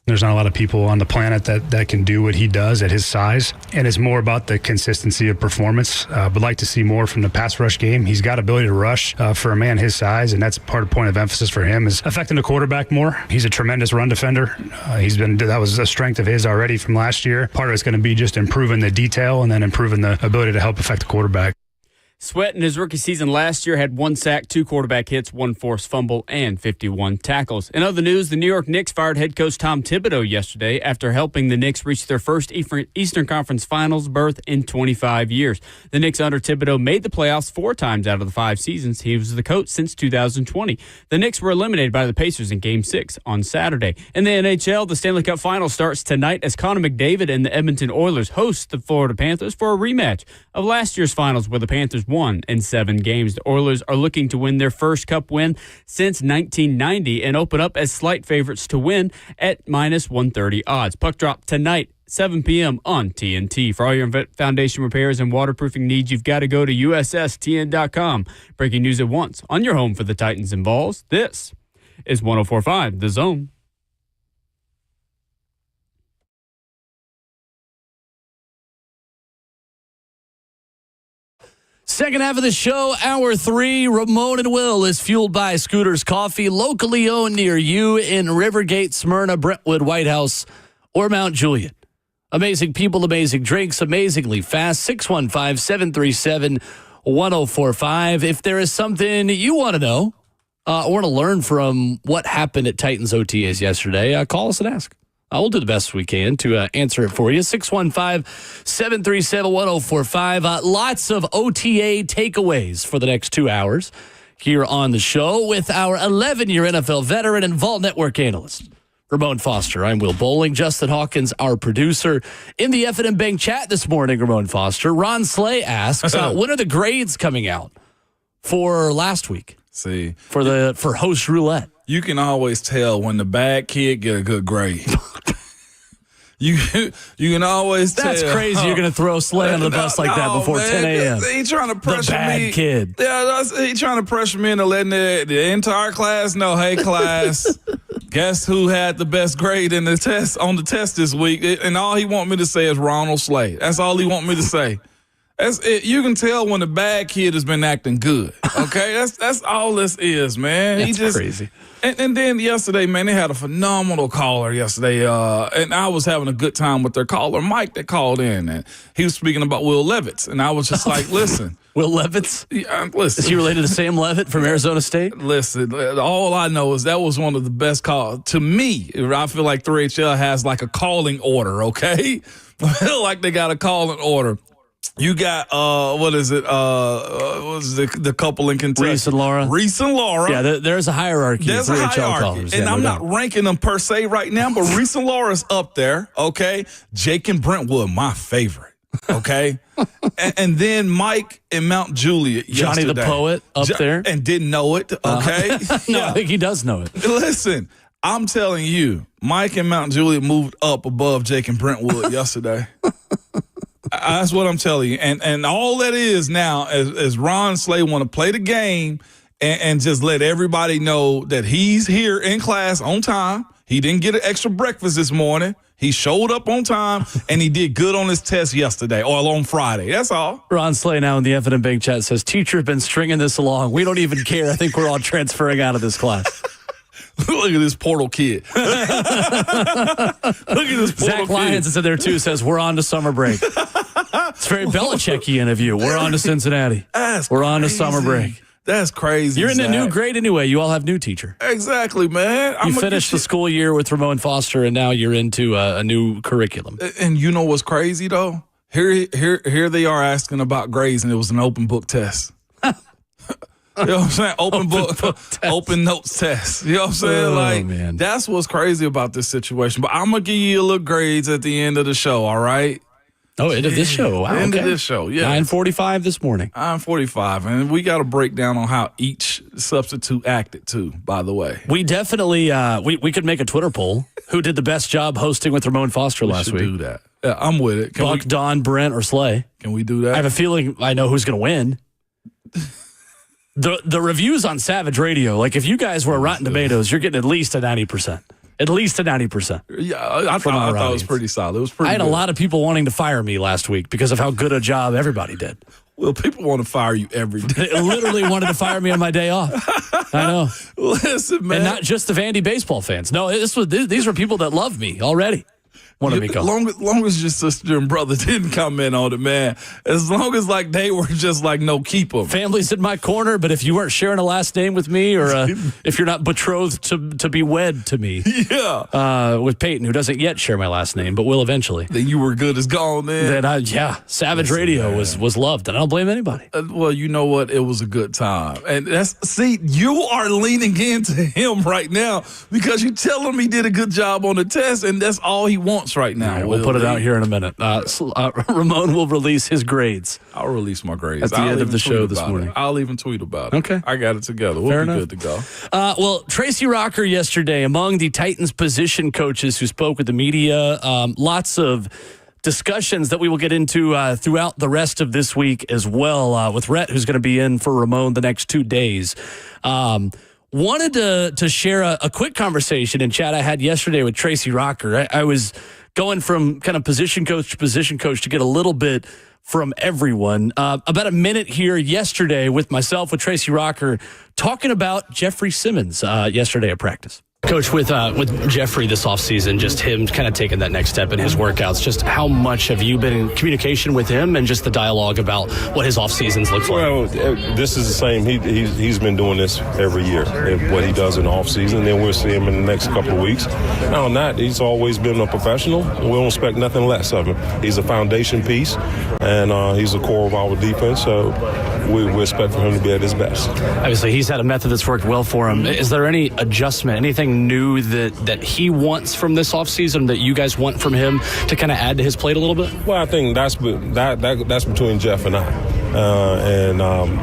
There's not a lot of people on the planet that can do what he does at his size, and it's more about the consistency of performance. Would like to see more from the pass rush game. He's got ability to point for a man his size, and that's point of emphasis for him is affecting the quarterback more. He's a tremendous run defender. That was a strength of his already from last year. Part of it's going to be just improving the detail and then improving the ability to help affect the quarterback. Sweat in his rookie season last year had 1 sack, 2 quarterback hits, 1 forced fumble, and 51 tackles. In other news, the New York Knicks fired head coach Tom Thibodeau yesterday after helping the Knicks reach their first Eastern Conference Finals berth in 25 years. The Knicks under Thibodeau made the playoffs 4 times out of the 5 seasons he was the coach since 2020. The Knicks were eliminated by the Pacers in Game 6 on Saturday. In the NHL, the Stanley Cup Final starts tonight as Connor McDavid and the Edmonton Oilers host the Florida Panthers for a rematch of last year's finals where the Panthers won in 7 games. The Oilers are looking to win their first Cup win since 1990 and open up as slight favorites to win at minus 130 odds. Puck drop tonight, 7 p.m. on TNT. For all your foundation repairs and waterproofing needs, you've got to go to USSTN.com. Breaking news at once on your home for the Titans and Vols. This is 104.5 The Zone. Second half of the show, hour 3, Ramon and Will is fueled by Scooters Coffee, locally owned near you in Rivergate, Smyrna, Brentwood, White House, or Mount Juliet. Amazing people, amazing drinks, amazingly fast. 615-737-1045. If there is something you want to know or want to learn from what happened at Titans OTAs yesterday, call us and ask. We'll do the best we can to answer it for you. 615-737-1045. Lots of OTA takeaways for the next 2 hours here on the show with our 11-year NFL veteran and Vault Network analyst, Ramon Foster. I'm Will Bowling. Justin Hawkins, our producer. In the F&M Bank chat this morning, Ramon Foster, Ron Slay asks, when are the grades coming out for last week? See, for host roulette. You can always tell when the bad kid get a good grade. You can always tell. That's crazy. You're going to throw Slay under the bus like that before 10 a.m. He trying to pressure the bad me. Kid. Yeah, he trying to pressure me into letting the entire class know, hey, class, guess who had the best grade on the test this week? And all he want me to say is Ronald Slay. That's all he want me to say. That's it. You can tell when the bad kid has been acting good. Okay, that's all this is, man. That's crazy. And then yesterday, man, they had a phenomenal caller yesterday, and I was having a good time with their caller, Mike, that called in, and he was speaking about Will Levitt, and I was just like, listen. Will Levitt? Yeah, listen. Is he related to Sam Levitt from Arizona State? Listen, all I know is that was one of the best calls. To me, I feel like 3HL has like a calling order, okay? I feel like they got a calling order. You got what is it? What is the couple in Kentucky? Reese and Laura. Yeah, there's a hierarchy. There's a hierarchy, callers. and yeah, I'm no not doubt. ranking them per se right now, but Reese and Laura's up there. Okay, Jake and Brentwood, my favorite. Okay, and then Mike and Mount Juliet. Johnny yesterday. the Poet up there, and didn't know it. Okay, no, I think he does know it. Listen, I'm telling you, Mike and Mount Juliet moved up above Jake and Brentwood yesterday. That's what I'm telling you. And all that is now is Ron Slay want to play the game and just let everybody know that he's here in class on time. He didn't get an extra breakfast this morning. He showed up on time, and he did good on his test yesterday or on Friday. That's all. Ron Slay now in the F&M Bank chat says, teacher been stringing this along. We don't even care. I think we're all transferring out of this class. Look at this portal kid. Look at this portal Zach Lyons is in there too, says we're on to summer break. It's very Belichickian of you. We're on to Cincinnati. We're on to summer break. That's crazy. You're in a new grade anyway. You all have new teacher. Exactly, man. You finished the school year with Ramon Foster, and now you're into a new curriculum. And you know what's crazy, though? Here they are asking about grades, and it was an open book test. You know what I'm saying? Open book open notes test. You know what I'm saying? Man. That's what's crazy about this situation. But I'm going to give you a little grades at the end of the show, all right? Oh, end of this show. Wow, End of this show, yeah. 9:45 this morning. 9:45. And we got a breakdown on how each substitute acted too, by the way. We definitely we could make a Twitter poll. Who did the best job hosting with Ramon Foster last week? Do that. Yeah, I'm with it. Buck, Don, Brent, or Slay. Can we do that? I have a feeling I know who's going to win. The reviews on Savage Radio, like if you guys were Rotten Tomatoes, you're getting at least a 90%. At least a 90%. Yeah, I thought it was pretty solid. It was pretty I had good. a lot of people wanting to fire me last week because of how good a job everybody did. Well, people want to fire you every day. They literally wanted to fire me on my day off. I know. Listen, man. And not just the Vandy baseball fans. No, these were people that love me already. Wanted me to go. Long as your sister and brother didn't comment on it, man. As long as like they were just like, no, keep them. Family's in my corner, but if you weren't sharing a last name with me, or if you're not betrothed to be wed to me, with Peyton, who doesn't yet share my last name, but will eventually, then you were good as gone. Then Savage Radio was loved, and I don't blame anybody. Well, you know what? It was a good time, and you are leaning into him right now because you tell him he did a good job on the test, and that's all he wants right now. We'll put it out here in a minute. Ramon will release his grades. I'll release my grades at the end of the show this morning. I'll even tweet about it. Okay. I got it together. We'll be good to go. Well, Tracy Rocker yesterday, among the Titans position coaches who spoke with the media, lots of discussions that we will get into throughout the rest of this week as well, with Rhett, who's going to be in for Ramon the next 2 days. Wanted to share a quick conversation in chat I had yesterday with Tracy Rocker. I was going from kind of position coach to get a little bit from everyone. About a minute here yesterday with myself, with Tracy Rocker, talking about Jeffrey Simmons yesterday at practice. Coach, with Jeffrey this offseason, just him kind of taking that next step in his workouts, just how much have you been in communication with him and just the dialogue about what his offseasons look like? Well, this is the same. He's been doing this every year, what he does in the offseason. Then we'll see him in the next couple of weeks. Now, on that, he's always been a professional. We don't expect nothing less of him. He's a foundation piece, and he's the core of our defense, so we expect for him to be at his best. Obviously, he's had a method that's worked well for him. Is there any adjustment, anything new that he wants from this offseason that you guys want from him to kind of add to his plate a little bit? Well, I think that's between Jeff and I.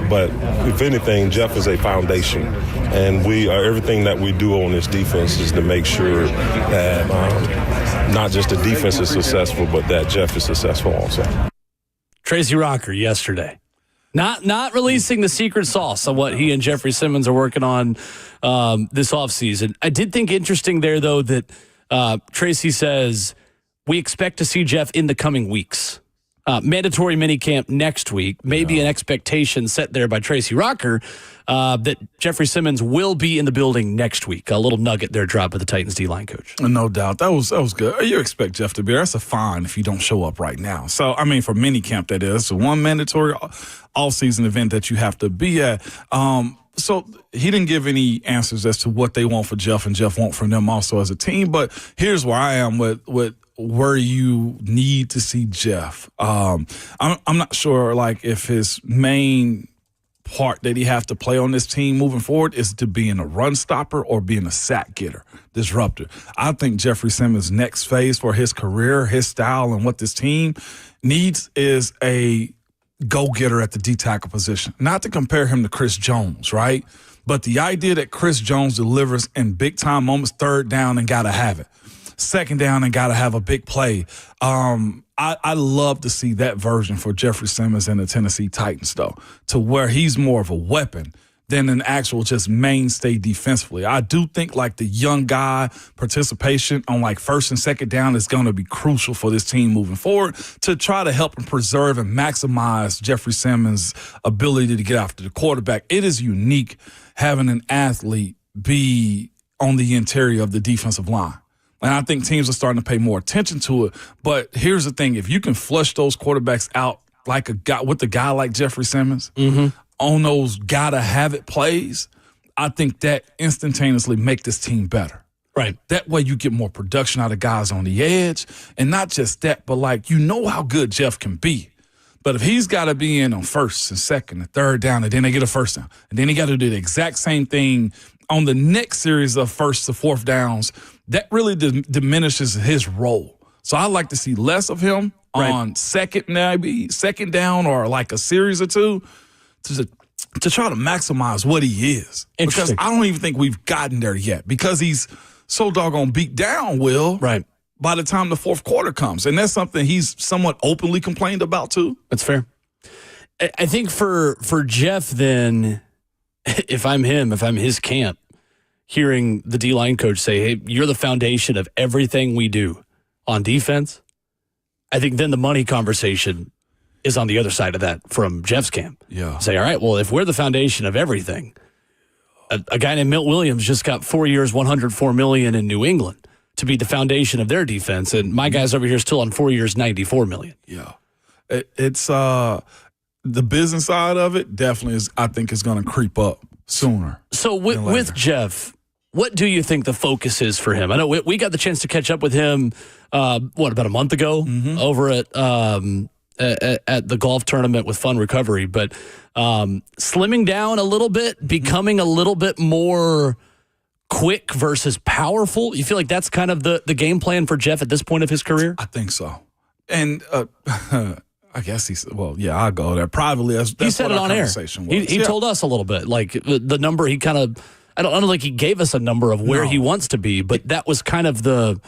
But if anything, Jeff is a foundation, and everything that we do on this defense is to make sure that not just the defense is successful, but that Jeff is successful also. Tracy Rocker yesterday. Not releasing the secret sauce on what he and Jeffrey Simmons are working on this offseason. I did think interesting there, though, that Tracy says we expect to see Jeff in the coming weeks. Mandatory minicamp next week, maybe an expectation set there by Tracy Rocker that Jeffrey Simmons will be in the building next week. A little nugget there dropped by the Titans D-line coach. No doubt. That was good. You expect Jeff to be there. That's a fine if you don't show up right now. So, I mean, for minicamp, that is. So one mandatory all-season event that you have to be at. So he didn't give any answers as to what they want for Jeff and Jeff want from them also as a team. But here's where I am with where you need to see Jeff. I'm not sure, like, if his main part that he have to play on this team moving forward is to being a run stopper or being a sack getter, disruptor. I think Jeffrey Simmons' next phase for his career, his style, and what this team needs is a go-getter at the D-tackle position. Not to compare him to Chris Jones, right? But the idea that Chris Jones delivers in big-time moments, third down and got to have it. Second down and got to have a big play. I love to see that version for Jeffrey Simmons and the Tennessee Titans, though, to where he's more of a weapon than an actual just mainstay defensively. I do think, like, the young guy participation on, like, first and second down is going to be crucial for this team moving forward to try to help and preserve and maximize Jeffrey Simmons' ability to get after the quarterback. It is unique having an athlete be on the interior of the defensive line. And I think teams are starting to pay more attention to it. But here's the thing. If you can flush those quarterbacks out like a guy with a guy like Jeffrey Simmons on those gotta-have-it plays, I think that instantaneously make this team better. Right. That way you get more production out of guys on the edge. And not just that, but, like, you know how good Jeff can be. But if he's got to be in on first and second and third down, and then they get a first down, and then he got to do the exact same thing on the next series of first to fourth downs, that really diminishes his role. So I like to see less of him on second down or like a series or two to to try to maximize what he is. Because I don't even think we've gotten there yet because he's so doggone beat down, Will. Right. By the time the fourth quarter comes. And that's something he's somewhat openly complained about too. That's fair. I think for Jeff then, if I'm his camp, hearing the D-line coach say, hey, you're the foundation of everything we do on defense, I think then the money conversation is on the other side of that from Jeff's camp. Yeah. Say, all right, well, if we're the foundation of everything, a guy named Milt Williams just got 4 years, $104 million in New England to be the foundation of their defense, and my guys over here still on 4 years, $94 million. Yeah. It's the business side of it definitely is, I think, is going to creep up sooner. So with Jeff, what do you think the focus is for him? I know we got the chance to catch up with him, about a month ago over at the golf tournament with Fun Recovery, but slimming down a little bit, becoming a little bit more quick versus powerful. You feel like that's kind of the game plan for Jeff at this point of his career? I think so. And I guess he said, well, yeah, I'll go there. Privately, that's he said what it on air. He told us a little bit, like the number he kind of, I don't think he gave us a number of where he wants to be, but that was kind of the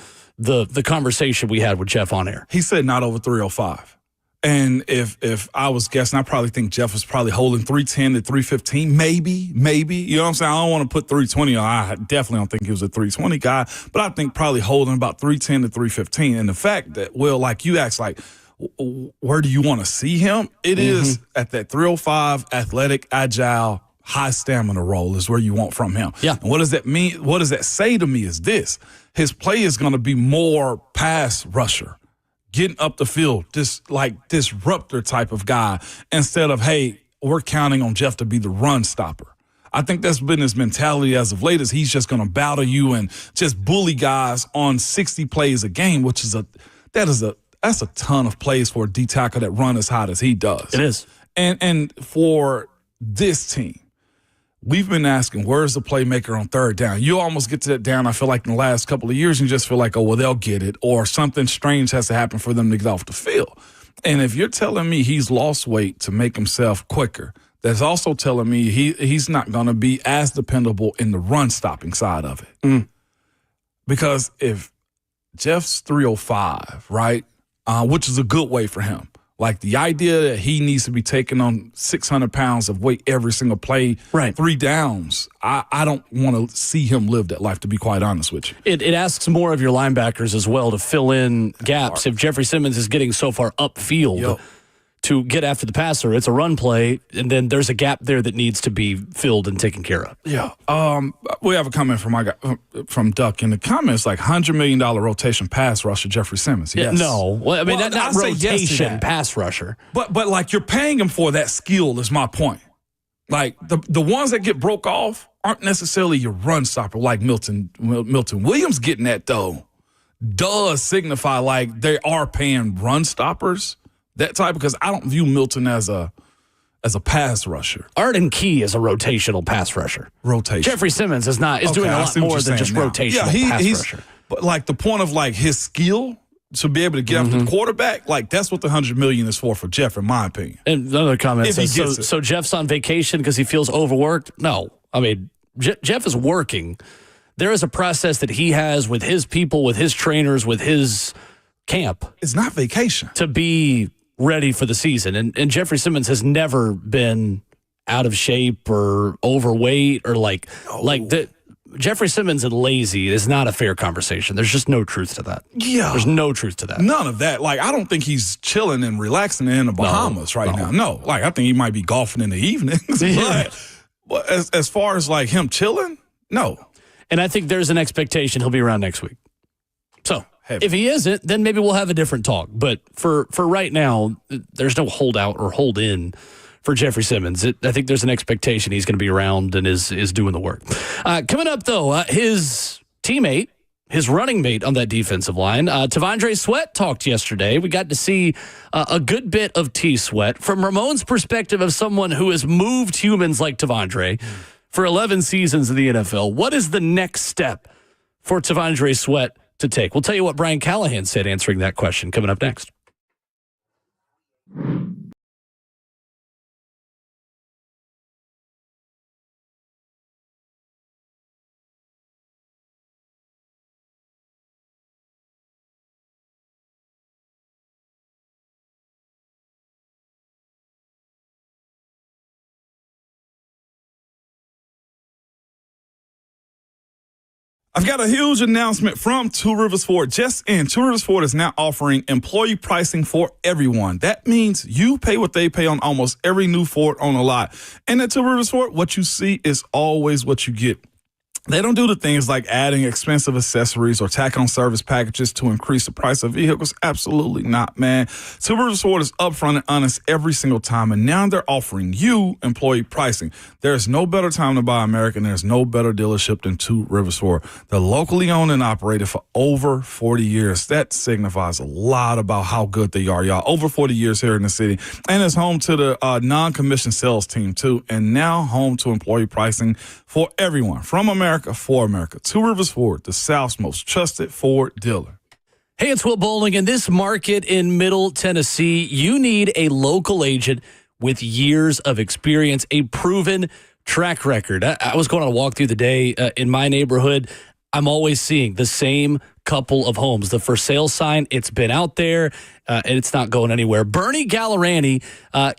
conversation we had with Jeff on air. He said not over 305. And if I was guessing, I probably think Jeff was probably holding 310 to 315, maybe. You know what I'm saying? I don't want to put 320 on. I definitely don't think he was a 320 guy, but I think probably holding about 310 to 315. And the fact that, Will, like you asked, like, where do you want to see him? It is at that 305, athletic, agile, high stamina role is where you want from him. Yeah. And what does that mean? What does that say to me is this. His play is going to be more pass rusher, getting up the field, this like disruptor type of guy, instead of, hey, we're counting on Jeff to be the run stopper. I think that's been his mentality as of late, is he's just going to battle you and just bully guys on 60 plays a game, which is that's a ton of plays for a D tackle that run as hot as he does. It is. And for this team, we've been asking, where's the playmaker on third down? You almost get to that down, I feel like, in the last couple of years, and you just feel like, oh, well, they'll get it, or something strange has to happen for them to get off the field. And if you're telling me he's lost weight to make himself quicker, that's also telling me he's not going to be as dependable in the run-stopping side of it. Because if Jeff's 305, right, which is a good weight for him, like the idea that he needs to be taking on 600 pounds of weight every single play, right, 3 downs, I don't want to see him live that life, to be quite honest with you. It asks more of your linebackers as well to fill in gaps. If Jeffrey Simmons is getting so far upfield to get after the passer, it's a run play, and then there's a gap there that needs to be filled and taken care of. Yeah. We have a comment from Duck in the comments, like $100 million rotation pass rusher Jeffrey Simmons. Yes. No. Well, I mean, not rotation yes pass rusher. But like, you're paying him for that skill is my point. Like, the ones that get broke off aren't necessarily your run stopper, like Milton Williams getting that, though, does signify like they are paying run stoppers, that type, because I don't view Milton as a pass rusher. Arden Key is a rotational pass rusher. Jeffrey Simmons is not. Is doing a lot more than just rotational pass rusher. But like the point of like his skill to be able to get after the quarterback, like that's what the $100 million is for Jeff, in my opinion. And another comment says, so Jeff's on vacation because he feels overworked? No. I mean, Jeff is working. There is a process that he has with his people, with his trainers, with his camp. It's not vacation. To be ready for the season. And Jeffrey Simmons has never been out of shape or overweight or like Jeffrey Simmons and lazy is not a fair conversation. There's just no truth to that. Yeah. There's no truth to that. None of that. Like, I don't think he's chilling and relaxing in the Bahamas now. No. Like, I think he might be golfing in the evenings. But as far as like him chilling, no. And I think there's an expectation he'll be around next week. So if he isn't, then maybe we'll have a different talk. But for right now, there's no holdout or hold in for Jeffrey Simmons. I think there's an expectation he's going to be around and is doing the work. Coming up, though, his teammate, his running mate on that defensive line, Tavandre Sweat talked yesterday. We got to see a good bit of T-Sweat from Ramon's perspective of someone who has moved humans like Tavandre for 11 seasons in the NFL. What is the next step for Tavandre Sweat to take? We'll tell you what Brian Callahan said answering that question coming up next. I've got a huge announcement from Two Rivers Ford. Just in, Two Rivers Ford is now offering employee pricing for everyone. That means you pay what they pay on almost every new Ford on the lot. And at Two Rivers Ford, what you see is always what you get. They don't do the things like adding expensive accessories or tack on service packages to increase the price of vehicles. Absolutely not, man. Two Rivers Ford is upfront and honest every single time, and now they're offering you employee pricing. There's no better time to buy American. There's no better dealership than Two Rivers Ford. They're locally owned and operated for over 40 years. That signifies a lot about how good they are, y'all. Over 40 years here in the city, and it's home to the non-commissioned sales team, too, and now home to employee pricing for everyone from America for America. Two Rivers Ford, the South's most trusted Ford dealer. Hey, it's Will Bowling. In this market in Middle Tennessee, you need a local agent with years of experience, a proven track record. I was going on a walk through the day in my neighborhood. I'm always seeing the same couple of homes. The for sale sign, it's been out there, and it's not going anywhere. Bernie Gallerani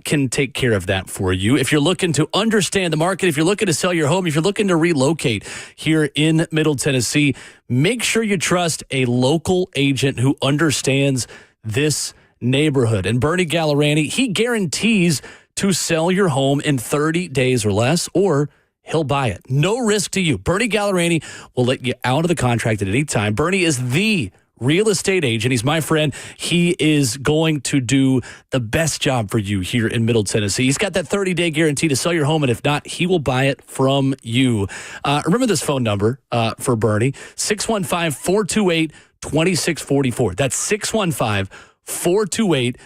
can take care of that for you. If you're looking to understand the market, if you're looking to sell your home, if you're looking to relocate here in Middle Tennessee, make sure you trust a local agent who understands this neighborhood. And Bernie Gallerani, he guarantees to sell your home in 30 days or less, or he'll buy it. No risk to you. Bernie Gallerani will let you out of the contract at any time. Bernie is the real estate agent. He's my friend. He is going to do the best job for you here in Middle Tennessee. He's got that 30-day guarantee to sell your home, and if not, he will buy it from you. Remember this phone number for Bernie, 615-428-2644. That's 615-428-2644.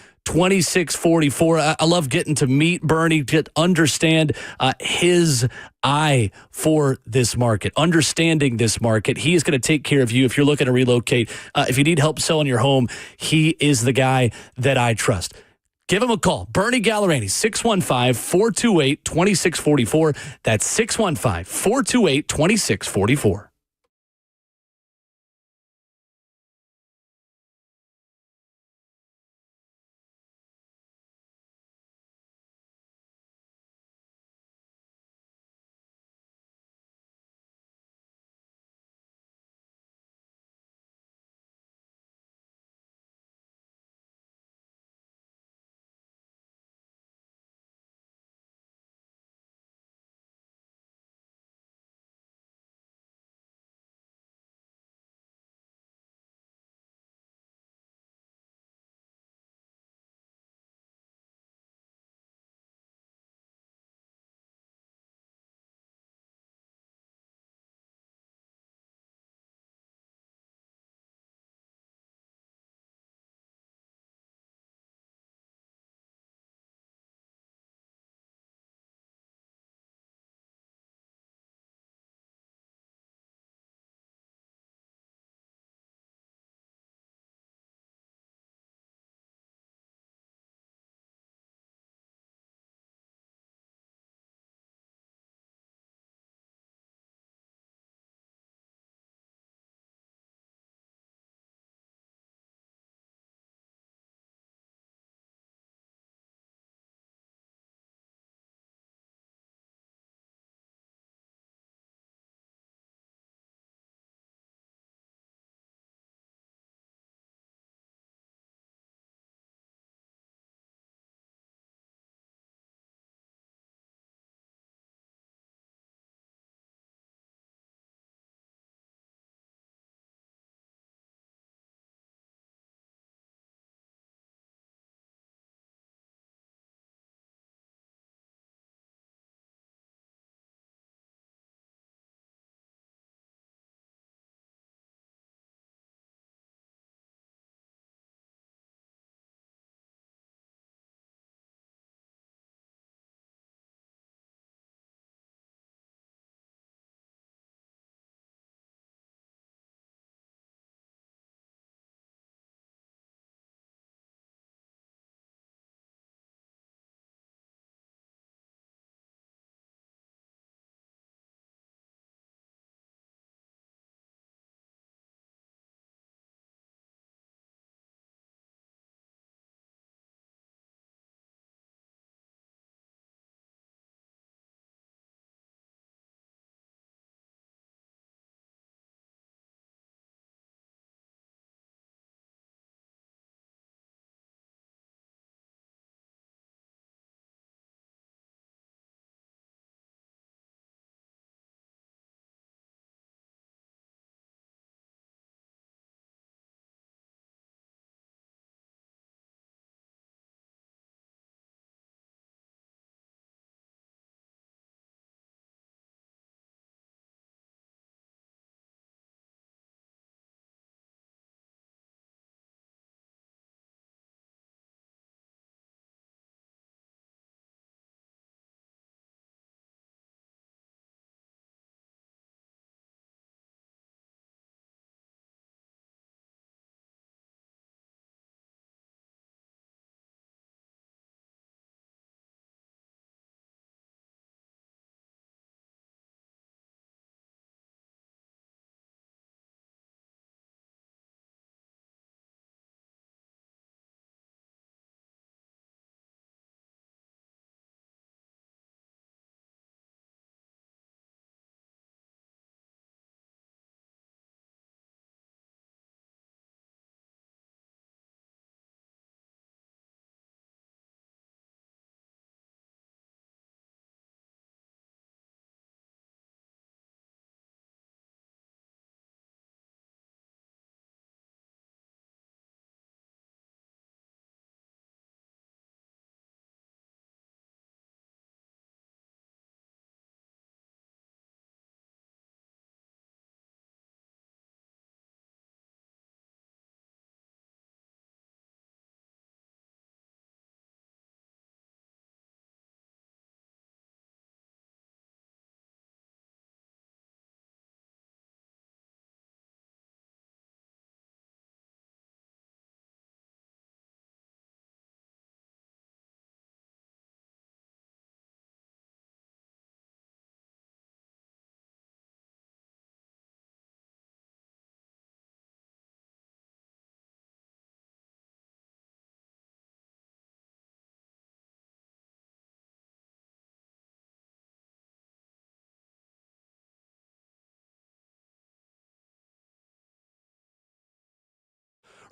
I love getting to meet Bernie, to understand his eye for this market, understanding this market. He is going to take care of you if you're looking to relocate. If you need help selling your home, he is the guy that I trust. Give him a call. Bernie Gallerani, 615-428-2644. That's 615-428-2644.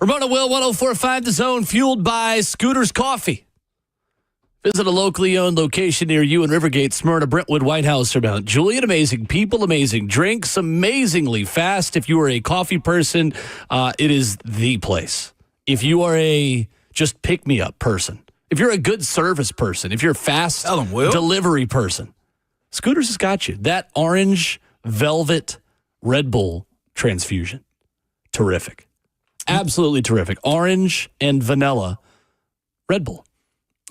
Ramon and Will, 104.5 The Zone, fueled by Scooters Coffee. Visit a locally owned location near you in Rivergate, Smyrna, Brentwood, White House, or Mount Juliet. Amazing people, amazing drinks, amazingly fast. If you are a coffee person, it is the place. If you are a just pick-me-up person, if you're a good service person, if you're a fast delivery person, Scooters has got you. That orange velvet Red Bull transfusion. Terrific. Absolutely terrific. Orange and vanilla Red Bull.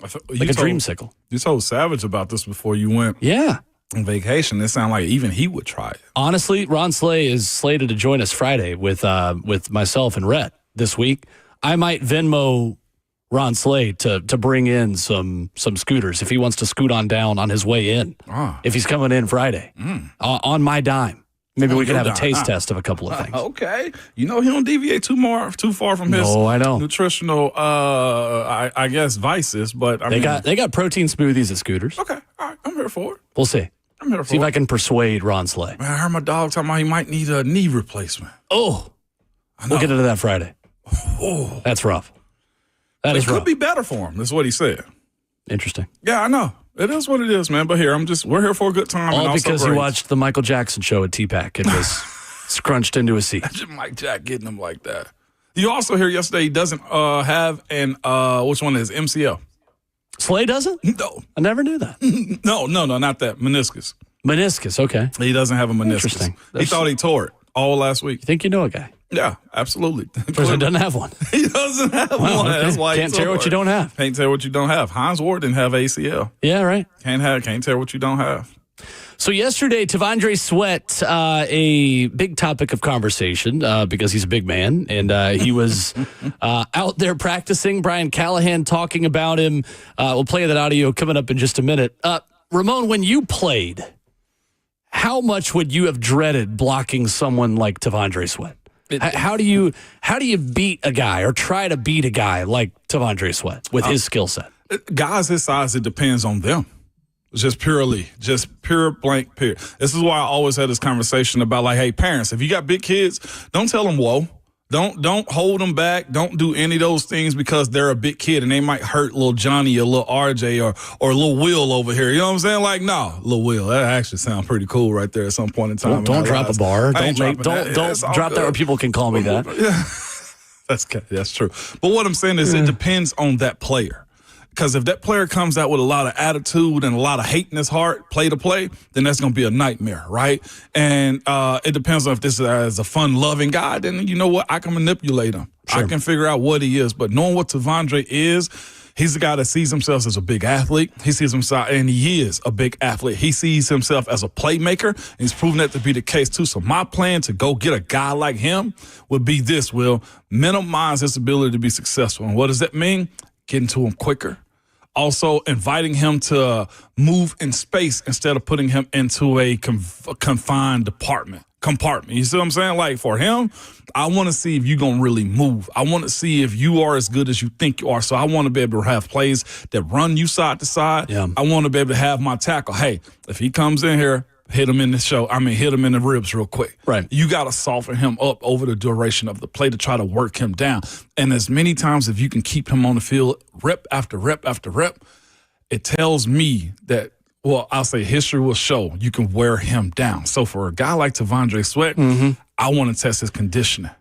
Like a dreamsicle. You told Savage about this before you went on vacation. It sounded like even he would try it. Honestly, Ron Slay is slated to join us Friday with myself and Rhett this week. I might Venmo Ron Slay to bring in some scooters if he wants to scoot on down on his way in. If he's coming in Friday on my dime. Maybe we could have a taste test of a couple of things. Okay. You know, he don't deviate too far from his nutritional, I guess, vices. But they got protein smoothies at Scooters. Okay. All right. I'm here for it. We'll see. I'm here for it. See if I can persuade Ron Slay. Man, I heard my dog talking about he might need a knee replacement. Oh. We'll get into that Friday. Oh. That's rough. That is rough. It could be better for him. That's what he said. Interesting. Yeah, I know. It is what it is, man. But here, we're here for a good time. All because you watched the Michael Jackson show at TPAC and was scrunched into a seat. Imagine Mike Jack getting him like that. You also hear yesterday he doesn't have an, which one is MCL? Slay doesn't? No. I never knew that. No, not that. Meniscus. Meniscus, okay. He doesn't have a meniscus. Interesting. He thought he tore it all last week. You think you know a guy? Yeah, absolutely. Person doesn't have one. He doesn't have one. Okay. That's why can't tear what you don't have. Can't tear what you don't have. Hines Ward didn't have ACL. Yeah, right. Can't tear what you don't have. So yesterday, Tavandre Sweat, a big topic of conversation because he's a big man, and he was out there practicing. Brian Callahan talking about him. We'll play that audio coming up in just a minute. Ramon, when you played, how much would you have dreaded blocking someone like Tavandre Sweat? How do you beat a guy or try to beat a guy like Tavandre Sweat with his skill set? Guys his size, it depends on them. Just pure blank pure. This is why I always had this conversation about like, hey, parents, if you got big kids, don't tell them whoa. Don't hold them back. Don't do any of those things because they're a big kid and they might hurt little Johnny or little RJ or little Will over here. You know what I'm saying? Like, no, little Will. That actually sounds pretty cool right there at some point in time. Don't drop a bar. Don't drop that where people can call me that. Yeah. That's true. But what I'm saying is it depends on that player. Because if that player comes out with a lot of attitude and a lot of hate in his heart, play to play, then that's going to be a nightmare, right? And it depends on if this is a fun-loving guy, then you know what? I can manipulate him. Sure. I can figure out what he is. But knowing what Tavandre is, he's the guy that sees himself as a big athlete. He sees himself, and he is a big athlete. He sees himself as a playmaker, and he's proven that to be the case, too. So my plan to go get a guy like him would be this, Will. Minimize his ability to be successful. And what does that mean? Getting to him quicker. Also, inviting him to move in space instead of putting him into a confined compartment. You see what I'm saying? Like, for him, I want to see if you're going to really move. I want to see if you are as good as you think you are. So I want to be able to have plays that run you side to side. Yeah. I want to be able to have my tackle. Hey, if he comes in here, hit him in the ribs real quick. Right. You got to soften him up over the duration of the play to try to work him down. And as many times if you can keep him on the field rep after rep after rep, it tells me that, well, I'll say history will show you can wear him down. So for a guy like Tavandre Sweat, I want to test his conditioning.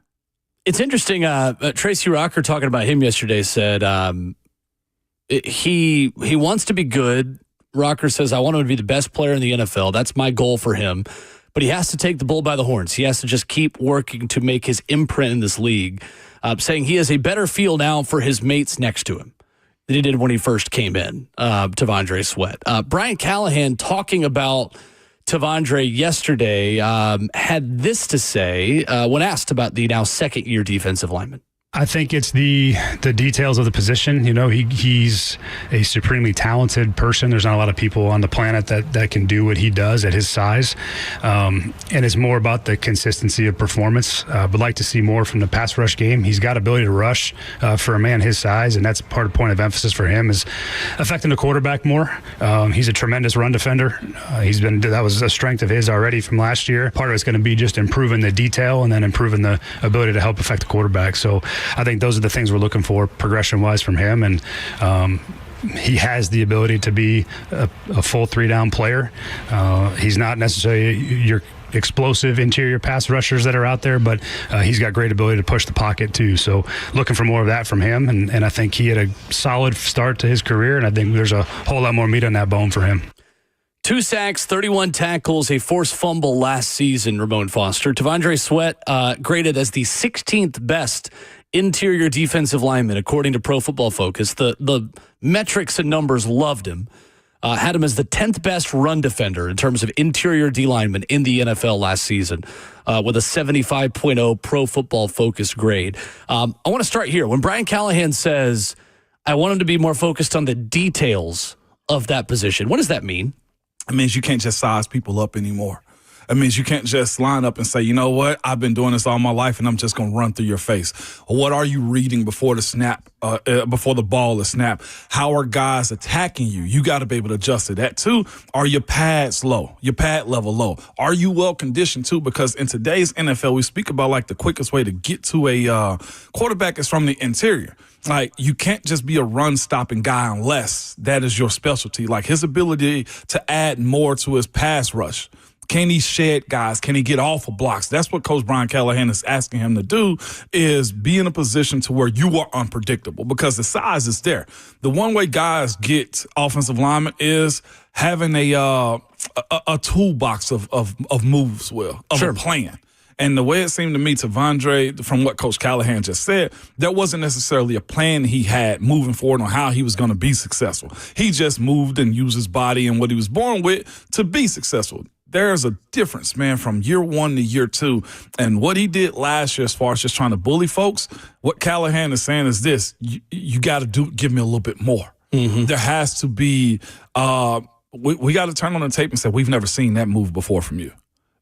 It's interesting. Tracy Rocker talking about him yesterday said he wants to be good. Rocker says, I want him to be the best player in the NFL. That's my goal for him. But he has to take the bull by the horns. He has to just keep working to make his imprint in this league, saying he has a better feel now for his mates next to him than he did when he first came in, Tavandre Sweat. Brian Callahan talking about Tavandre yesterday had this to say when asked about the now second-year defensive lineman. I think it's the details of the position. You know, he's a supremely talented person. There's not a lot of people on the planet that can do what he does at his size. And it's more about the consistency of performance. Would like to see more from the pass rush game. He's got ability to rush for a man his size, and that's part of point of emphasis for him is affecting the quarterback more. He's a tremendous run defender. That was a strength of his already from last year. Part of it's going to be just improving the detail and then improving the ability to help affect the quarterback. So I think those are the things we're looking for progression-wise from him. And he has the ability to be a full 3-down player. He's not necessarily your explosive interior pass rushers that are out there, but he's got great ability to push the pocket too. So looking for more of that from him. And I think he had a solid start to his career, and I think there's a whole lot more meat on that bone for him. 2 sacks, 31 tackles, a forced fumble last season, Ramon Foster. Tavandre Sweat graded as the 16th best interior defensive lineman, according to Pro Football Focus. The metrics and numbers loved him. Had him as the 10th best run defender in terms of interior D lineman in the NFL last season, with a 75.0 Pro Football Focus grade. I want to start here. When Brian Callahan says, I want him to be more focused on the details of that position, what does that mean? It means you can't just size people up anymore. It means you can't just line up and say, you know what, I've been doing this all my life and I'm just going to run through your face. What are you reading before the snap, before the ball is snapped? How are guys attacking you? You got to be able to adjust to that too. Are your pads low? Your pad level low? Are you well conditioned too? Because in today's NFL, we speak about like the quickest way to get to a quarterback is from the interior. Like, you can't just be a run-stopping guy unless that is your specialty. Like, his ability to add more to his pass rush. Can he shed guys? Can he get off of blocks? That's what Coach Brian Callahan is asking him to do, is be in a position to where you are unpredictable, because the size is there. The one way guys get offensive linemen is having a toolbox of moves, a plan. And the way it seemed to me, Tavandre, from what Coach Callahan just said, there wasn't necessarily a plan he had moving forward on how he was going to be successful. He just moved and used his body and what he was born with to be successful. There's a difference, man, from year 1 to year 2. And what he did last year as far as just trying to bully folks, what Callahan is saying is this: you got to give me a little bit more. Mm-hmm. There has to be we got to turn on the tape and say, we've never seen that move before from you.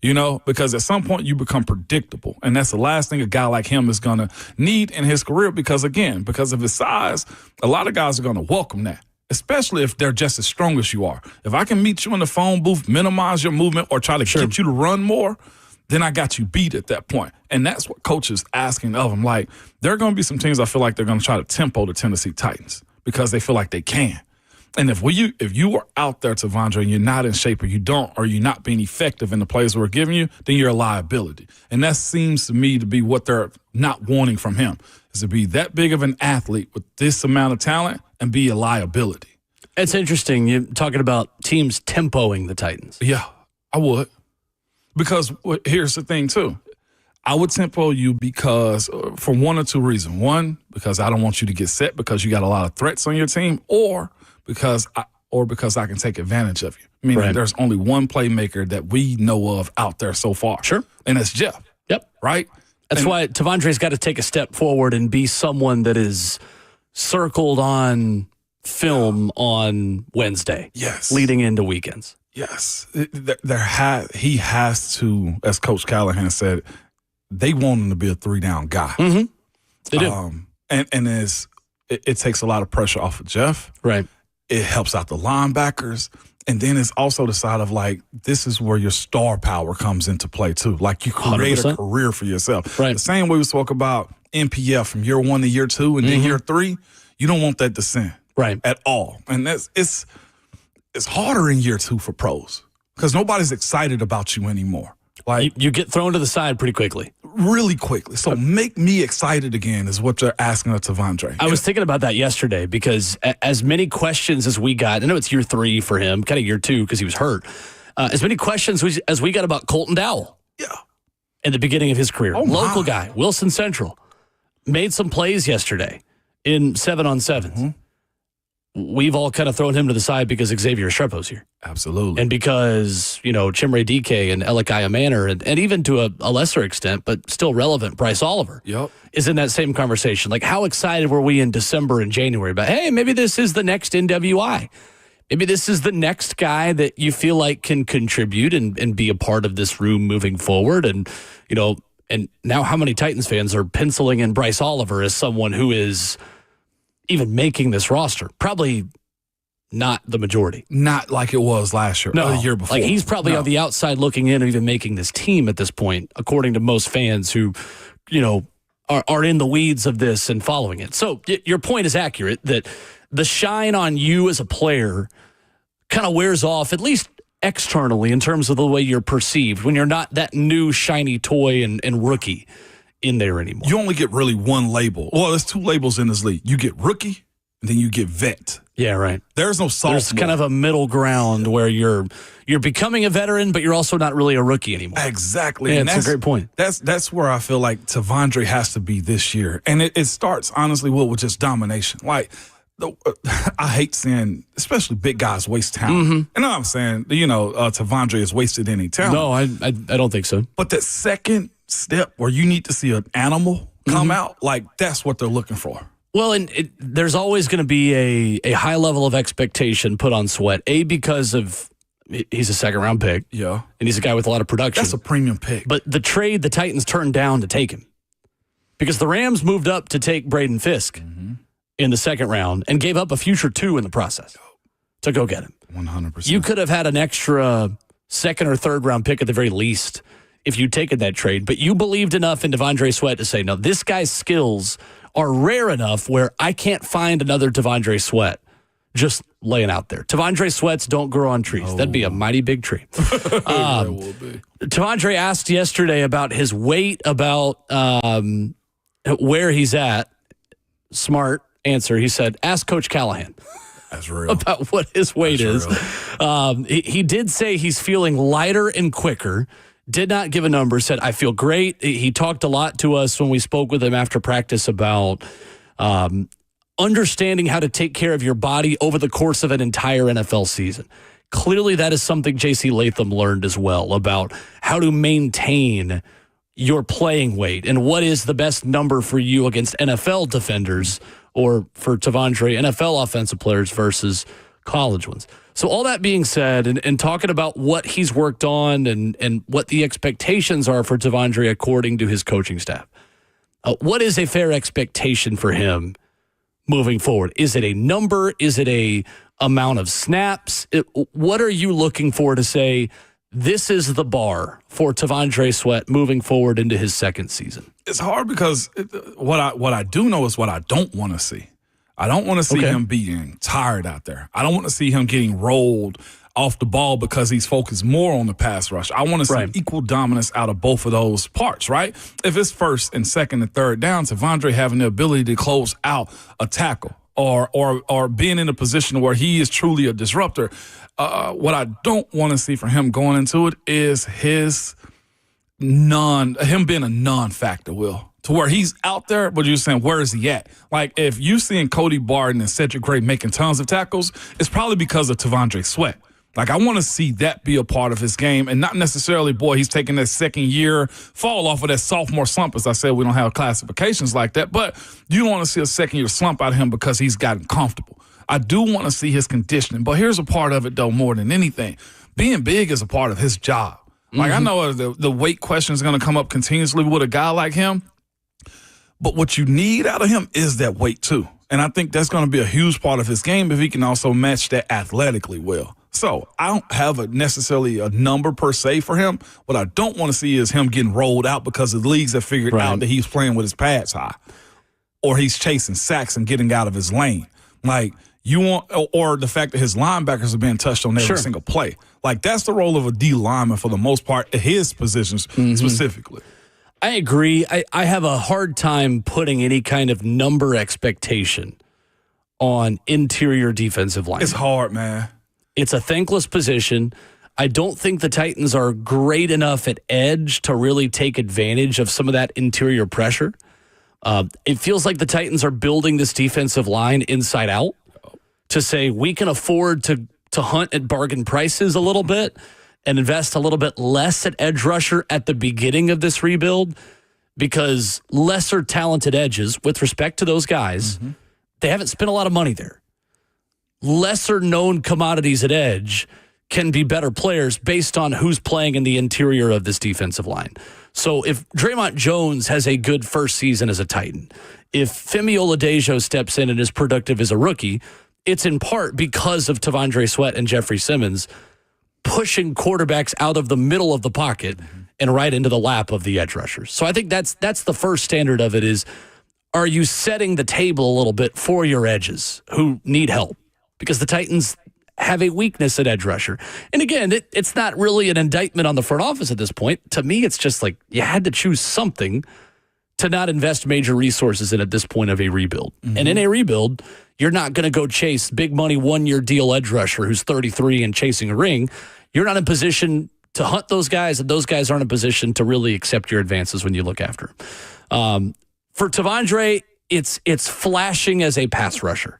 You know, because at some point you become predictable. And that's the last thing a guy like him is going to need in his career, because, again, because of his size, a lot of guys are going to welcome that, especially if they're just as strong as you are. If I can meet you in the phone booth, minimize your movement, or try to get you to run more, then I got you beat at that point. And that's what Coach is asking of him. Like, there are going to be some teams I feel like they're going to try to tempo the Tennessee Titans because they feel like they can. And if you are out there, Tavandre, and you're not in shape, or you're not being effective in the plays we're giving you, then you're a liability. And that seems to me to be what they're not wanting from him, is to be that big of an athlete with this amount of talent and be a liability. It's interesting. You're talking about teams tempoing the Titans. Yeah, I would. Because here's the thing, too. I would tempo you because for one or two reasons. One, because I don't want you to get set because you got a lot of threats on your team, or because I can take advantage of you. Meaning there's only one playmaker that we know of out there so far. Sure. And it's Jeff. Yep. Right? That's why Tavandre's got to take a step forward and be someone that is circled on film on Wednesday. Yes. Leading into weekends. Yes. He has to, as Coach Callahan said, they want him to be a 3-down guy. Mm-hmm. They do. And it takes a lot of pressure off of Jeff. Right. It helps out the linebackers. And then it's also the side of, like, this is where your star power comes into play, too. Like, you create 100%. A career for yourself. Right. The same way we spoke about NPF from year 1 to year 2 and then year 3, you don't want that descent. Right. At all. And it's harder in year 2 for pros because nobody's excited about you anymore. Like, you get thrown to the side pretty quickly. Really quickly. So make me excited again is what they're asking of Tavandre. I was thinking about that yesterday because as many questions as we got, I know it's year 3 for him, kind of year 2 because he was hurt, as many questions as we got about Colton Dowell. Yeah. In the beginning of his career. Oh, local guy, Wilson Central. Made some plays yesterday in 7-on-7s. Mm-hmm. We've all kind of thrown him to the side because Xavier Estrepo's here. Absolutely. And because, Chimere Dike and Elikiah Manor, and even to a lesser extent, but still relevant, Bryce Oliver is in that same conversation. Like, how excited were we in December and January about, hey, maybe this is the next NWI. Maybe this is the next guy that you feel like can contribute and be a part of this room moving forward. And, and now how many Titans fans are penciling in Bryce Oliver as someone who is even making this roster? Probably not the majority. Not like it was last year or the year before. Like, he's probably on the outside looking in and even making this team at this point, according to most fans who, are in the weeds of this and following it. So your point is accurate that the shine on you as a player kind of wears off, at least externally, in terms of the way you're perceived when you're not that new shiny toy and rookie in there anymore. You only get really one label. Well, there's two labels in this league. You get rookie, and then you get vet. Yeah, right. There's no sophomore. There's kind of a middle ground where you're becoming a veteran, but you're also not really a rookie anymore. Exactly. Yeah, and that's a great point. That's where I feel like Tavandre has to be this year. And it starts, honestly, with just domination. Like, I hate seeing, especially big guys, waste talent. Mm-hmm. And I'm saying, Tavandre has wasted any talent. No, I don't think so. But that second step where you need to see an animal come out, like, that's what they're looking for. Well, and there's always going to be a high level of expectation put on Sweat, because of he's a second-round pick. Yeah. And he's a guy with a lot of production. That's a premium pick. But the trade the Titans turned down to take him, because the Rams moved up to take Braden Fisk in the second round and gave up a future 2 in the process to go get him. 100%. You could have had an extra second or third round pick at the very least if you'd taken that trade, but you believed enough in Tavandre Sweat to say, no, this guy's skills are rare enough where I can't find another Tavandre Sweat just laying out there. Tavandre Sweats don't grow on trees. That'd be a mighty big tree. Tavandre asked yesterday about his weight, about where he's at. Smart answer. He said, ask Coach Callahan. That's real. About what his weight is. He did say he's feeling lighter and quicker. Did not give a number. Said, I feel great. He talked a lot to us when we spoke with him after practice about understanding how to take care of your body over the course of an entire NFL season. Clearly, that is something J.C. Latham learned as well, about how to maintain your playing weight and what is the best number for you against NFL defenders, or for Tavandre, NFL offensive players versus college ones. So all that being said, and talking about what he's worked on and what the expectations are for Tavandre according to his coaching staff, what is a fair expectation for him moving forward? Is it a number? Is it a amount of snaps? What are you looking for to say this is the bar for Tavandre Sweat moving forward into his second season? It's hard because what I do know is what I don't want to see. I don't want to see him being tired out there. I don't want to see him getting rolled off the ball because he's focused more on the pass rush. I want to see equal dominance out of both of those parts, right? If it's first and second and third down, Tavandre having the ability to close out a tackle or being in a position where he is truly a disruptor. What I don't want to see from him going into it is him being a non-factor, Will. To where he's out there, but you're saying, where is he at? Like, if you're seeing Cody Barton and Cedric Gray making tons of tackles, it's probably because of Tavandre Sweat. Like, I want to see that be a part of his game, and not necessarily, he's taking that second year fall off of that sophomore slump. As I said, we don't have classifications like that, but you don't want to see a second year slump out of him because he's gotten comfortable. I do want to see his conditioning, but here's a part of it, though, more than anything. Being big is a part of his job. Like, I know the weight question is going to come up continuously with a guy like him, but what you need out of him is that weight, too. And I think that's going to be a huge part of his game if he can also match that athletically well. So I don't have necessarily a number per se for him. What I don't want to see is him getting rolled out because the leagues have figured out that he's playing with his pads high, or he's chasing sacks and getting out of his lane. Like, you want, or the fact that his linebackers are being touched on every single play. Like, that's the role of a D lineman for the most part, at his positions specifically. I agree. I have a hard time putting any kind of number expectation on interior defensive line. It's hard, man. It's a thankless position. I don't think the Titans are great enough at edge to really take advantage of some of that interior pressure. It feels like the Titans are building this defensive line inside out to say we can afford to hunt at bargain prices a little bit and invest a little bit less at edge rusher at the beginning of this rebuild, because lesser talented edges, with respect to those guys, they haven't spent a lot of money there. Lesser known commodities at edge can be better players based on who's playing in the interior of this defensive line. So if Draymond Jones has a good first season as a Titan, if Femi Oladejo steps in and is productive as a rookie, it's in part because of Tavandre Sweat and Jeffrey Simmons pushing quarterbacks out of the middle of the pocket and right into the lap of the edge rushers. So I think that's the first standard of it is, are you setting the table a little bit for your edges who need help? Because the Titans have a weakness at edge rusher. And again, it's not really an indictment on the front office at this point. To me, it's just like you had to choose something to not invest major resources in at this point of a rebuild. Mm-hmm. And in a rebuild, you're not going to go chase big money 1-year deal edge rusher who's 33 and chasing a ring. You're not in position to hunt those guys, and those guys aren't in position to really accept your advances when you look after. For Tavandre, it's flashing as a pass rusher.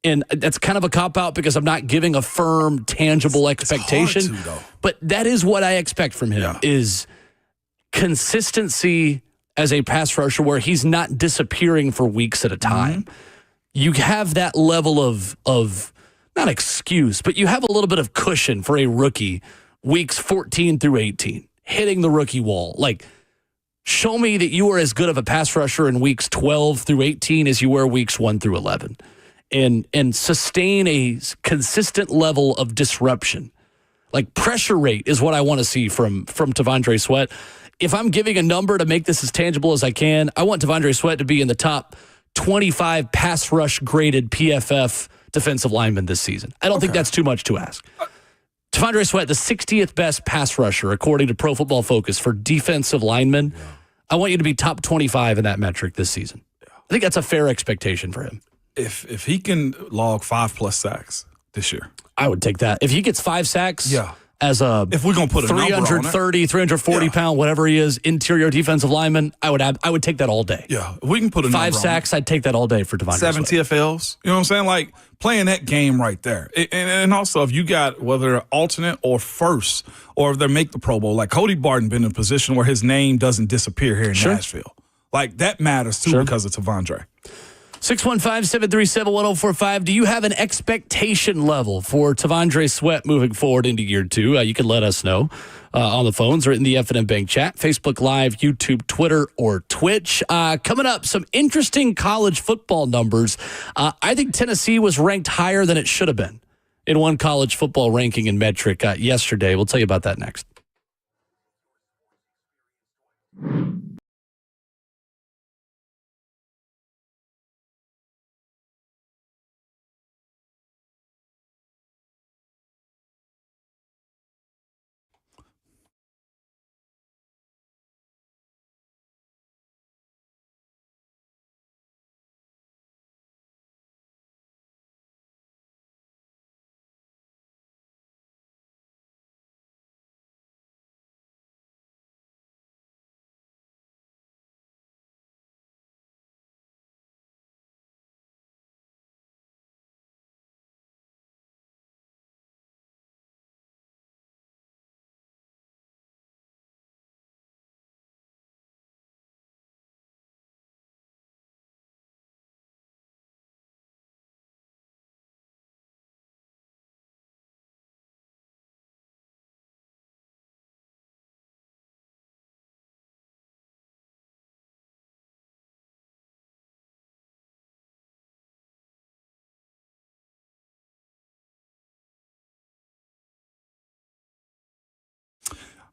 And that's kind of a cop-out because I'm not giving a firm, tangible expectation. It's hard to, though. But that is what I expect from him, is consistency as a pass rusher where he's not disappearing for weeks at a time. Mm-hmm. You have that level of not excuse, but you have a little bit of cushion for a rookie weeks 14 through 18, hitting the rookie wall. Like, show me that you are as good of a pass rusher in weeks 12 through 18 as you were weeks 1 through 11. And sustain a consistent level of disruption. Like, pressure rate is what I want to see from Tavandre Sweat. If I'm giving a number to make this as tangible as I can, I want Tavandre Sweat to be in the top 25 pass rush graded PFF defensive lineman this season. I don't think that's too much to ask. Tavandre Sweat, the 60th best pass rusher, according to Pro Football Focus for defensive linemen. Yeah. I want you to be top 25 in that metric this season. Yeah. I think that's a fair expectation for him. If he can log 5+ sacks this year, I would take that. If he gets 5 sacks as a if we're gonna put a 330, 340 pound, whatever he is, interior defensive lineman, I would take that all day. Yeah, if we can put a 5 sacks, I'd take that all day for Tavandre 7 Sweat. TFLs. You know what I'm saying? Like, playing that game right there. And also, if you got whether they're alternate or first, or if they make the Pro Bowl, like Cody Barton been in a position where his name doesn't disappear here in Nashville. Like, that matters too because of Tavandre. 615-737-1045. Do you have an expectation level for Tavandre Sweat moving forward into year 2? You can let us know on the phones or in the F&M Bank chat, Facebook Live, YouTube, Twitter, or Twitch. Coming up, some interesting college football numbers. I think Tennessee was ranked higher than it should have been in one college football ranking and metric yesterday. We'll tell you about that next.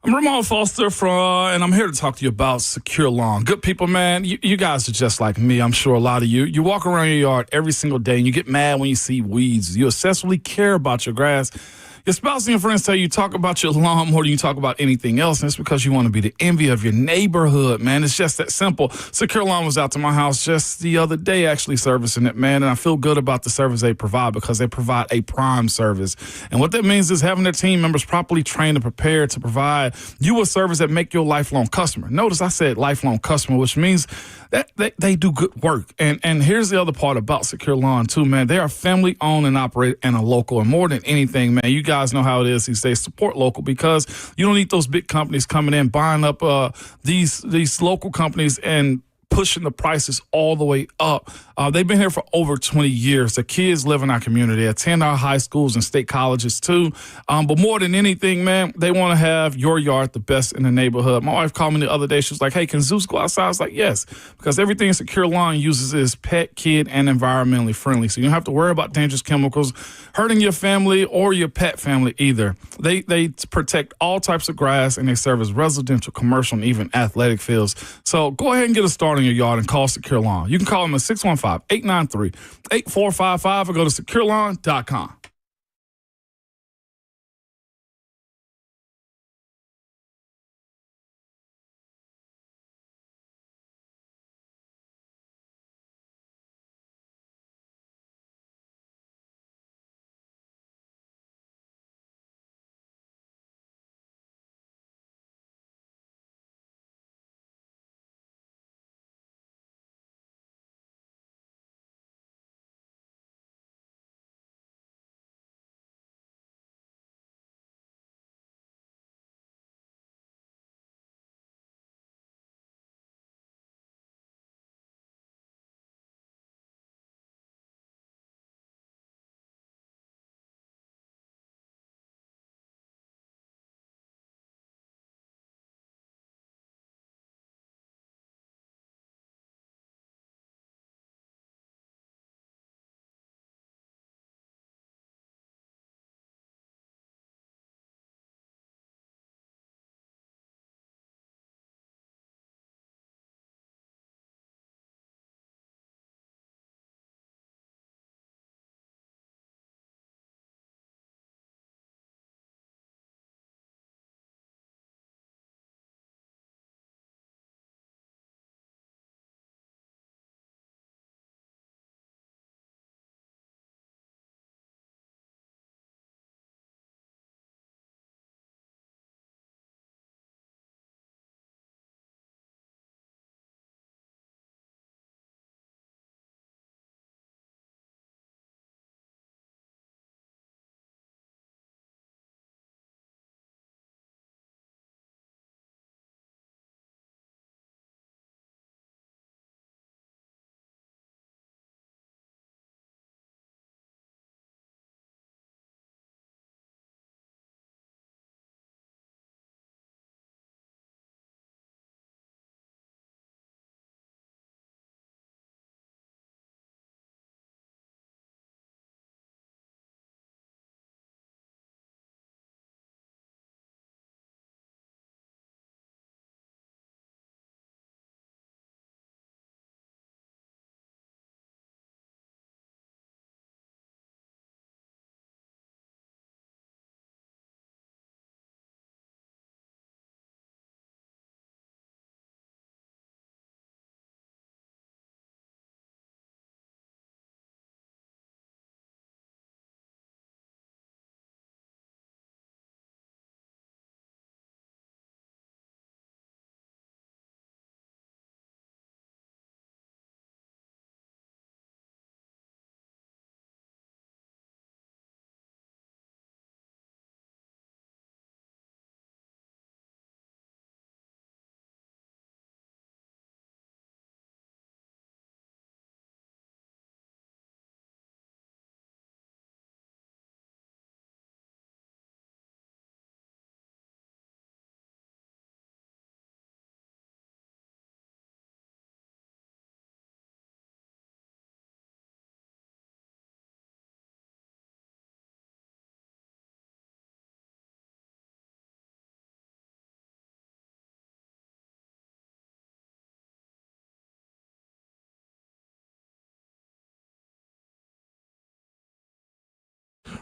I'm Ramon Foster and I'm here to talk to you about Secure Lawn. Good people, man. You guys are just like me. I'm sure a lot of you. You walk around your yard every single day and you get mad when you see weeds. You obsessively care about your grass. Your spouse and your friends tell you talk about your lawn more than you talk about anything else, and it's because you want to be the envy of your neighborhood, man. It's just that simple. Secure Lawn was out to my house just the other day actually servicing it, man, and I feel good about the service they provide because they provide a prime service. And what that means is having their team members properly trained and prepared to provide you a service that make you a lifelong customer. Notice I said lifelong customer, which means that they do good work. And here's the other part about Secure Lawn too, man. They are family owned and operated and a local. And more than anything, man, you guys know how it is these days. Support local because you don't need those big companies coming in, buying up these local companies and pushing the prices all the way up. They've been here for over 20 years. The kids live in our community. They attend our high schools and state colleges too. But more than anything, man, they want to have your yard the best in the neighborhood. My wife called me the other day. She was like, hey, can Zeus go outside? I was like, yes, because everything Secure Lawn uses is pet, kid, and environmentally friendly. So you don't have to worry about dangerous chemicals hurting your family or your pet family either. They protect all types of grass, and they serve as residential, commercial, and even athletic fields. So go ahead and get a start on your yard and call Secure Lawn. You can call them at 615-893-8455 or go to securelawn.com.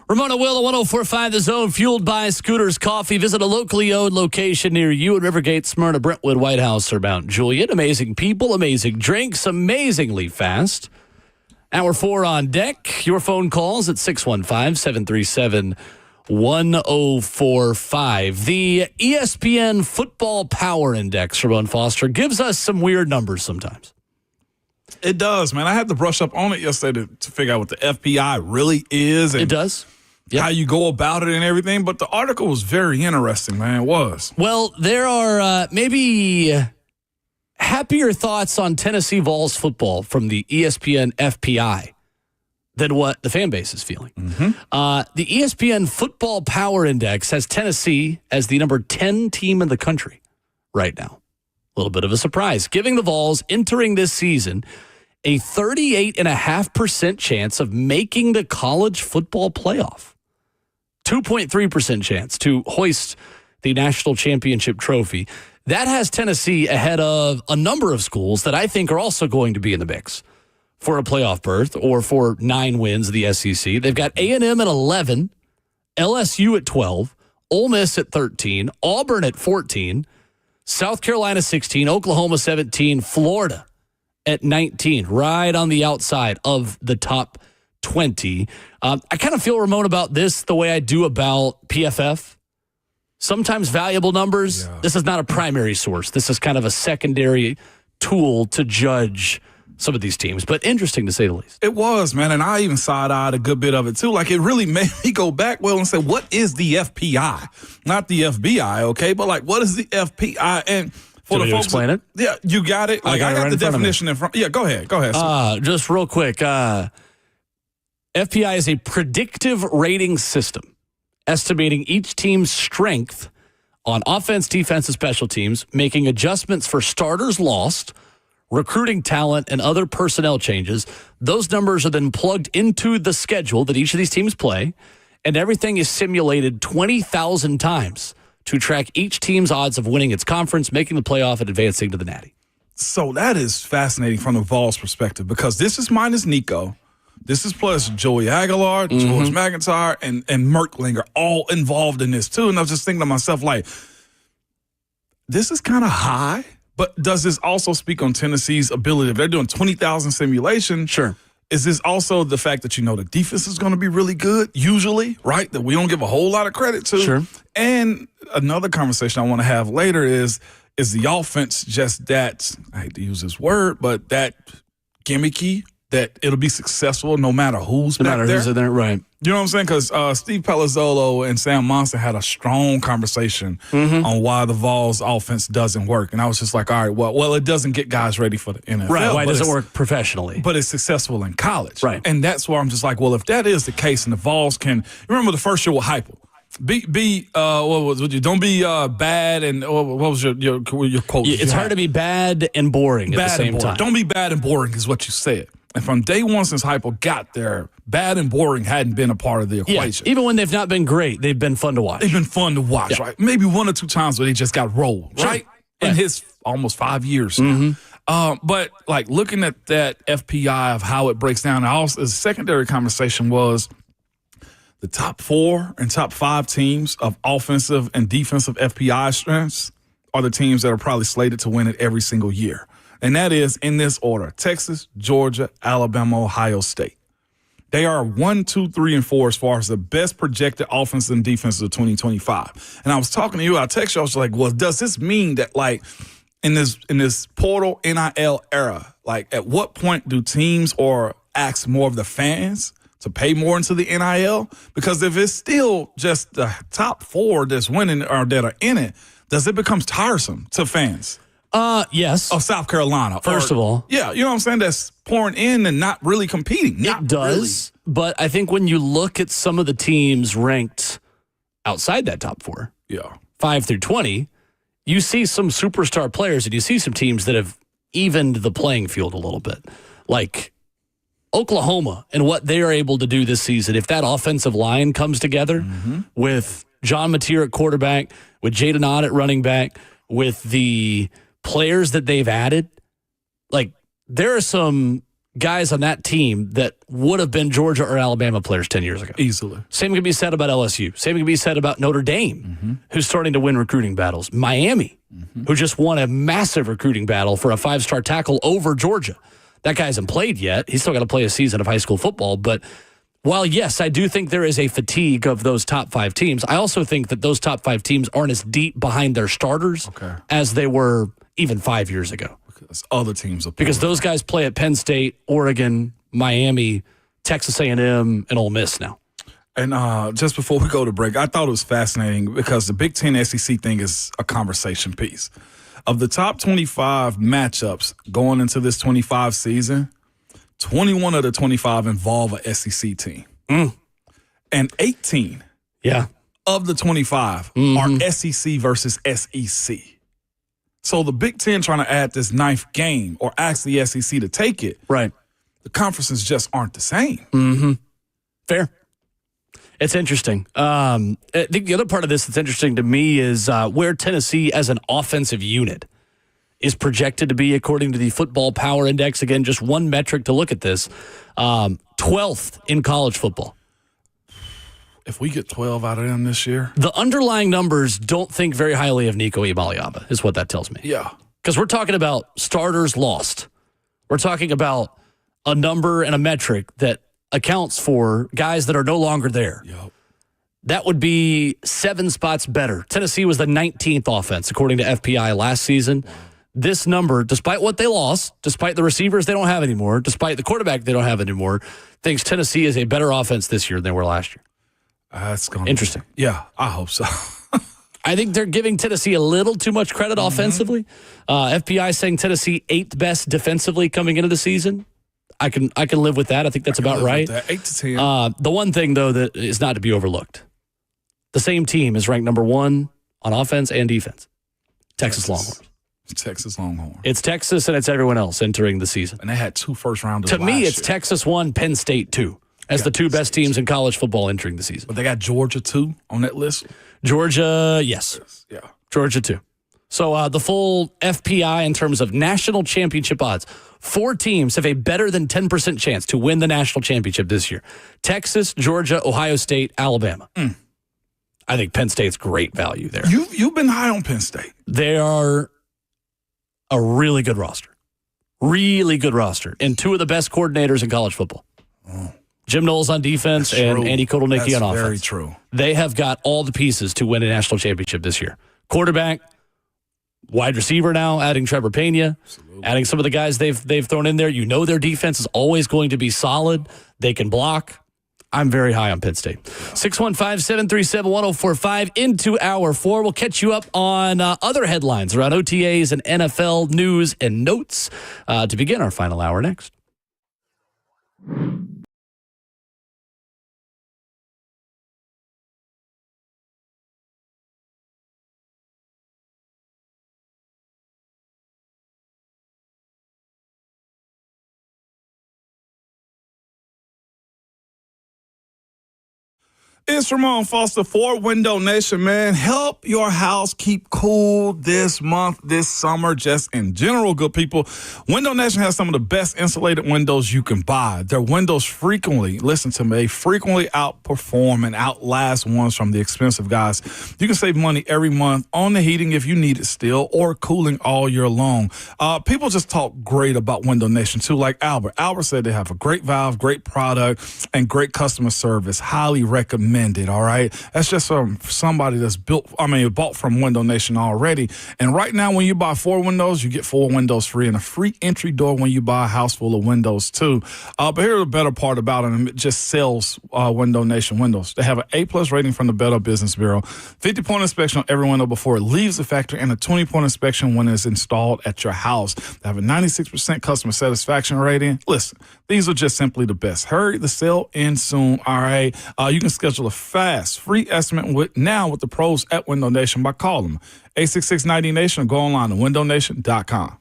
Ramon and Will at 104.5 The Zone, fueled by Scooters Coffee. Visit a locally owned location near you at Rivergate, Smyrna, Brentwood, White House, or Mount Juliet. Amazing people, amazing drinks, amazingly fast. Hour 4 on deck. Your phone calls at 615-737-1045. The ESPN Football Power Index, Ramon Foster, gives us some weird numbers sometimes. It does, man. I had to brush up on it yesterday to figure out what the FPI really is. And it does. How you go about it and everything. But the article was very interesting, man. It was. Well, there are maybe happier thoughts on Tennessee Vols football from the ESPN FPI than what the fan base is feeling. The ESPN Football Power Index has Tennessee as the number 10 team in the country right now. A little bit of a surprise, giving the Vols entering this season a 38.5% chance of making the college football playoff. 2.3% chance to hoist the national championship trophy. That has Tennessee ahead of a number of schools that I think are also going to be in the mix for a playoff berth or for 9 wins of the SEC. They've got A&M at 11, LSU at 12, Ole Miss at 13, Auburn at 14, South Carolina 16, Oklahoma 17, Florida at 19, right on the outside of the top 20. I kind of feel, Ramon, about this the way I do about PFF. Sometimes valuable numbers. Yeah. This is not a primary source. This is kind of a secondary tool to judge some of these teams, but interesting to say the least. It was, man, and I even side-eyed a good bit of it, too. Like, it really made me go back, and say, what is the FPI? Not the FBI, okay? But, like, what is the FPI? And for the folks, explain it? Yeah, you got it. Like, I got the definition in front. Yeah, go ahead. Just real quick. FPI is a predictive rating system, estimating each team's strength on offense, defense, and special teams, making adjustments for starters lost, recruiting talent, and other personnel changes. Those numbers are then plugged into the schedule that each of these teams play, and everything is simulated 20,000 times to track each team's odds of winning its conference, making the playoff, and advancing to the Natty. So that is fascinating from the Vols perspective, because this is minus Nico. This is plus Joey Aguilar, George McIntyre, and Merklinger all involved in this too. And I was just thinking to myself, like, this is kind of high. But does this also speak on Tennessee's ability? If they're doing 20,000 simulation, sure. Is this also the fact that, the defense is going to be really good, usually, right? That we don't give a whole lot of credit to. Sure. And another conversation I want to have later is the offense just that, I hate to use this word, but that gimmicky, that it'll be successful no matter who's back there. Who's in there, right. You know what I'm saying? Because Steve Palazzolo and Sam Monson had a strong conversation on why the Vols offense doesn't work. And I was just like, all right, well, it doesn't get guys ready for the NFL. Right, why does it work professionally? But it's successful in college. Right. And that's why I'm just like, well, if that is the case and the Vols can – remember the first year with Heupel. Don't be bad and what was your quote? It's hard to be bad and boring at the same time. Don't be bad and boring is what you said. And from day one since Heupel got there, bad and boring hadn't been a part of the equation. Yeah, even when they've not been great, they've been fun to watch. They've been fun to watch, right? Maybe 1 or 2 times where they just got rolled, right? In his almost 5 years now. But like looking at that FPI of how it breaks down, also the secondary conversation was the top 4 and top 5 teams of offensive and defensive FPI strengths are the teams that are probably slated to win it every single year. And that is in this order: Texas, Georgia, Alabama, Ohio State. They are 1, 2, 3, and 4 as far as the best projected offenses and defenses of 2025. And I was talking to you, I texted you, I was like, well, does this mean that like in this portal NIL era, like at what point do teams or ask more of the fans to pay more into the NIL? Because if it's still just the top 4 that's winning or that are in it, does it become tiresome to fans? Yes. Of South Carolina. First of all. Yeah, you know what I'm saying? That's pouring in and not really competing. It does. Really. But I think when you look at some of the teams ranked outside that top 4, 5 through 20, you see some superstar players and you see some teams that have evened the playing field a little bit. Like Oklahoma and what they are able to do this season. If that offensive line comes together with John Mateer at quarterback, with Jaden Ott at running back, with the players that they've added, like there are some guys on that team that would have been Georgia or Alabama players 10 years ago. Easily. Same can be said about LSU. Same can be said about Notre Dame, who's starting to win recruiting battles. Miami, who just won a massive recruiting battle for a 5-star tackle over Georgia. That guy hasn't played yet. He's still got to play a season of high school football. But while, yes, I do think there is a fatigue of those top 5 teams, I also think that those top 5 teams aren't as deep behind their starters as they were even 5 years ago. Because other teams are playing. Because those guys play at Penn State, Oregon, Miami, Texas A&M, and Ole Miss now. And just before we go to break, I thought it was fascinating because the Big Ten SEC thing is a conversation piece. Of the top 25 matchups going into this 25 season, 21 of the 25 involve a SEC team. And 18 of the 25 are SEC versus SEC. So the Big Ten trying to add this ninth game or ask the SEC to take it. Right. The conferences just aren't the same. Mm-hmm. Fair. It's interesting. I think the other part of this that's interesting to me is where Tennessee as an offensive unit is projected to be according to the Football Power Index. Again, just one metric to look at this. 12th in college football. If we get 12 out of them this year. The underlying numbers don't think very highly of Nico Ialyaba, is what that tells me. Yeah. Because we're talking about starters lost. We're talking about a number and a metric that accounts for guys that are no longer there. Yep. That would be 7 spots better. Tennessee was the 19th offense, according to FPI last season. This number, despite what they lost, despite the receivers they don't have anymore, despite the quarterback they don't have anymore, thinks Tennessee is a better offense this year than they were last year. That's going interesting. Yeah, I hope so. I think they're giving Tennessee a little too much credit offensively. FPI saying Tennessee 8th best defensively coming into the season. I can live with that. I think that's about right. 8 to 10. The one thing, though, that is not to be overlooked, the same team is ranked number 1 on offense and defense. Texas Longhorns. Texas Longhorns. It's Texas and it's everyone else entering the season. And they had 2 first-rounders To me, last it's year. Texas 1, Penn State 2 as the 2 best teams in college football entering the season. But they got Georgia, too, on that list? Georgia, yes. Yeah. Georgia, too. So the full FPI in terms of national championship odds, 4 teams have a better than 10% chance to win the national championship this year. Texas, Georgia, Ohio State, Alabama. I think Penn State's great value there. You've been high on Penn State. They are a really good roster. Really good roster. And 2 of the best coordinators in college football. Jim Knowles on defense That's and true. Andy Kotelnicki on offense. Very true. They have got all the pieces to win a national championship this year. Quarterback, wide receiver now, adding Trevor Pena, adding some of the guys they've thrown in there. You know their defense is always going to be solid. They can block. I'm very high on Penn State. 615-737-1045 into hour 4. We'll catch you up on other headlines around OTAs and NFL news and notes to begin our final hour next. It's Ramon Foster for Window Nation, man. Help your house keep cool this month, this summer, just in general, good people. Window Nation has some of the best insulated windows you can buy. Their windows frequently, listen to me, frequently outperform and outlast ones from the expensive guys. You can save money every month on the heating if you need it still, or cooling all year long. People just talk great about Window Nation, too, like Albert. Albert said they have a great valve, great product, and great customer service. Highly recommended, all right? That's just somebody that's bought from Window Nation already. And right now, when you buy 4 windows, you get 4 windows free and a free entry door when you buy a house full of windows, too. But here's the better part about it. It just sells Window Nation windows. They have an A+ rating from the Better Business Bureau, 50-point inspection on every window before it leaves the factory, and a 20-point inspection when it's installed at your house. They have a 96% customer satisfaction rating. Listen, these are just simply the best. Hurry the sale in soon, all right? You can schedule a fast, free estimate with the pros at Window Nation by calling them 866-90-NATION or go online to windownation.com.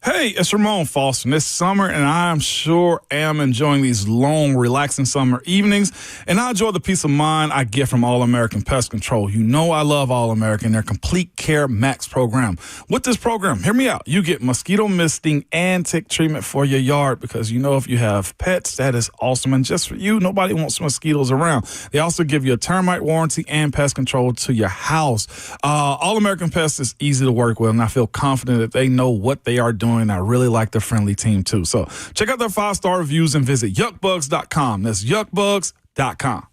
Hey, it's Ramon Foster. This summer, and I'm sure am enjoying these long, relaxing summer evenings. And I enjoy the peace of mind I get from All American Pest Control. You know I love All American, their Complete Care Max program. With this program, hear me out. You get mosquito misting and tick treatment for your yard because you know if you have pets, that is awesome. And just for you, nobody wants mosquitoes around. They also give you a termite warranty and pest control to your house. All American Pest is easy to work with, and I feel confident that they know what they are doing. I really like their friendly team, too. So check out their 5-star reviews and visit yuckbugs.com. That's yuckbugs.com.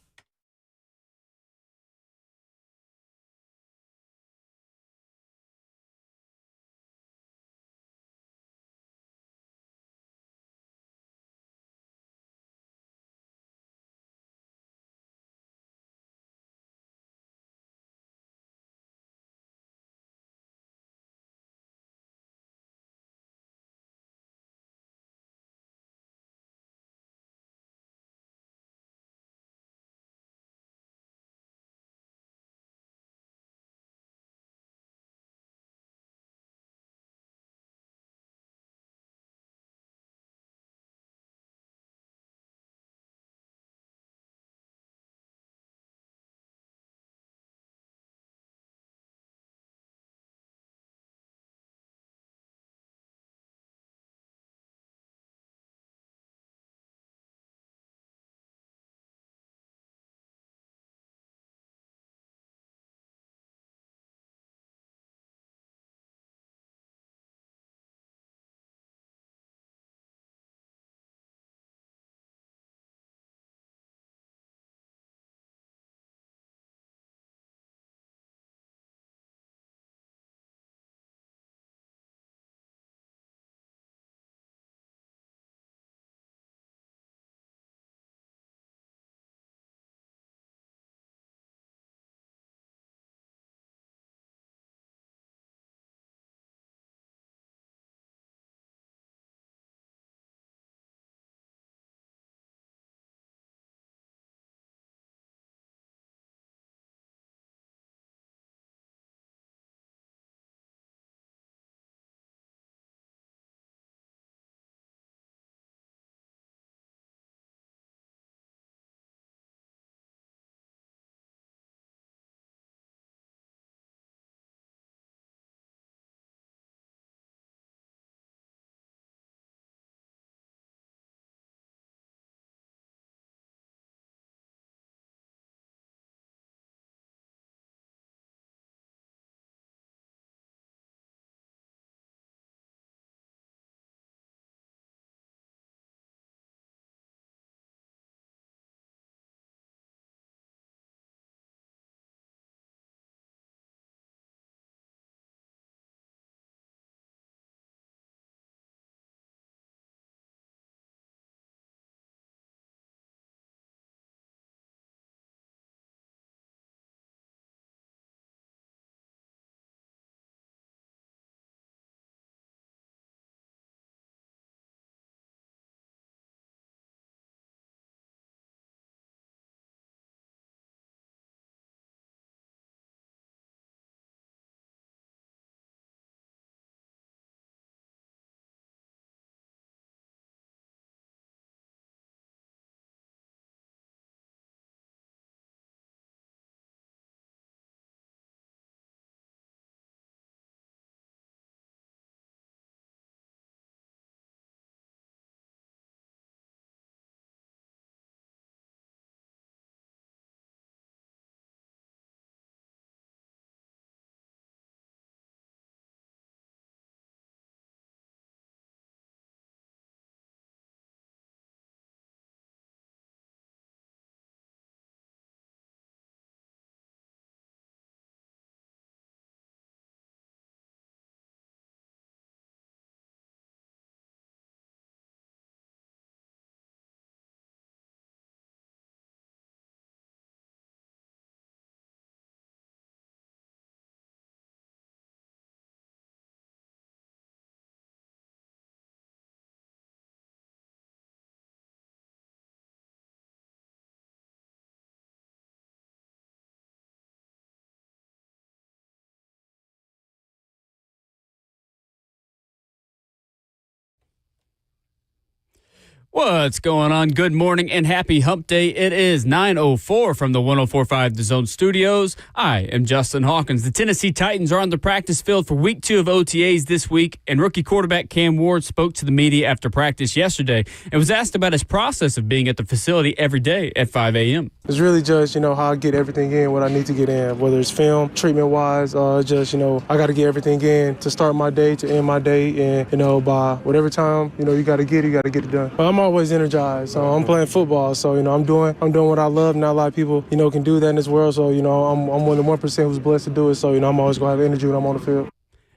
What's going on? Good morning and happy hump day. It is 9:04 from the 104.5 The Zone studios. I am Justin Hawkins. The Tennessee Titans are on the practice field for week 2 of OTAs this week, and rookie quarterback Cam Ward spoke to the media after practice yesterday and was asked about his process of being at the facility every day at 5 a.m. It's really just, how I get everything in, what I need to get in, whether it's film, treatment-wise, just, I got to get everything in to start my day, to end my day, and, by whatever time, you got to get it done. But I'm always energized, so I'm playing football, so, I'm doing what I love. Not a lot of people, can do that in this world, so, I'm one of the 1% who's blessed to do it, so, I'm always going to have energy when I'm on the field.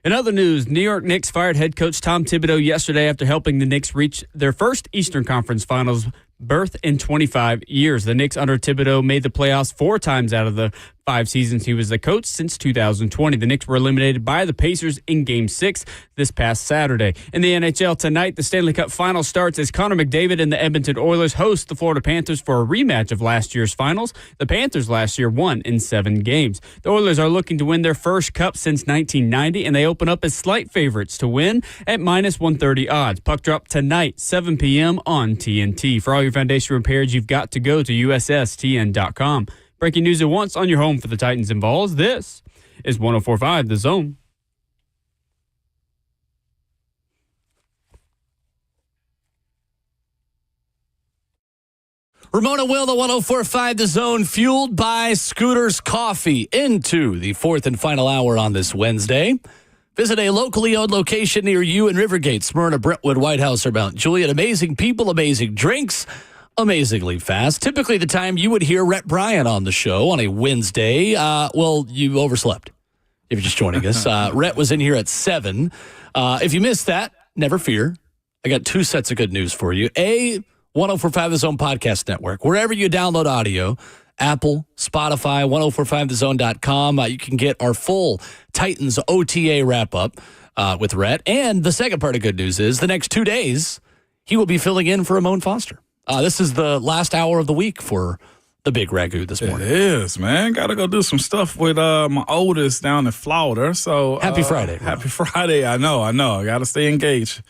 In other news, New York Knicks fired head coach Tom Thibodeau yesterday after helping the Knicks reach their first Eastern Conference Finals berth in 25 years. The Knicks under Thibodeau made the playoffs 4 times out of the 5 seasons he was the coach since 2020. The Knicks were eliminated by the Pacers in Game 6 this past Saturday. In the NHL tonight, the Stanley Cup Final starts as Connor McDavid and the Edmonton Oilers host the Florida Panthers for a rematch of last year's finals. The Panthers last year won in 7 games. The Oilers are looking to win their first cup since 1990, and they open up as slight favorites to win at minus 130 odds. Puck drop tonight, 7 p.m. on TNT. For all your foundation repairs, you've got to go to USSTN.com. Breaking news at once on your home for the Titans and Vols. This is 104.5 The Zone. Ramon and Will, the 104.5 The Zone, fueled by Scooters Coffee, into the 4th and final hour on this Wednesday. Visit a locally owned location near you in Rivergate, Smyrna, Brentwood, White House, or Mount Juliet. Amazing people, amazing drinks, amazingly fast. Typically the time you would hear Rhett Bryan on the show on a Wednesday. Well, you overslept if you're just joining us. Rhett was in here at 7. If you missed that, never fear. I got 2 sets of good news for you. 104.5 The Zone Podcast Network. Wherever you download audio, Apple, Spotify, 1045thezone.com. You can get our full Titans OTA wrap-up with Rhett. And the second part of good news is the next 2 days, he will be filling in for Ramon Foster. This is the last hour of the week for the big ragu this morning. It is, man. Got to go do some stuff with my oldest down in Florida. So happy Friday. Happy Friday. I know. I got to stay engaged.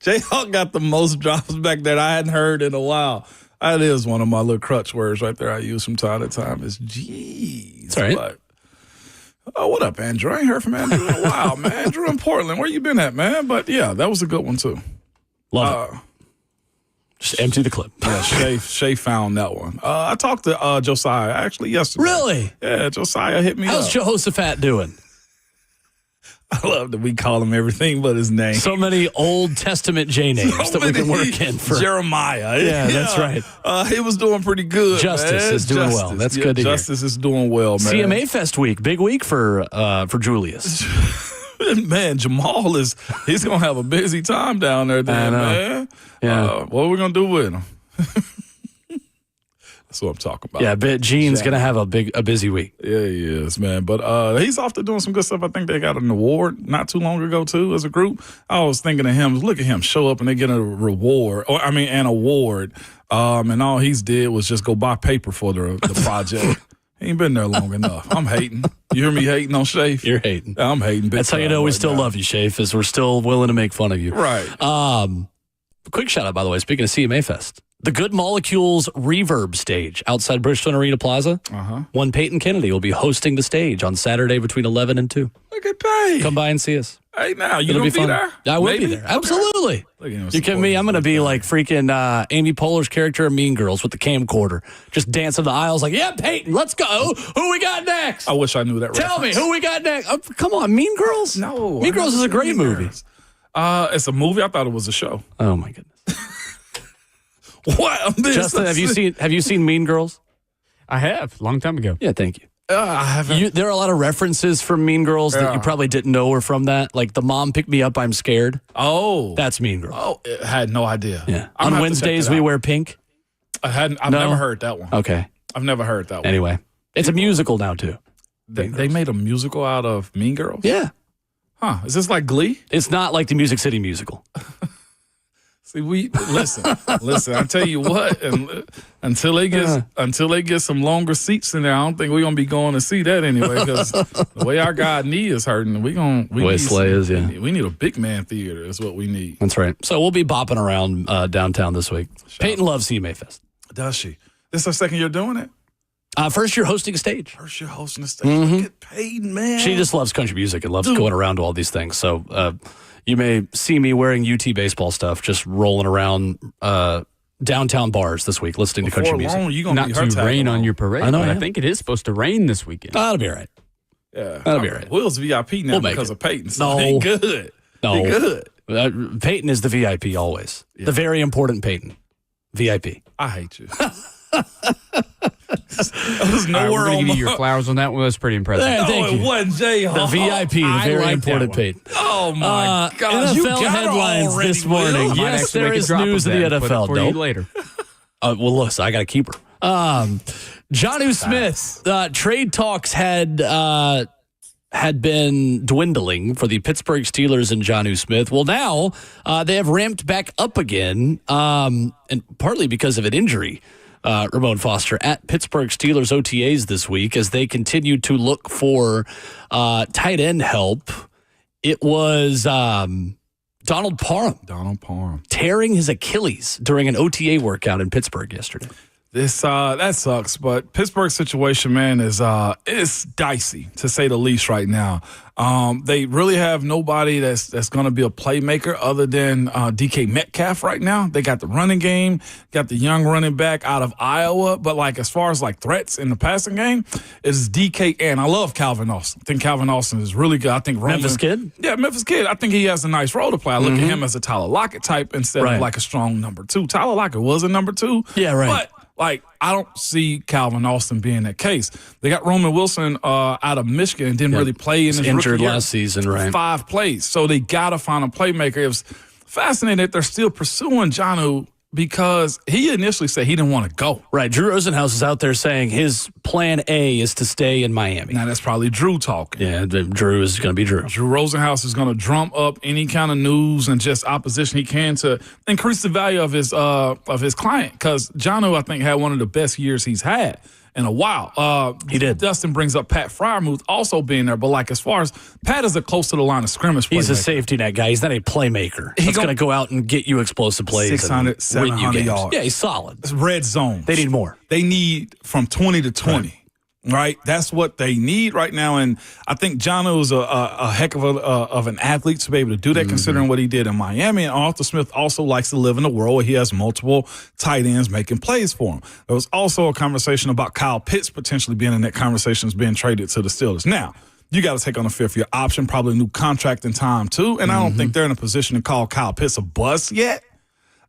J-Hawk got the most drops back there I hadn't heard in a while. That is one of my little crutch words right there I use from time to time is geez. That's right. But, oh, what up, Andrew? I ain't heard from Andrew in a while, man. Andrew in Portland. Where you been at, man? But, yeah, that was a good one, too. Love it. Just empty the clip. Yeah, Shay found that one. I talked to Josiah actually yesterday. Really? Yeah, Josiah hit me How's up. Jehoshaphat doing? I love that we call him everything but his name. So many Old Testament J names that we can work in for. Jeremiah. Yeah, that's right. He was doing pretty good. Justice man. is doing well. That's good to hear. Justice is doing well, man. CMA Fest week. Big week for Julius. Man, Jamal he's going to have a busy time down there, man. Yeah. What are we going to do with him? That's what I'm talking about. Yeah, Gene's going to have a busy week. Yeah, he is, man. But he's off to doing some good stuff. I think they got an award not too long ago, too, as a group. I was thinking of him. Look at him show up and they get a reward, an award. And all he's did was just go buy paper for the project. He ain't been there long enough. I'm hating. You hear me hating on Shafe? You're hating. I'm hating. That's how you know we still love you, Shafe, is we're still willing to make fun of you. Right. Quick shout out, by the way, speaking of CMA Fest. The Good Molecules Reverb stage outside Bridgestone Arena Plaza. One Peyton Kennedy will be hosting the stage on Saturday between 11 and 2. Look at that. Come by and see us. Hey, now, you going to be there? I will be there. Absolutely. You kidding me? I'm going to be like freaking Amy Poehler's character in Mean Girls with the camcorder. Just dancing the aisles like, yeah, Peyton, let's go. Who we got next? I wish I knew that Tell me, who we got next? Come on, Mean Girls? No. Mean Girls is a great movie. It's a movie? I thought it was a show. Oh, my goodness. What? Justin, have you seen Mean Girls? I have, long time ago. Yeah, thank you. I haven't. There are a lot of references from Mean Girls that you probably didn't know were from that. Like the mom picked me up, I'm scared. Oh. That's Mean Girls. Oh, I had no idea. Yeah. On Wednesdays, we wear pink. I've never heard that one. Okay. I've never heard that one. Anyway, it's a musical now, too. They made a musical out of Mean Girls? Yeah. Huh. Is this like Glee? It's not like the Music City musical. See, we listen. I tell you what, and until they get some longer seats in there, I don't think we're gonna be going to see that anyway. Because the way our guy knee is hurting, we need a big man theater. Is what we need. That's right. So we'll be bopping around downtown this week. Peyton loves CMA Fest. Does she? This is her second year doing it. First year hosting a stage. First year hosting a stage. Mm-hmm. Get paid, man. She just loves country music and loves going around to all these things. So you may see me wearing UT baseball stuff, just rolling around downtown bars this week, listening to country music. Not to rain on your parade. I think it is supposed to rain this weekend. That'll be all right. Yeah, that'll be all right. Will's VIP now because of Peyton. So no, good. No, good. Peyton is the VIP always. Yeah. The very important Peyton. VIP. I hate you. There's nowhere on your flowers on that one. Was pretty impressive. Thank you. It wasn't Jay. The VIP, the very important Peyton. Oh my God! NFL headlines this morning. Will. Yes, there is news in the NFL. For you later. Well, listen, I got to keep her. Jonnu Smith. Trade talks had been dwindling for the Pittsburgh Steelers and Jonnu Smith. Well, now they have ramped back up again, and partly because of an injury. Ramon Foster at Pittsburgh Steelers OTAs this week as they continued to look for tight end help. It was Donald Parham tearing his Achilles during an OTA workout in Pittsburgh yesterday. That sucks, but Pittsburgh's situation, man, is dicey to say the least right now. They really have nobody that's going to be a playmaker other than DK Metcalf right now. They got the running game, got the young running back out of Iowa, but as far as threats in the passing game, it's DK and I love Calvin Austin. I think Calvin Austin is really good. I think Memphis kid. Yeah, Memphis kid. I think he has a nice role to play. I look at him as a Tyler Lockett type instead of a strong number 2. Tyler Lockett was a number 2. Yeah, right. But I don't see Calvin Austin being that case. They got Roman Wilson out of Michigan and didn't really play in his injured rookie year. last season, right? 5 plays. So they got to find a playmaker. It was fascinating that they're still pursuing Jonnu because he initially said he didn't want to go. Right. Drew Rosenhaus is out there saying his plan A is to stay in Miami. Now, that's probably Drew talking. Yeah, Drew is going to be Drew. Drew Rosenhaus is going to drum up any kind of news and just opposition he can to increase the value of his client because Jonnu, I think, had one of the best years he's had in a while. He did. Dustin brings up Pat Freiermuth also being there, but as far as Pat is a close to the line of scrimmage he's playmaker. A safety net guy. He's not a playmaker. He's going to go out and get you explosive plays. 600, 700 yards. Yeah, he's solid. It's red zone. They need more. They need from 20 to 20. Right, that's what they need right now, and I think Jonnu is a heck of an athlete to be able to do that, considering what he did in Miami. And Arthur Smith also likes to live in a world where he has multiple tight ends making plays for him. There was also a conversation about Kyle Pitts potentially being in that conversation, being traded to the Steelers. Now, you got to take on a 5th-year option, probably a new contract in time too, and I don't think they're in a position to call Kyle Pitts a bust yet.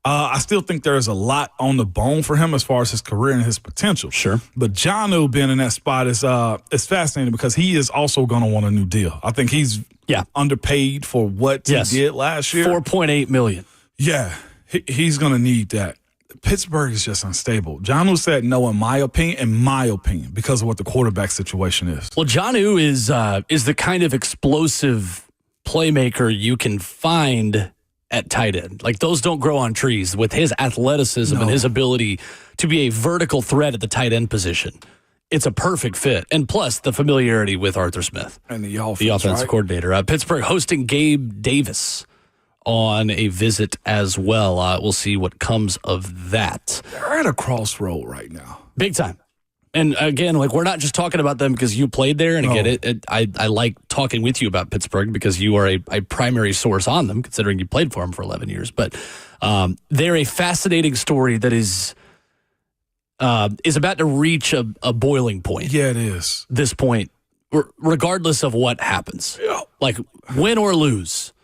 I still think there's a lot on the bone for him as far as his career and his potential. Sure. But Jonnu being in that spot is fascinating because he is also going to want a new deal. I think he's underpaid for what he did last year. $4.8 million. Yeah, he's going to need that. Pittsburgh is just unstable. Jonnu said no, in my opinion, because of what the quarterback situation is. Well, Jonnu is the kind of explosive playmaker you can find at tight end. Those don't grow on trees. With his athleticism and his ability to be a vertical threat at the tight end position, it's a perfect fit. And plus the familiarity with Arthur Smith and the offensive coordinator. Pittsburgh hosting Gabe Davis on a visit as well. We'll see what comes of that. They're at a crossroad right now. Big time. And again, we're not just talking about them because you played there. And again, I like talking with you about Pittsburgh because you are a primary source on them, considering you played for them for 11 years. But they're a fascinating story that is about to reach a boiling point. Yeah, it is. This point, regardless of what happens. Yeah. Win or lose.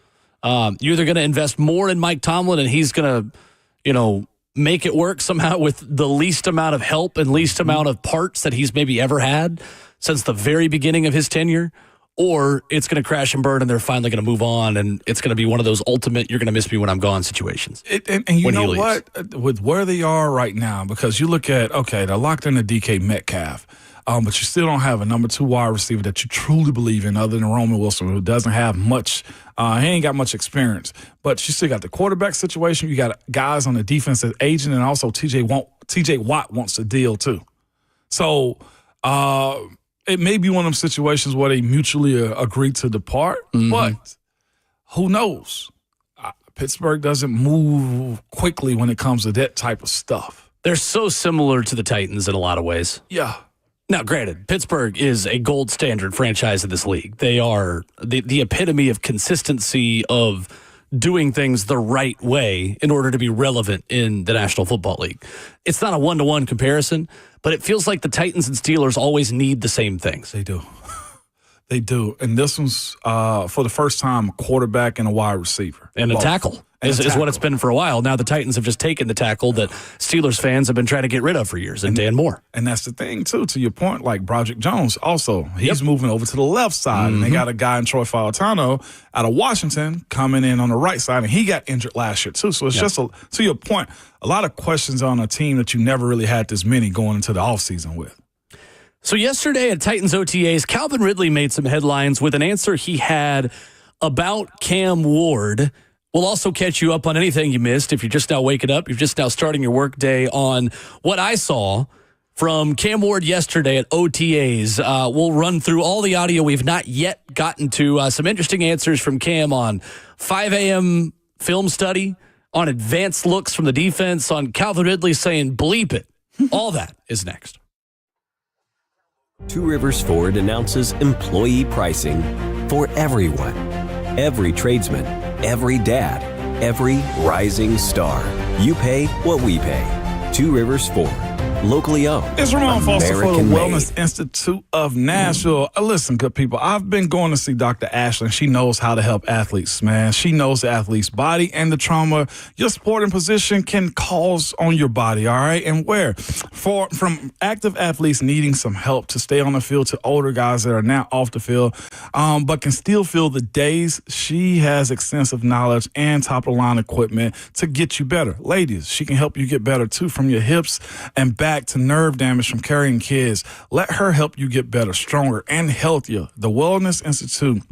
You're either going to invest more in Mike Tomlin and he's going to, make it work somehow with the least amount of help and least amount of parts that he's maybe ever had since the very beginning of his tenure, or it's going to crash and burn and they're finally going to move on and it's going to be one of those ultimate you're going to miss me when I'm gone situations. And you know what? With where they are right now, because you look at, they're locked into DK Metcalf. but you still don't have a number 2 wide receiver that you truly believe in other than Roman Wilson, who doesn't have much. He ain't got much experience. But you still got the quarterback situation. You got guys on the defense that's aging, and also TJ Watt wants a deal too. So it may be one of them situations where they mutually agree to depart, but who knows? Pittsburgh doesn't move quickly when it comes to that type of stuff. They're so similar to the Titans in a lot of ways. Yeah. Now, granted, Pittsburgh is a gold standard franchise in this league. They are the epitome of consistency of doing things the right way in order to be relevant in the National Football League. It's not a one-to-one comparison, but it feels like the Titans and Steelers always need the same things. They do. They do. And this one's, for the first time, a quarterback and a wide receiver. And a tackle is what it's been for a while. Now the Titans have just taken the tackle that Steelers fans have been trying to get rid of for years, and Dan Moore. And that's the thing, too, to your point, like Broderick Jones also. He's moving over to the left side, and they got a guy in Troy Fautano out of Washington coming in on the right side, and he got injured last year, too. So it's just, to your point, a lot of questions on a team that you never really had this many going into the offseason with. So yesterday at Titans OTAs, Calvin Ridley made some headlines with an answer he had about Cam Ward. We'll also catch you up on anything you missed if you're just now waking up. You're just now starting your workday on what I saw from Cam Ward yesterday at OTAs. We'll run through all the audio we've not yet gotten to. Some interesting answers from Cam on 5 a.m. film study, on advanced looks from the defense, on Calvin Ridley saying bleep it. All that is next. Two Rivers Ford announces employee pricing for everyone. Every tradesman, every dad, every rising star. You pay what we pay. Two Rivers Ford. Locally owned. It's Ramon Foster for the American Wellness made. Institute of Nashville. Listen, good people, I've been going to see Dr. Ashley, and she knows how to help athletes, man. She knows the athlete's body and the trauma your sport and position can cause on your body, all right? And where? From active athletes needing some help to stay on the field to older guys that are now off the field, but can still feel the days. She has extensive knowledge and top-of-the-line equipment to get you better. Ladies, she can help you get better, too, from your hips and back to nerve damage from carrying kids. Let her help you get better, stronger, and healthier. The Wellness Institute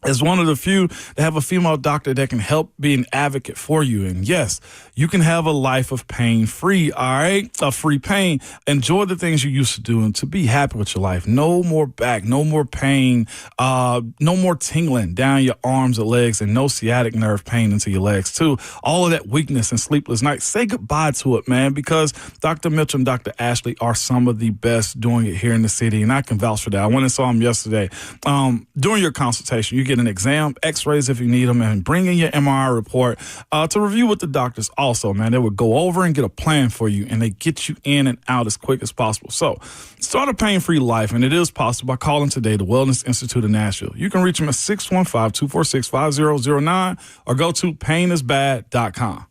is one of the few that have a female doctor that can help be an advocate for you. And yes, you can have a life of pain-free, all right? Of free pain. Enjoy the things you used to do and to be happy with your life. No more back, no more pain, no more tingling down your arms or legs, and no sciatic nerve pain into your legs, too. All of that weakness and sleepless nights, say goodbye to it, man, because Dr. Mitchell and Dr. Ashley are some of the best doing it here in the city, and I can vouch for that. I went and saw them yesterday. During your consultation, you get an exam, x-rays if you need them, and bring in your MRI report to review with the doctors also, man. They would go over and get a plan for you, and they get you in and out as quick as possible. So start a pain-free life, and it is possible by calling today the Wellness Institute of Nashville. You can reach them at 615-246-5009 or go to painisbad.com.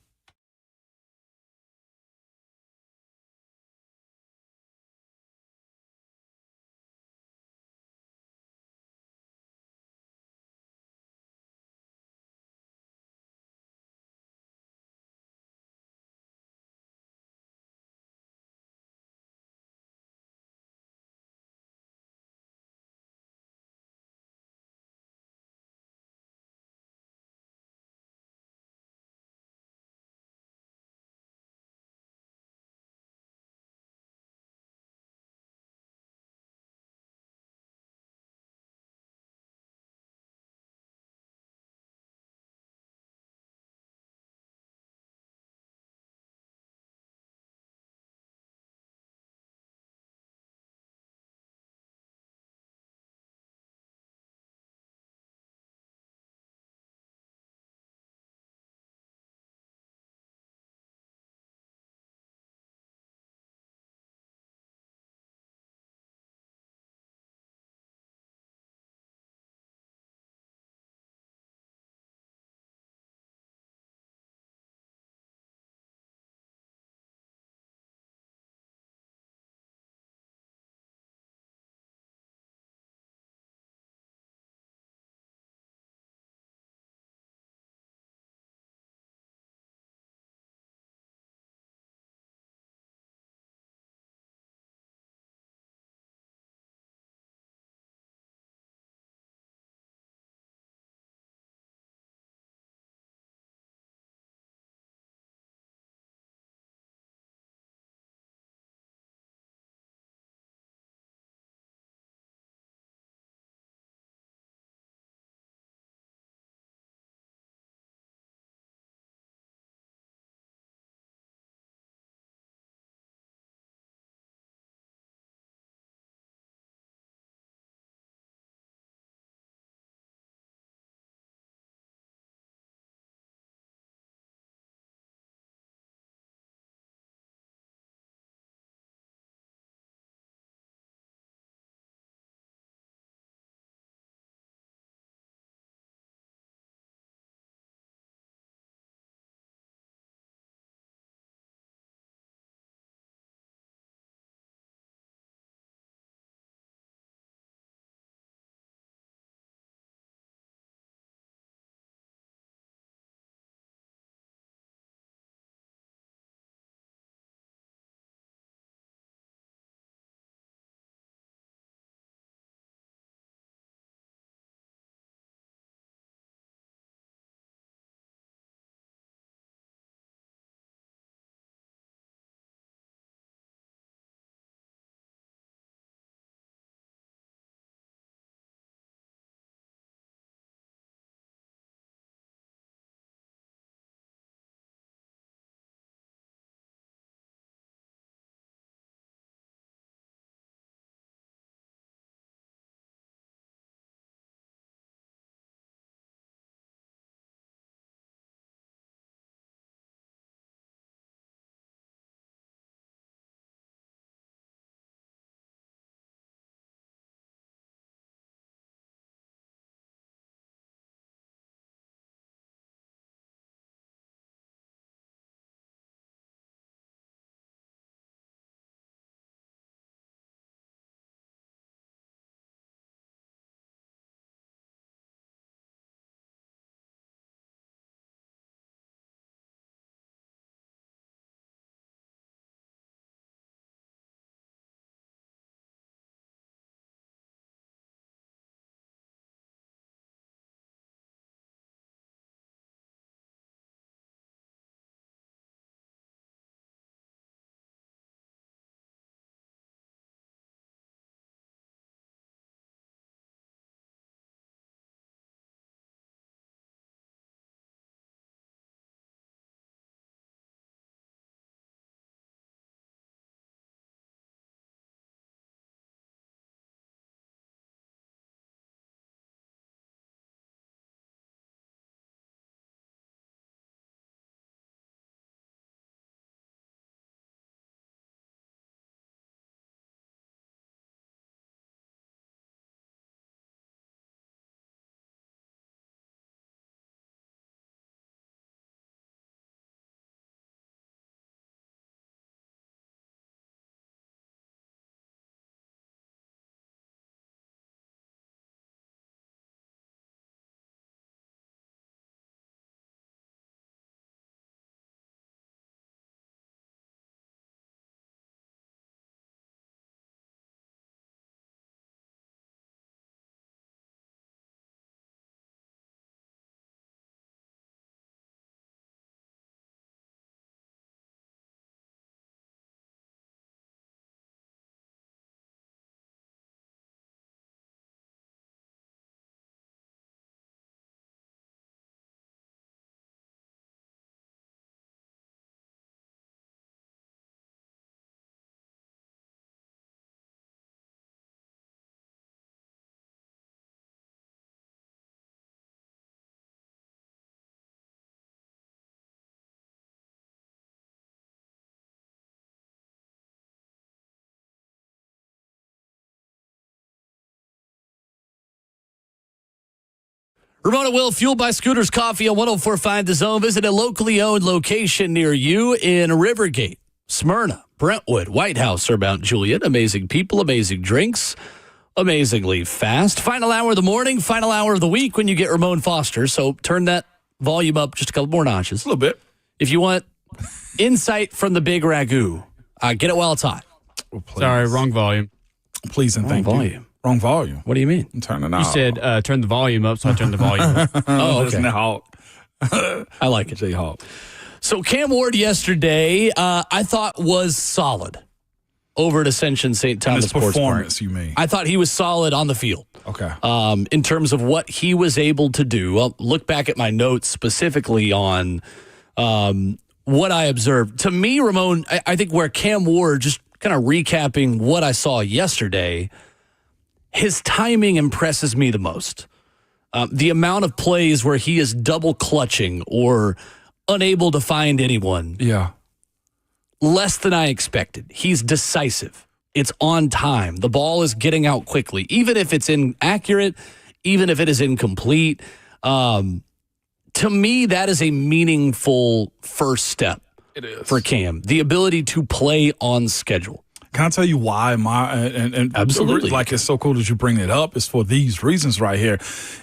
Ramon and Will, fueled by Scooters Coffee on 104.5 The Zone. Visit a locally owned location near you in Rivergate, Smyrna, Brentwood, White House, or Mount Juliet. Amazing people, amazing drinks, amazingly fast. Final hour of the morning, final hour of the week when you get Ramon Foster. So turn that volume up just a couple more notches. A little bit. If you want insight from the big ragu, get it while it's hot. Oh, Sorry, wrong volume. Please and thank you. Wrong volume. What do you mean? I'm turning it You said turn the volume up, so I turned the volume up. Oh, okay. I like it. Jayhawk. So Cam Ward yesterday, I thought was solid over at Ascension St. Thomas Sports Park. Performance, you mean? I thought he was solid on the field. Okay. In terms of what he was able to do. I'll look back at my notes specifically on what I observed. To me, Ramon, I think where Cam Ward, just kind of recapping what I saw yesterday, his timing impresses me the most. The amount of plays where he is double clutching or unable to find anyone. Yeah. Less than I expected. He's decisive. It's on time. The ball is getting out quickly. Even if it's inaccurate, even if it is incomplete. To me, that is a meaningful first step for Cam. The ability to play on schedule. Can I tell you why? Absolutely. Like, it's so cool that you bring it up. It's for these reasons right here.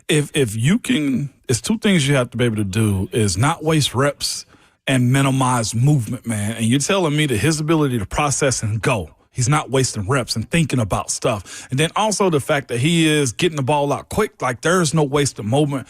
If you can, it's two things you have to be able to do is not waste reps and minimize movement, man. And you're telling me that his ability to process and go, he's not wasting reps and thinking about stuff. And then also the fact that he is getting the ball out quick, like there's no wasted movement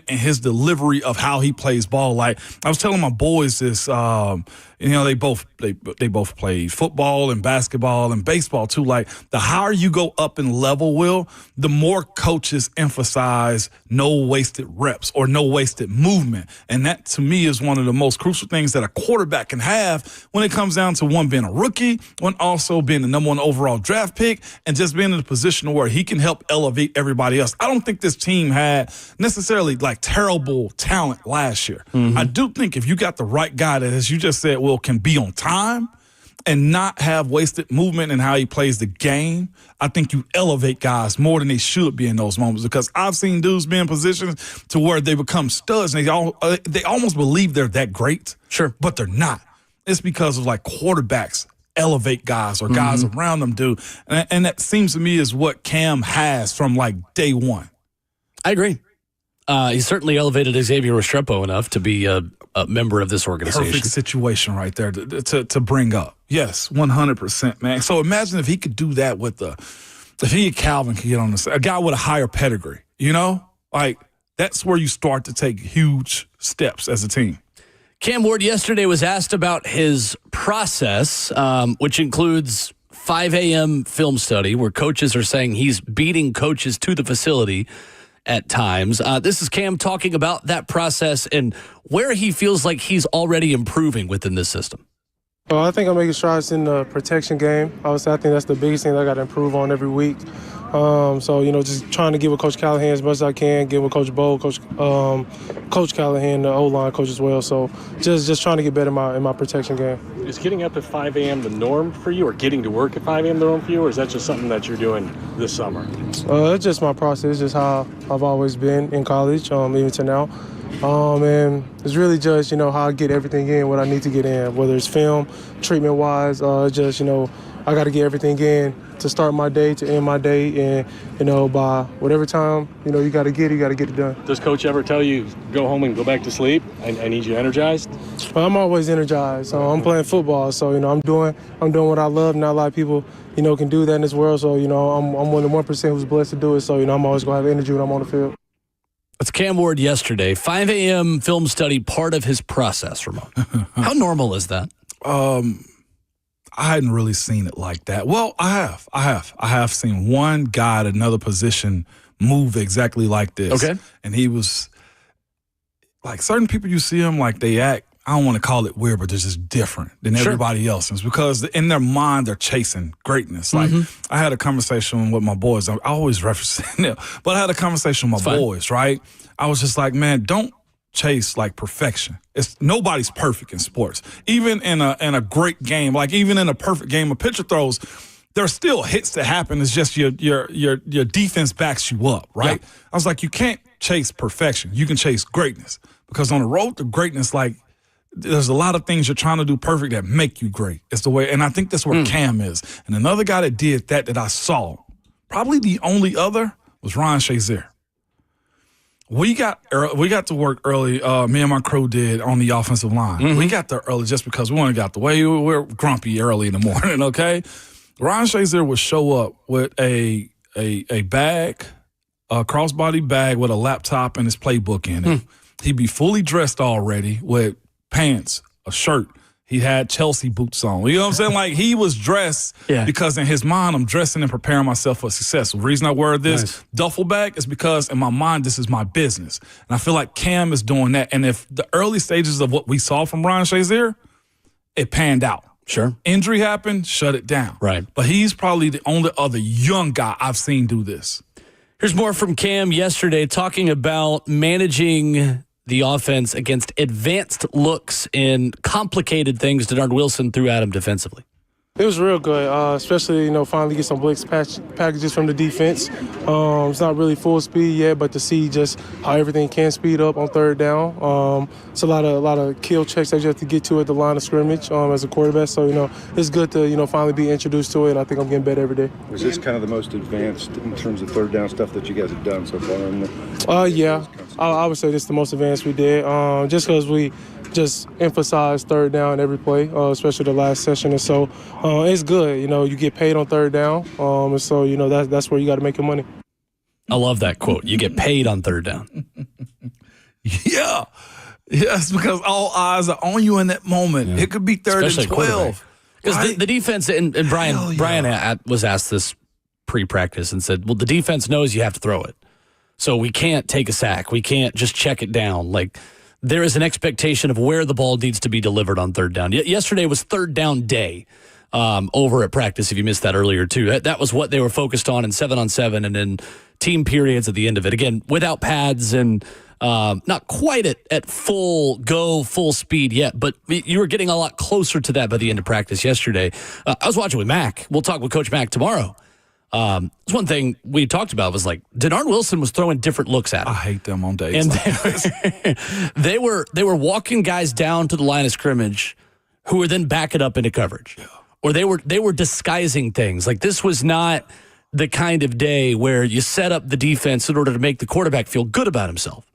in his delivery of how he plays ball. Like I was telling my boys this, they both play football and basketball and baseball too. Like the higher you go up in level, Will, the more coaches emphasize no wasted reps or no wasted movement. And that to me is one of the most crucial things that a quarterback can have when it comes down to one being a rookie, one also being the number one overall draft pick, and just being in a position where he can help elevate everybody else. I don't think this team had necessarily like terrible talent last year. Mm-hmm. I do think if you got the right guy that, as you just said, Will, can be on time and not have wasted movement in how he plays the game, I think you elevate guys more than they should be in those moments, because I've seen dudes be in positions to where they become studs and they almost believe they're that great. Sure. But they're not. It's because of like quarterbacks elevate guys or guys around them do. And that seems to me is what Cam has from like day one. I agree. He certainly elevated Xavier Restrepo enough to be a member of this organization. Perfect situation right there to bring up. Yes, 100%, man. So imagine if he could do that if he and Calvin could get on a guy with a higher pedigree, like that's where you start to take huge steps as a team. Cam Ward yesterday was asked about his process, which includes 5 a.m. film study, where coaches are saying he's beating coaches to the facility at times. This is Cam talking about that process and where he feels like he's already improving within this system. Well, I think I'm making strides in the protection game. Obviously, I think that's the biggest thing that I got to improve on every week. Just trying to get with Coach Callahan as much as I can, get with Coach Bowl, Coach Callahan, the O-line coach as well. So just trying to get better in my protection game. Is getting up at 5 a.m. the norm for you, or getting to work at 5 a.m. the norm for you, or is that just something that you're doing this summer? It's just my process, just how I've always been in college, even to now. And it's really just, how I get everything in, what I need to get in, whether it's film, treatment-wise, I got to get everything in to start my day, to end my day, and, by whatever time, you got to get it done. Does Coach ever tell you, go home and go back to sleep? I need you energized? I'm always energized. I'm playing football, so, I'm doing what I love. Not a lot of people, can do that in this world, so, I'm one of the 1% who's blessed to do it, so, I'm always going to have energy when I'm on the field. That's Cam Ward yesterday. 5 a.m. film study, part of his process, Ramon. How normal is that? I hadn't really seen it like that. Well, I have seen one guy at another position move exactly like this. Okay. And he was like, certain people you see them like they act, I don't want to call it weird, but they're just different than everybody else. It's because in their mind, they're chasing greatness. Like I had a conversation with my boys. I always reference it, but I had a conversation with my boys, right? I was just like, man, don't chase like perfection. Nobody's perfect in sports. Even in a great game, like even in a perfect game of pitcher throws, there's still hits that happen. It's just your defense backs you up, right? Yeah. I was like, you can't chase perfection. You can chase greatness. Because on the road to greatness, like, there's a lot of things you're trying to do perfect that make you great. It's the way, and I think that's where Cam is. And another guy that did that I saw, probably the only other, was Ryan Shazier. We got to work early. Me and my crew did on the offensive line. We got there early just because we wanted to get out the way. We were grumpy early in the morning. Okay, Ryan Shazier would show up with a bag, a crossbody bag with a laptop and his playbook in it. He'd be fully dressed already with pants, a shirt. He had Chelsea boots on. You know what I'm saying? Like, he was dressed because in his mind, I'm dressing and preparing myself for success. The reason I wear this duffel bag is because in my mind, this is my business. And I feel like Cam is doing that. And if the early stages of what we saw from Ryan Shazier, it panned out. Sure. Injury happened, shut it down. Right. But he's probably the only other young guy I've seen do this. Here's more from Cam yesterday talking about managing the offense against advanced looks and complicated things Denard Wilson threw at him defensively. It was real good, especially, finally get some blitz packages from the defense. It's not really full speed yet, but to see just how everything can speed up on third down. It's a lot of kill checks that you have to get to at the line of scrimmage as a quarterback. So, it's good to, finally be introduced to it. I think I'm getting better every day. Was this kind of the most advanced in terms of third down stuff that you guys have done so far? Yeah. I would say this is the most advanced we did, just because we just emphasize third down every play, especially the last session. And so it's good. You get paid on third down. And so, that's where you got to make your money. I love that quote. You get paid on third down. Yeah. Yes, because all eyes are on you in that moment. Yeah. It could be third and 12. Because the defense, and Brian was asked this pre-practice and said, well, the defense knows you have to throw it. So we can't take a sack. We can't just check it down. Like, there is an expectation of where the ball needs to be delivered on third down. Yesterday was third down day over at practice, if you missed that earlier, too. That was what they were focused on in 7-on-7 and then team periods at the end of it. Again, without pads and not quite at full speed yet, but you were getting a lot closer to that by the end of practice yesterday. I was watching with Mac. We'll talk with Coach Mac tomorrow. It's one thing we talked about was like Denard Wilson was throwing different looks at him. I hate them on days. And they were walking guys down to the line of scrimmage who were then backing up into coverage. Yeah. Or they were disguising things. Like, this was not the kind of day where you set up the defense in order to make the quarterback feel good about himself.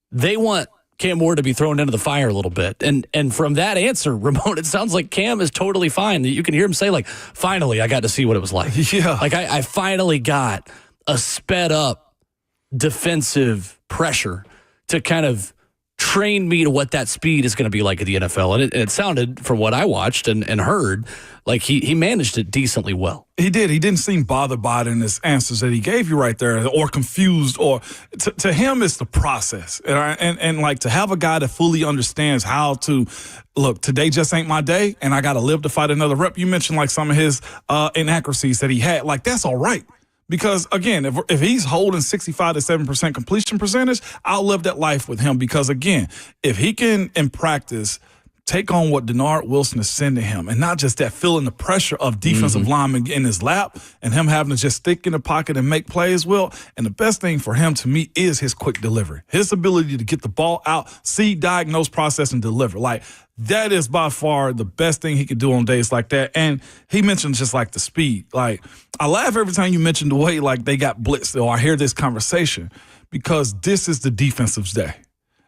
They want Cam Ward to be thrown into the fire a little bit. And from that answer, Ramon, it sounds like Cam is totally fine. You can hear him say, like, finally, I got to see what it was like. Yeah. Like, I finally got a sped up defensive pressure to kind of train me to what that speed is going to be like at the NFL. And it sounded, from what I watched and heard, like he managed it decently well. He did. He didn't seem bothered by it in his answers that he gave you right there, or confused, or to him, it's the process. And like, to have a guy that fully understands how to, look, today just ain't my day, and I got to live to fight another rep. You mentioned like some of his inaccuracies that he had. Like, that's all right. Because, again, if he's holding 65 to 7% completion percentage, I'll live that life with him. Because, again, if he can, in practice, take on what Denard Wilson is sending him, and not just that, feeling the pressure of defensive linemen in his lap and him having to just stick in the pocket and make plays, well, and the best thing for him to me is his quick delivery. His ability to get the ball out, see, diagnose, process, and deliver. Like, that is by far the best thing he could do on days like that. And he mentioned just like the speed. Like, I laugh every time you mention the way like they got blitzed, or I hear this conversation, because this is the defensive's day.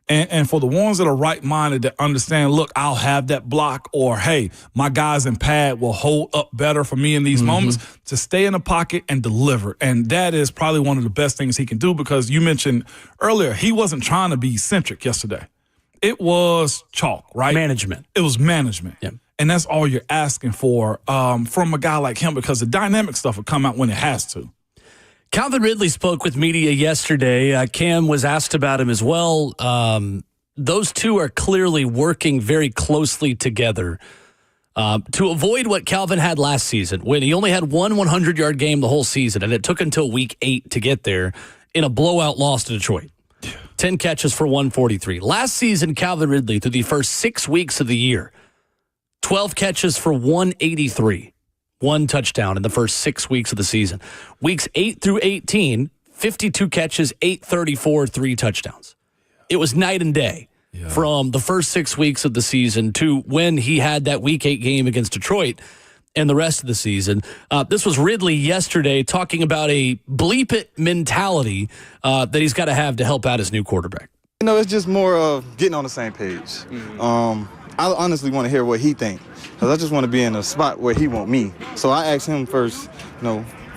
And for the ones that are right-minded that understand, look, I'll have that block, or, hey, my guys in pad will hold up better for me in these moments, to stay in the pocket and deliver. And that is probably one of the best things he can do, because you mentioned earlier, he wasn't trying to be eccentric yesterday. It was chalk, right? Management. It was management. Yeah. And that's all you're asking for from a guy like him, because the dynamic stuff will come out when it has to. Calvin Ridley spoke with media yesterday. Cam was asked about him as well. Those two are clearly working very closely together to avoid what Calvin had last season, when he only had one 100-yard game the whole season, and it took until week 8 to get there in a blowout loss to Detroit. 10 catches for 143. Last season, Calvin Ridley, through the first 6 weeks of the year, 12 catches for 183. 1 touchdown in the first 6 weeks of the season. Weeks 8 through 18, 52 catches, 834, 3 touchdowns. It was night and day from the first 6 weeks of the season to when he had that Week 8 game against Detroit and the rest of the season. This was Ridley yesterday talking about a bleep it mentality that he's got to have to help out his new quarterback. You know, it's just more of getting on the same page. I honestly want to hear what he thinks, because I just want to be in a spot where he want me. So I asked him first,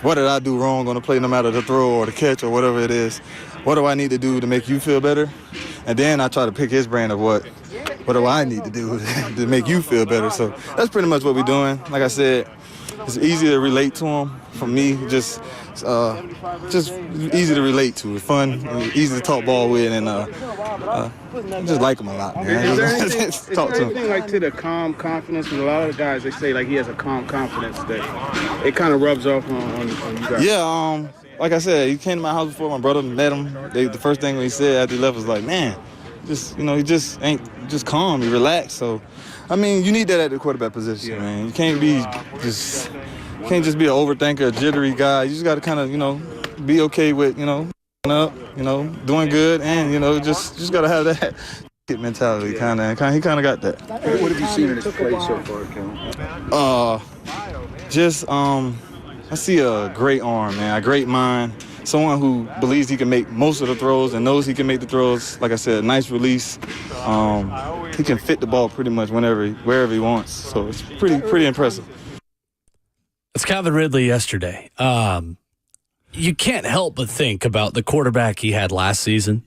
what did I do wrong on the play, no matter the throw or the catch or whatever it is? What do I need to do to make you feel better? And then I try to pick his brain of what do I need to do to make you feel better? So that's pretty much what we're doing. Like I said, it's easy to relate to him. For me, just easy to relate to. It's fun, easy to talk ball with, and I just like him a lot, man. Talk to him. Anything like to the calm confidence? Because a lot of the guys, they say like he has a calm confidence that it kind of rubs off on you guys. Yeah, like I said, he came to my house before. My brother met him. The first thing he said after he left was like, "Man, he just ain't just calm. He relaxed." So, I mean, you need that at the quarterback position, man. You can't just be an overthinker, a jittery guy. You just got to kind of, be okay with, up, doing good, and just got to have that mentality. He kind of got that. What have you seen in his play so far, Kel? I see a great arm, man, a great mind. Someone who believes he can make most of the throws and knows he can make the throws. Like I said, nice release. He can fit the ball pretty much wherever he wants. So it's pretty impressive. It's Calvin Ridley yesterday. You can't help but think about the quarterback he had last season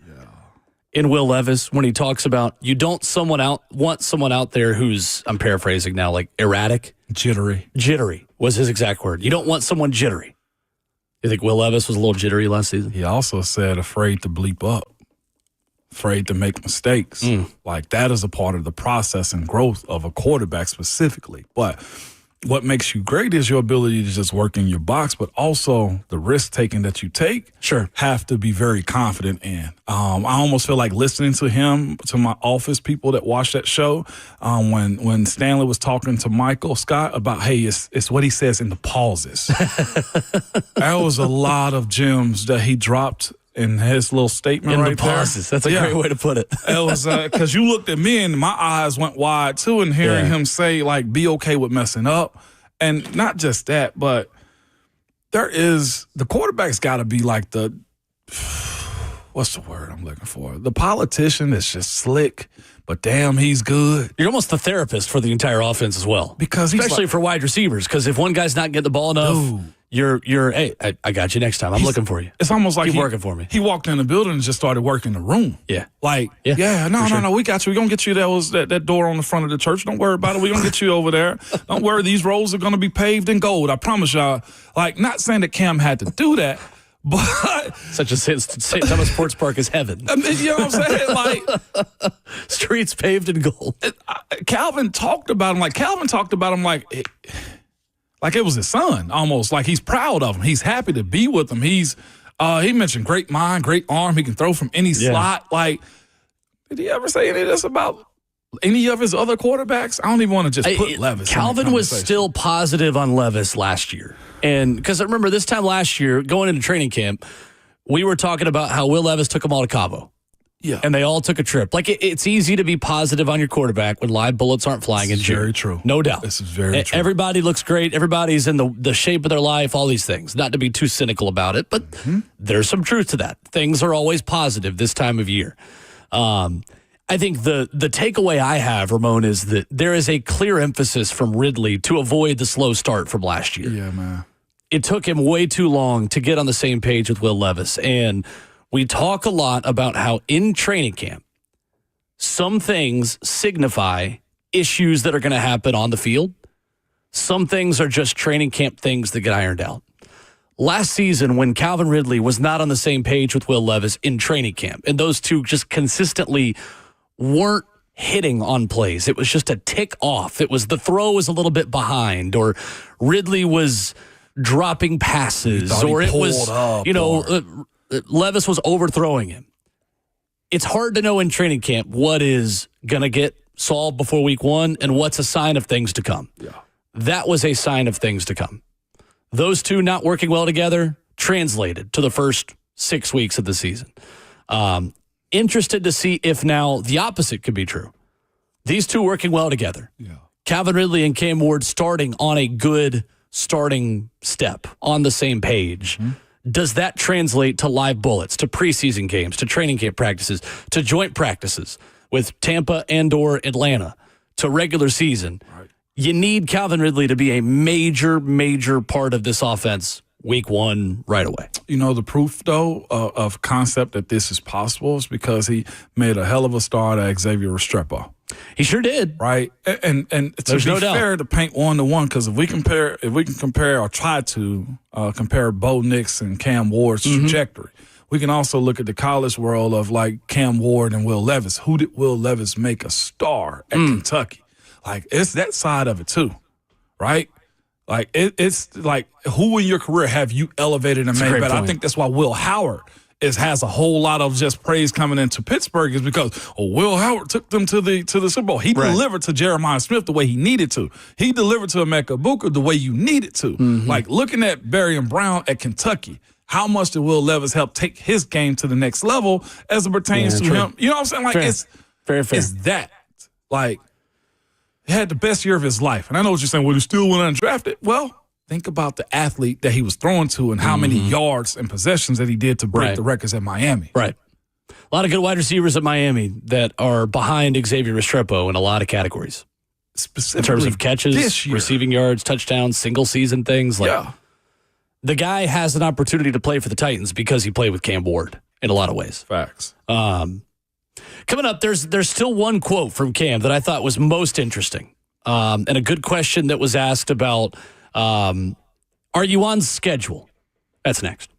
in Will Levis when he talks about you don't want someone out there who's, I'm paraphrasing now, like erratic. Jittery was his exact word. You don't want someone jittery. You think Will Levis was a little jittery last season? He also said afraid to bleep up, afraid to make mistakes. Like that is a part of the process and growth of a quarterback specifically. But what makes you great is your ability to just work in your box, but also the risk taking that you take have to be very confident in. I almost feel like listening to him, to my office people that watch that show, when Stanley was talking to Michael Scott about, hey, it's what he says in the pauses. There was a lot of gems that he dropped in his little statement in right the pauses. There. That's a great way to put it. It was because you looked at me and my eyes went wide too, and hearing him say like, "Be okay with messing up," and not just that, but the quarterback's got to be like the what's the word I'm looking for? The politician that's just slick, but damn, he's good. You're almost the therapist for the entire offense as well, because especially for wide receivers. Because if one guy's not getting the ball enough. You're hey, I got you next time. I'm looking for you. It's almost like keep working for me. He walked in the building and just started working the room. Yeah. Like, no, we got you. We're going to get you that door on the front of the church. Don't worry about it. We're going to get you over there. Don't worry. These roads are going to be paved in gold. I promise y'all. Like, not saying that Cam had to do that, but such as St. Thomas Sports Park is heaven. I mean, you know what I'm saying? Like, streets paved in gold. Calvin talked about him like it was his son, almost. Like he's proud of him. He's happy to be with him. He mentioned great mind, great arm. He can throw from any slot. Like, did he ever say any of this about any of his other quarterbacks? I don't even want to just put Levis. Calvin was still positive on Levis last year. And because I remember this time last year, going into training camp, we were talking about how Will Levis took them all to Cabo. Yeah. And they all took a trip. Like, it's easy to be positive on your quarterback when live bullets aren't flying in June. Very true. No doubt. This is very true. Everybody looks great. Everybody's in the shape of their life, all these things. Not to be too cynical about it, but there's some truth to that. Things are always positive this time of year. I think the takeaway I have, Ramon, is that there is a clear emphasis from Ridley to avoid the slow start from last year. Yeah, man. It took him way too long to get on the same page with Will Levis. And we talk a lot about how in training camp, some things signify issues that are going to happen on the field. Some things are just training camp things that get ironed out. Last season, when Calvin Ridley was not on the same page with Will Levis in training camp, and those two just consistently weren't hitting on plays, it was just a tick off. It was the throw was a little bit behind, or Ridley was dropping passes, or it was, Levis was overthrowing him. It's hard to know in training camp what is going to get solved before week one and what's a sign of things to come. Yeah. That was a sign of things to come. Those two not working well together translated to the first 6 weeks of the season. Interested to see if now the opposite could be true. These two working well together. Yeah. Calvin Ridley and Cam Ward starting on a good starting step, on the same page. Does that translate to live bullets, to preseason games, to training camp practices, to joint practices with Tampa and/or Atlanta, to regular season? Right. You need Calvin Ridley to be a major, major part of this offense week one right away. You know, the proof, though, of concept that this is possible is because he made a hell of a start at Xavier Restrepo. He sure did. Right. And to There's be no doubt. fair, to paint 1-to-1, because if we can compare or try to compare Bo Nix and Cam Ward's trajectory, we can also look at the college world of like Cam Ward and Will Levis. Who did Will Levis make a star at Kentucky? Like, it's that side of it too, right? Like, it's like, who in your career have you elevated and made better? I think that's why Will Howard has a whole lot of just praise coming into Pittsburgh, is because Will Howard took them to the Super Bowl. He delivered to Jeremiah Smith the way he needed to. He delivered to Emeka Ibuka the way you needed to. Like, looking at Barry and Brown at Kentucky, how much did Will Levis help take his game to the next level as it pertains to him? You know what I'm saying? Like, it's that. Like, he had the best year of his life. And I know what you're saying, well, he still went undrafted. Well, think about the athlete that he was throwing to and how many yards and possessions that he did to break the records at Miami. Right. A lot of good wide receivers at Miami that are behind Xavier Restrepo in a lot of categories. Specifically in terms of catches, receiving yards, touchdowns, single season things. Like, the guy has an opportunity to play for the Titans because he played with Cam Ward in a lot of ways. Facts. Coming up, there's still one quote from Cam that I thought was most interesting, and a good question that was asked about, are you on schedule? That's next.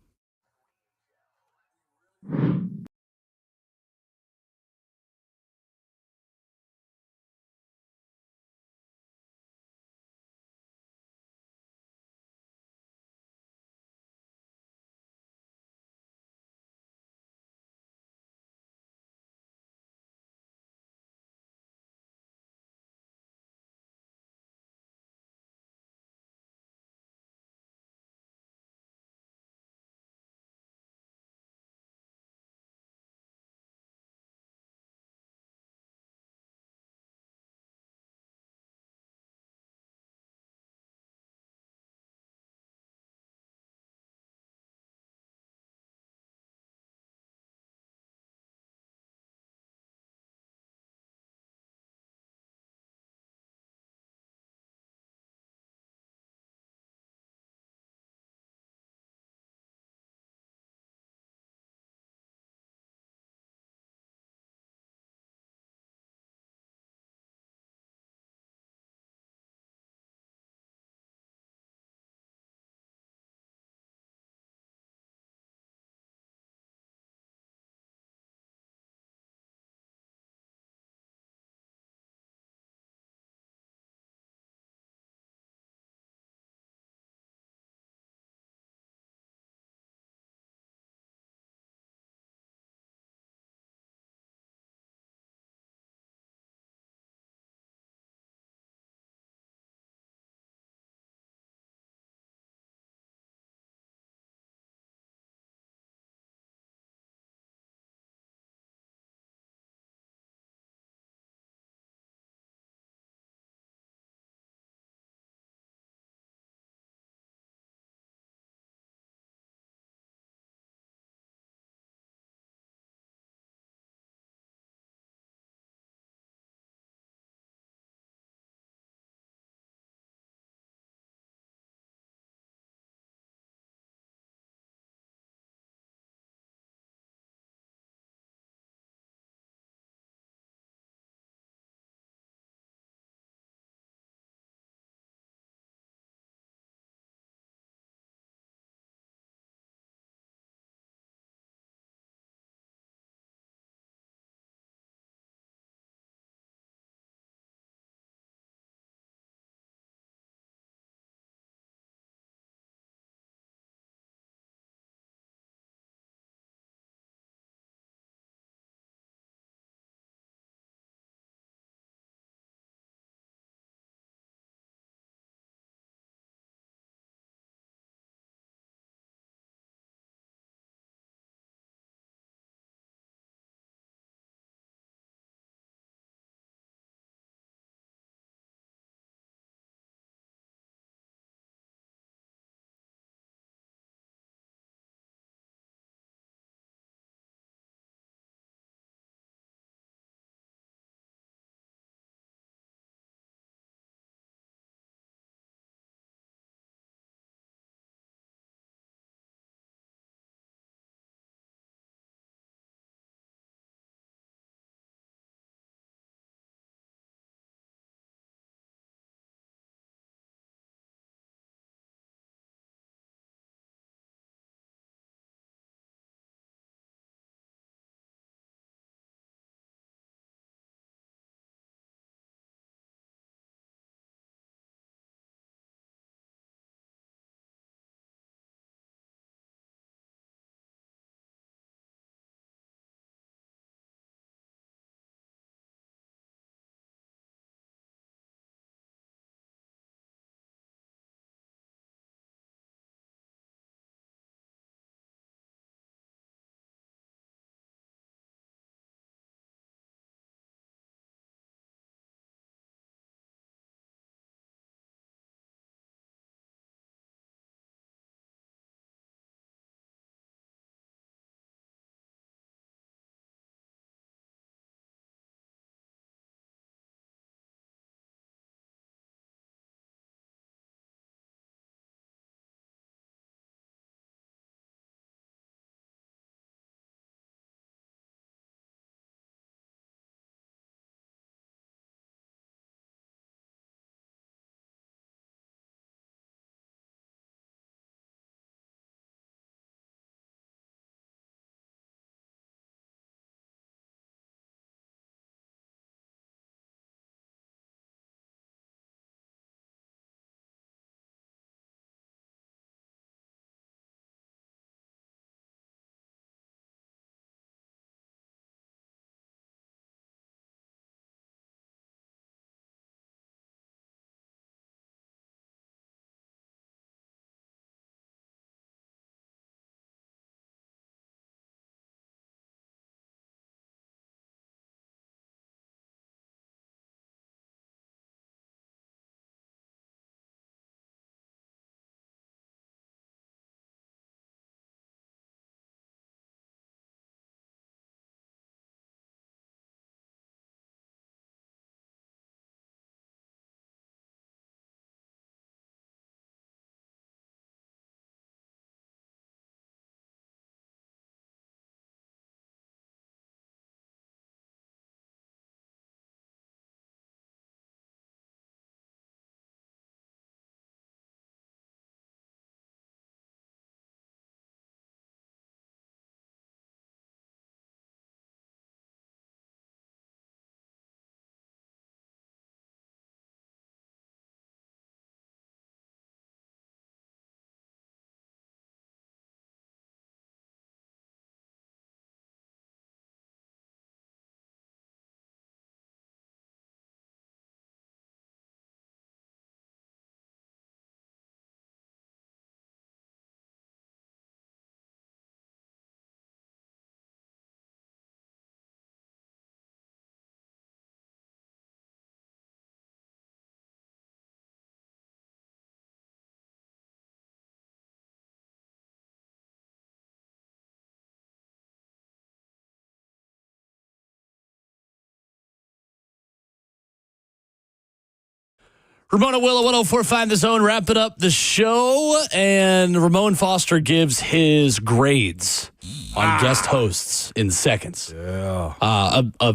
Ramon and Will at 104.5 The Zone, wrapping up the show, and Ramon Foster gives his grades on guest hosts in seconds. Yeah. A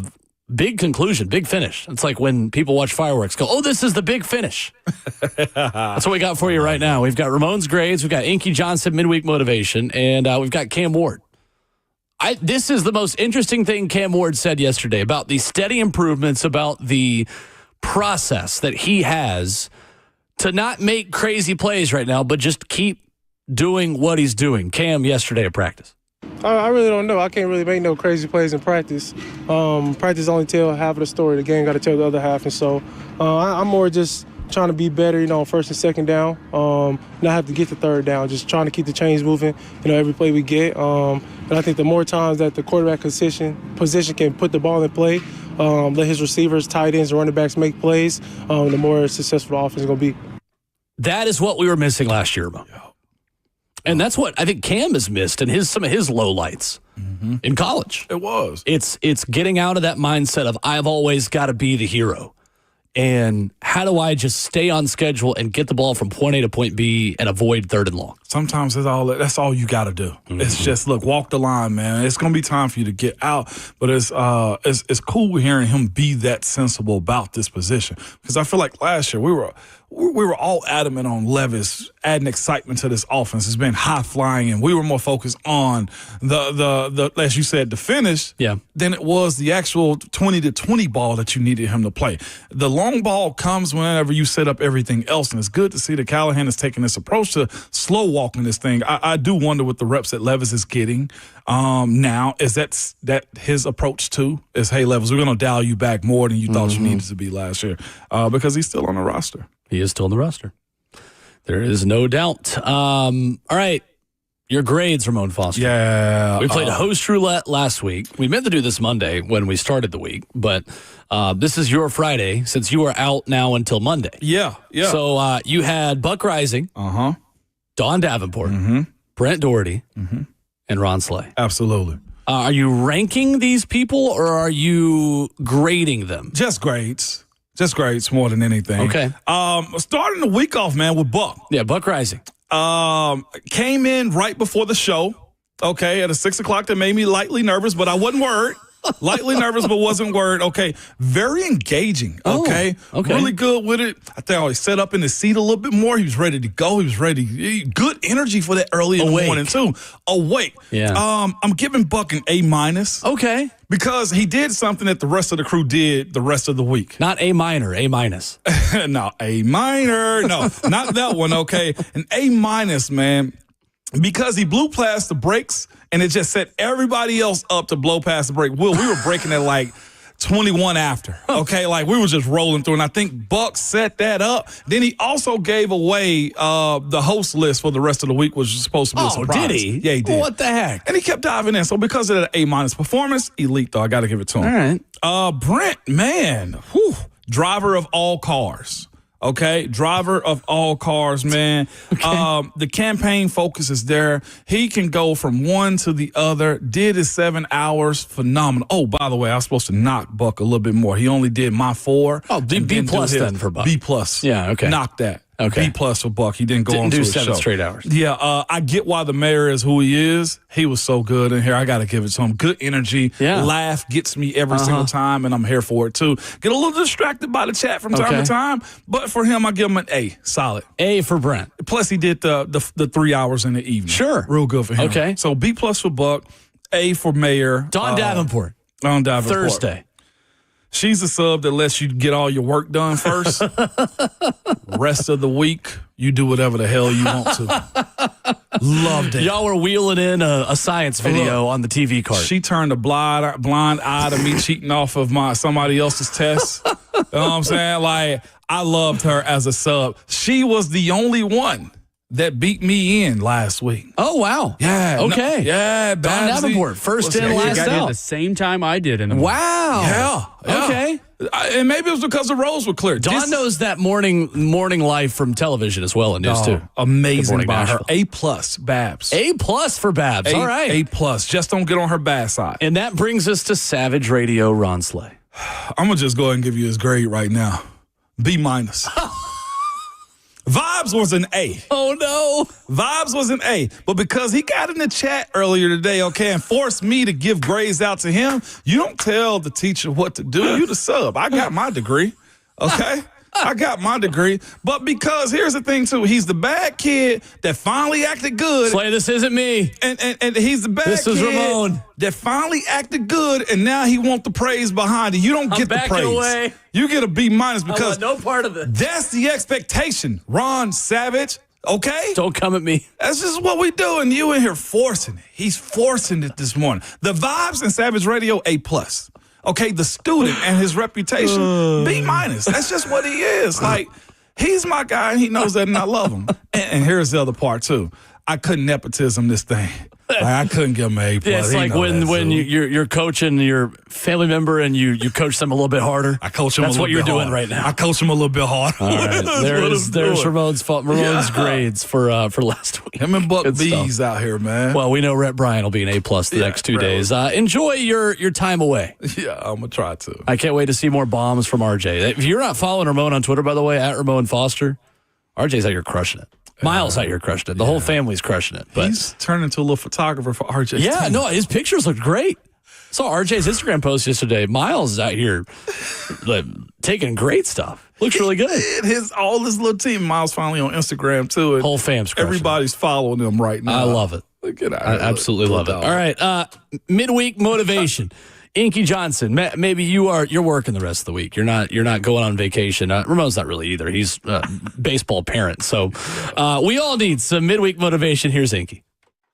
big conclusion, big finish. It's like when people watch fireworks, go, oh, this is the big finish. That's what we got for you right now. We've got Ramon's grades, we've got Inky Johnson midweek motivation, and we've got Cam Ward. This is the most interesting thing Cam Ward said yesterday about the steady improvements, about the process that he has to not make crazy plays right now, but just keep doing what he's doing. Cam, yesterday at practice. I really don't know. I can't really make no crazy plays in practice. Practice only tell half of the story. The game got to tell the other half. And so I'm more just trying to be better, first and second down, not have to get the third down, just trying to keep the chains moving, every play we get. And I think the more times that the quarterback position can put the ball in play, let his receivers, tight ends, and running backs make plays, the more successful the offense is going to be. That is what we were missing last year, Mo. And that's what I think Cam has missed in some of his lowlights in college. It was. It's getting out of that mindset of I've always got to be the hero. And how do I just stay on schedule and get the ball from point A to point B and avoid third and long? Sometimes that's all you got to do. It's just, look, walk the line, man. It's going to be time for you to get out. But it's cool hearing him be that sensible about this position. Because I feel like last year we were all adamant on Levis adding excitement to this offense. It's been high flying, and we were more focused on the as you said, the finish than it was the actual 20-20 ball that you needed him to play. The long ball comes whenever you set up everything else, and it's good to see that Callahan is taking this approach to slow walking this thing. I do wonder what the reps that Levis is getting now. Is that his approach too? Is, hey, Levis, we're going to dial you back more than you thought you needed to be last year because he's still on the roster. He is still on the roster. There is no doubt. All right. Your grades, Ramon Foster. Yeah. We played host roulette last week. We meant to do this Monday when we started the week, but this is your Friday since you are out now until Monday. Yeah. So you had Buck Rising, Don Davenport, Brent Doherty, and Ron Slay. Absolutely. Are you ranking these people or are you grading them? Just grades. Just grades more than anything. Okay. Starting the week off, man, with Buck. Yeah, Buck Rising. Came in right before the show, okay, at a 6 o'clock that made me lightly nervous, but I wasn't worried. Lightly nervous, but wasn't worried. Okay. Very engaging. Okay. Okay. Really good with it. I think I set up in the seat a little bit more. He was ready to go. He was ready. Good energy for that early in the morning, too. Awake. Yeah. I'm giving Buck an A-. Okay. Because he did something that the rest of the crew did the rest of the week. Not A-, A-. No, A-. No, not that one, okay. An A-, man. Because he blew past the brakes, and it just set everybody else up to blow past the brake. Will, we were breaking at like 21 after, okay? Like, we were just rolling through, and I think Buck set that up. Then he also gave away the host list for the rest of the week, which was supposed to be a surprise. Oh, did he? Yeah, he did. What the heck? And he kept diving in. So because of that A- performance, elite, though. I got to give it to him. All right. Brent, man, driver of all cars. Okay, driver of all cars, man. Okay. The campaign focus is there. He can go from one to the other. Did his 7 hours, phenomenal. Oh, by the way, I was supposed to knock Buck a little bit more. He only did my 4. Oh, B plus then for Buck. B plus. Yeah, okay. Knock that. Okay. B plus for Buck. He didn't go on to do his 7 show. straight hours. Yeah, I get why the mayor is who he is. He was so good in here. I got to give it to him. Good energy. Yeah. Laugh gets me every single time, and I'm here for it too. Get a little distracted by the chat from time to time, but for him, I give him an A. Solid. A for Brent. Plus, he did the 3 hours in the evening. Sure. Real good for him. Okay. So B plus for Buck. A for mayor. Don Davenport. Don Davenport. Thursday. She's a sub that lets you get all your work done first. Rest of the week, you do whatever the hell you want to. Loved it. Y'all were wheeling in a science video on the TV card. She turned a blind eye to me cheating off of somebody else's test. You know what I'm saying? Like, I loved her as a sub. She was the only one that beat me in last week. Oh, wow. Yeah. Okay. Yeah. Don Davenport, first in, last got out. in the same time I did. Wow. Yeah. Okay. And maybe it was because the roads were clear. Don knows that morning life from television as well and news too. Amazing by her. A plus, Babs. A plus for Babs. All right. A plus. Just don't get on her bad side. And that brings us to Savage Radio, Ron Slay. I'm going to just go ahead and give you his grade right now. B minus. Vibes was an A. Oh, no. Vibes was an A. But because he got in the chat earlier today, okay, and forced me to give grades out to him, you don't tell the teacher what to do. You the sub. I got my degree, okay? I got my degree. But because here's the thing, too. He's the bad kid that finally acted good. Slay, this isn't me. And he's the bad kid. This is Ramon. That finally acted good, and now he wants the praise behind it. You don't get the praise. Away. You get a B- because no part of it. That's the expectation. Ron Savage, okay? Don't come at me. That's just what we do, and you in here forcing it. He's forcing it this morning. The Vibes and Savage Radio, A+. Okay, the student and his reputation, B-. That's just what he is. Like, he's my guy, and he knows that, and I love him. And here's the other part, too. I couldn't nepotism this thing. Like, I couldn't give him an A+. Yeah, it's like when you're coaching your family member and you coach them a little bit harder. I coach them That's a little what you're bit doing harder. right now. I coach them a little bit harder. All right, there's Ramon's grades for last week. Him and Buck Good B's stuff. out here, man. Well, we know Rhett Bryan will be an A+ the next 2 days. Enjoy your time away. Yeah, I'm going to try to. I can't wait to see more bombs from RJ. If you're not following Ramon on Twitter, by the way, at Ramon Foster, RJ's out here crushing it. Miles out here crushing it. The whole family's crushing it. But he's turned into a little photographer for RJ. Yeah, no, his pictures look great. Saw RJ's Instagram post yesterday. Miles is out here like, taking great stuff. Looks really good. All his little team. Miles finally on Instagram too. And whole fam's crushing everybody's following him right now. I love it. Get out I absolutely love it. All right, midweek motivation. Inky Johnson, maybe you're working the rest of the week. You're not going on vacation. Ramon's not really either. He's a baseball parent. So we all need some midweek motivation. Here's Inky.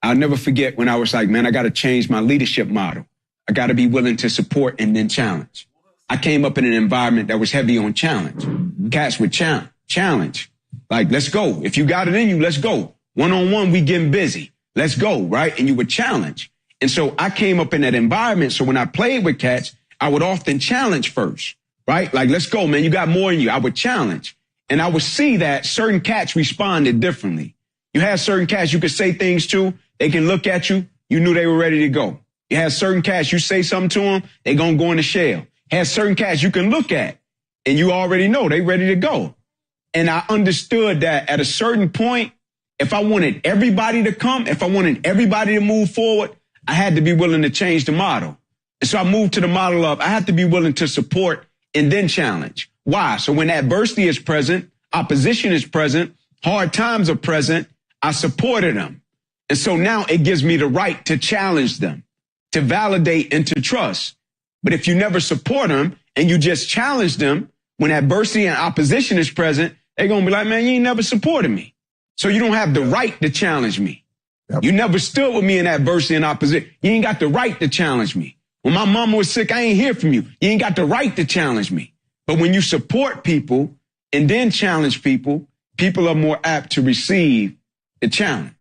I'll never forget when I was like, man, I got to change my leadership model. I got to be willing to support and then challenge. I came up in an environment that was heavy on challenge. Cats would challenge. Like, let's go. If you got it in you, let's go. One-on-one, we getting busy. Let's go, right? And you would challenge. And so I came up in that environment. So when I played with cats, I would often challenge first, right? Like, let's go, man. You got more in you. I would challenge. And I would see that certain cats responded differently. You had certain cats you could say things to. They can look at you. You knew they were ready to go. You had certain cats, you say something to them, they going to go in the shell. Had certain cats you can look at, and you already know they ready to go. And I understood that at a certain point, if I wanted everybody to come, if I wanted everybody to move forward, I had to be willing to change the model. And so I moved to the model of I have to be willing to support and then challenge. Why? So when adversity is present, opposition is present, hard times are present, I supported them. And so now it gives me the right to challenge them, to validate and to trust. But if you never support them and you just challenge them, when adversity and opposition is present, they're going to be like, man, you ain't never supported me. So you don't have the right to challenge me. Yep. You never stood with me in adversity and opposition. You ain't got the right to challenge me. When my mama was sick, I ain't hear from you. You ain't got the right to challenge me. But when you support people and then challenge people, people are more apt to receive the challenge.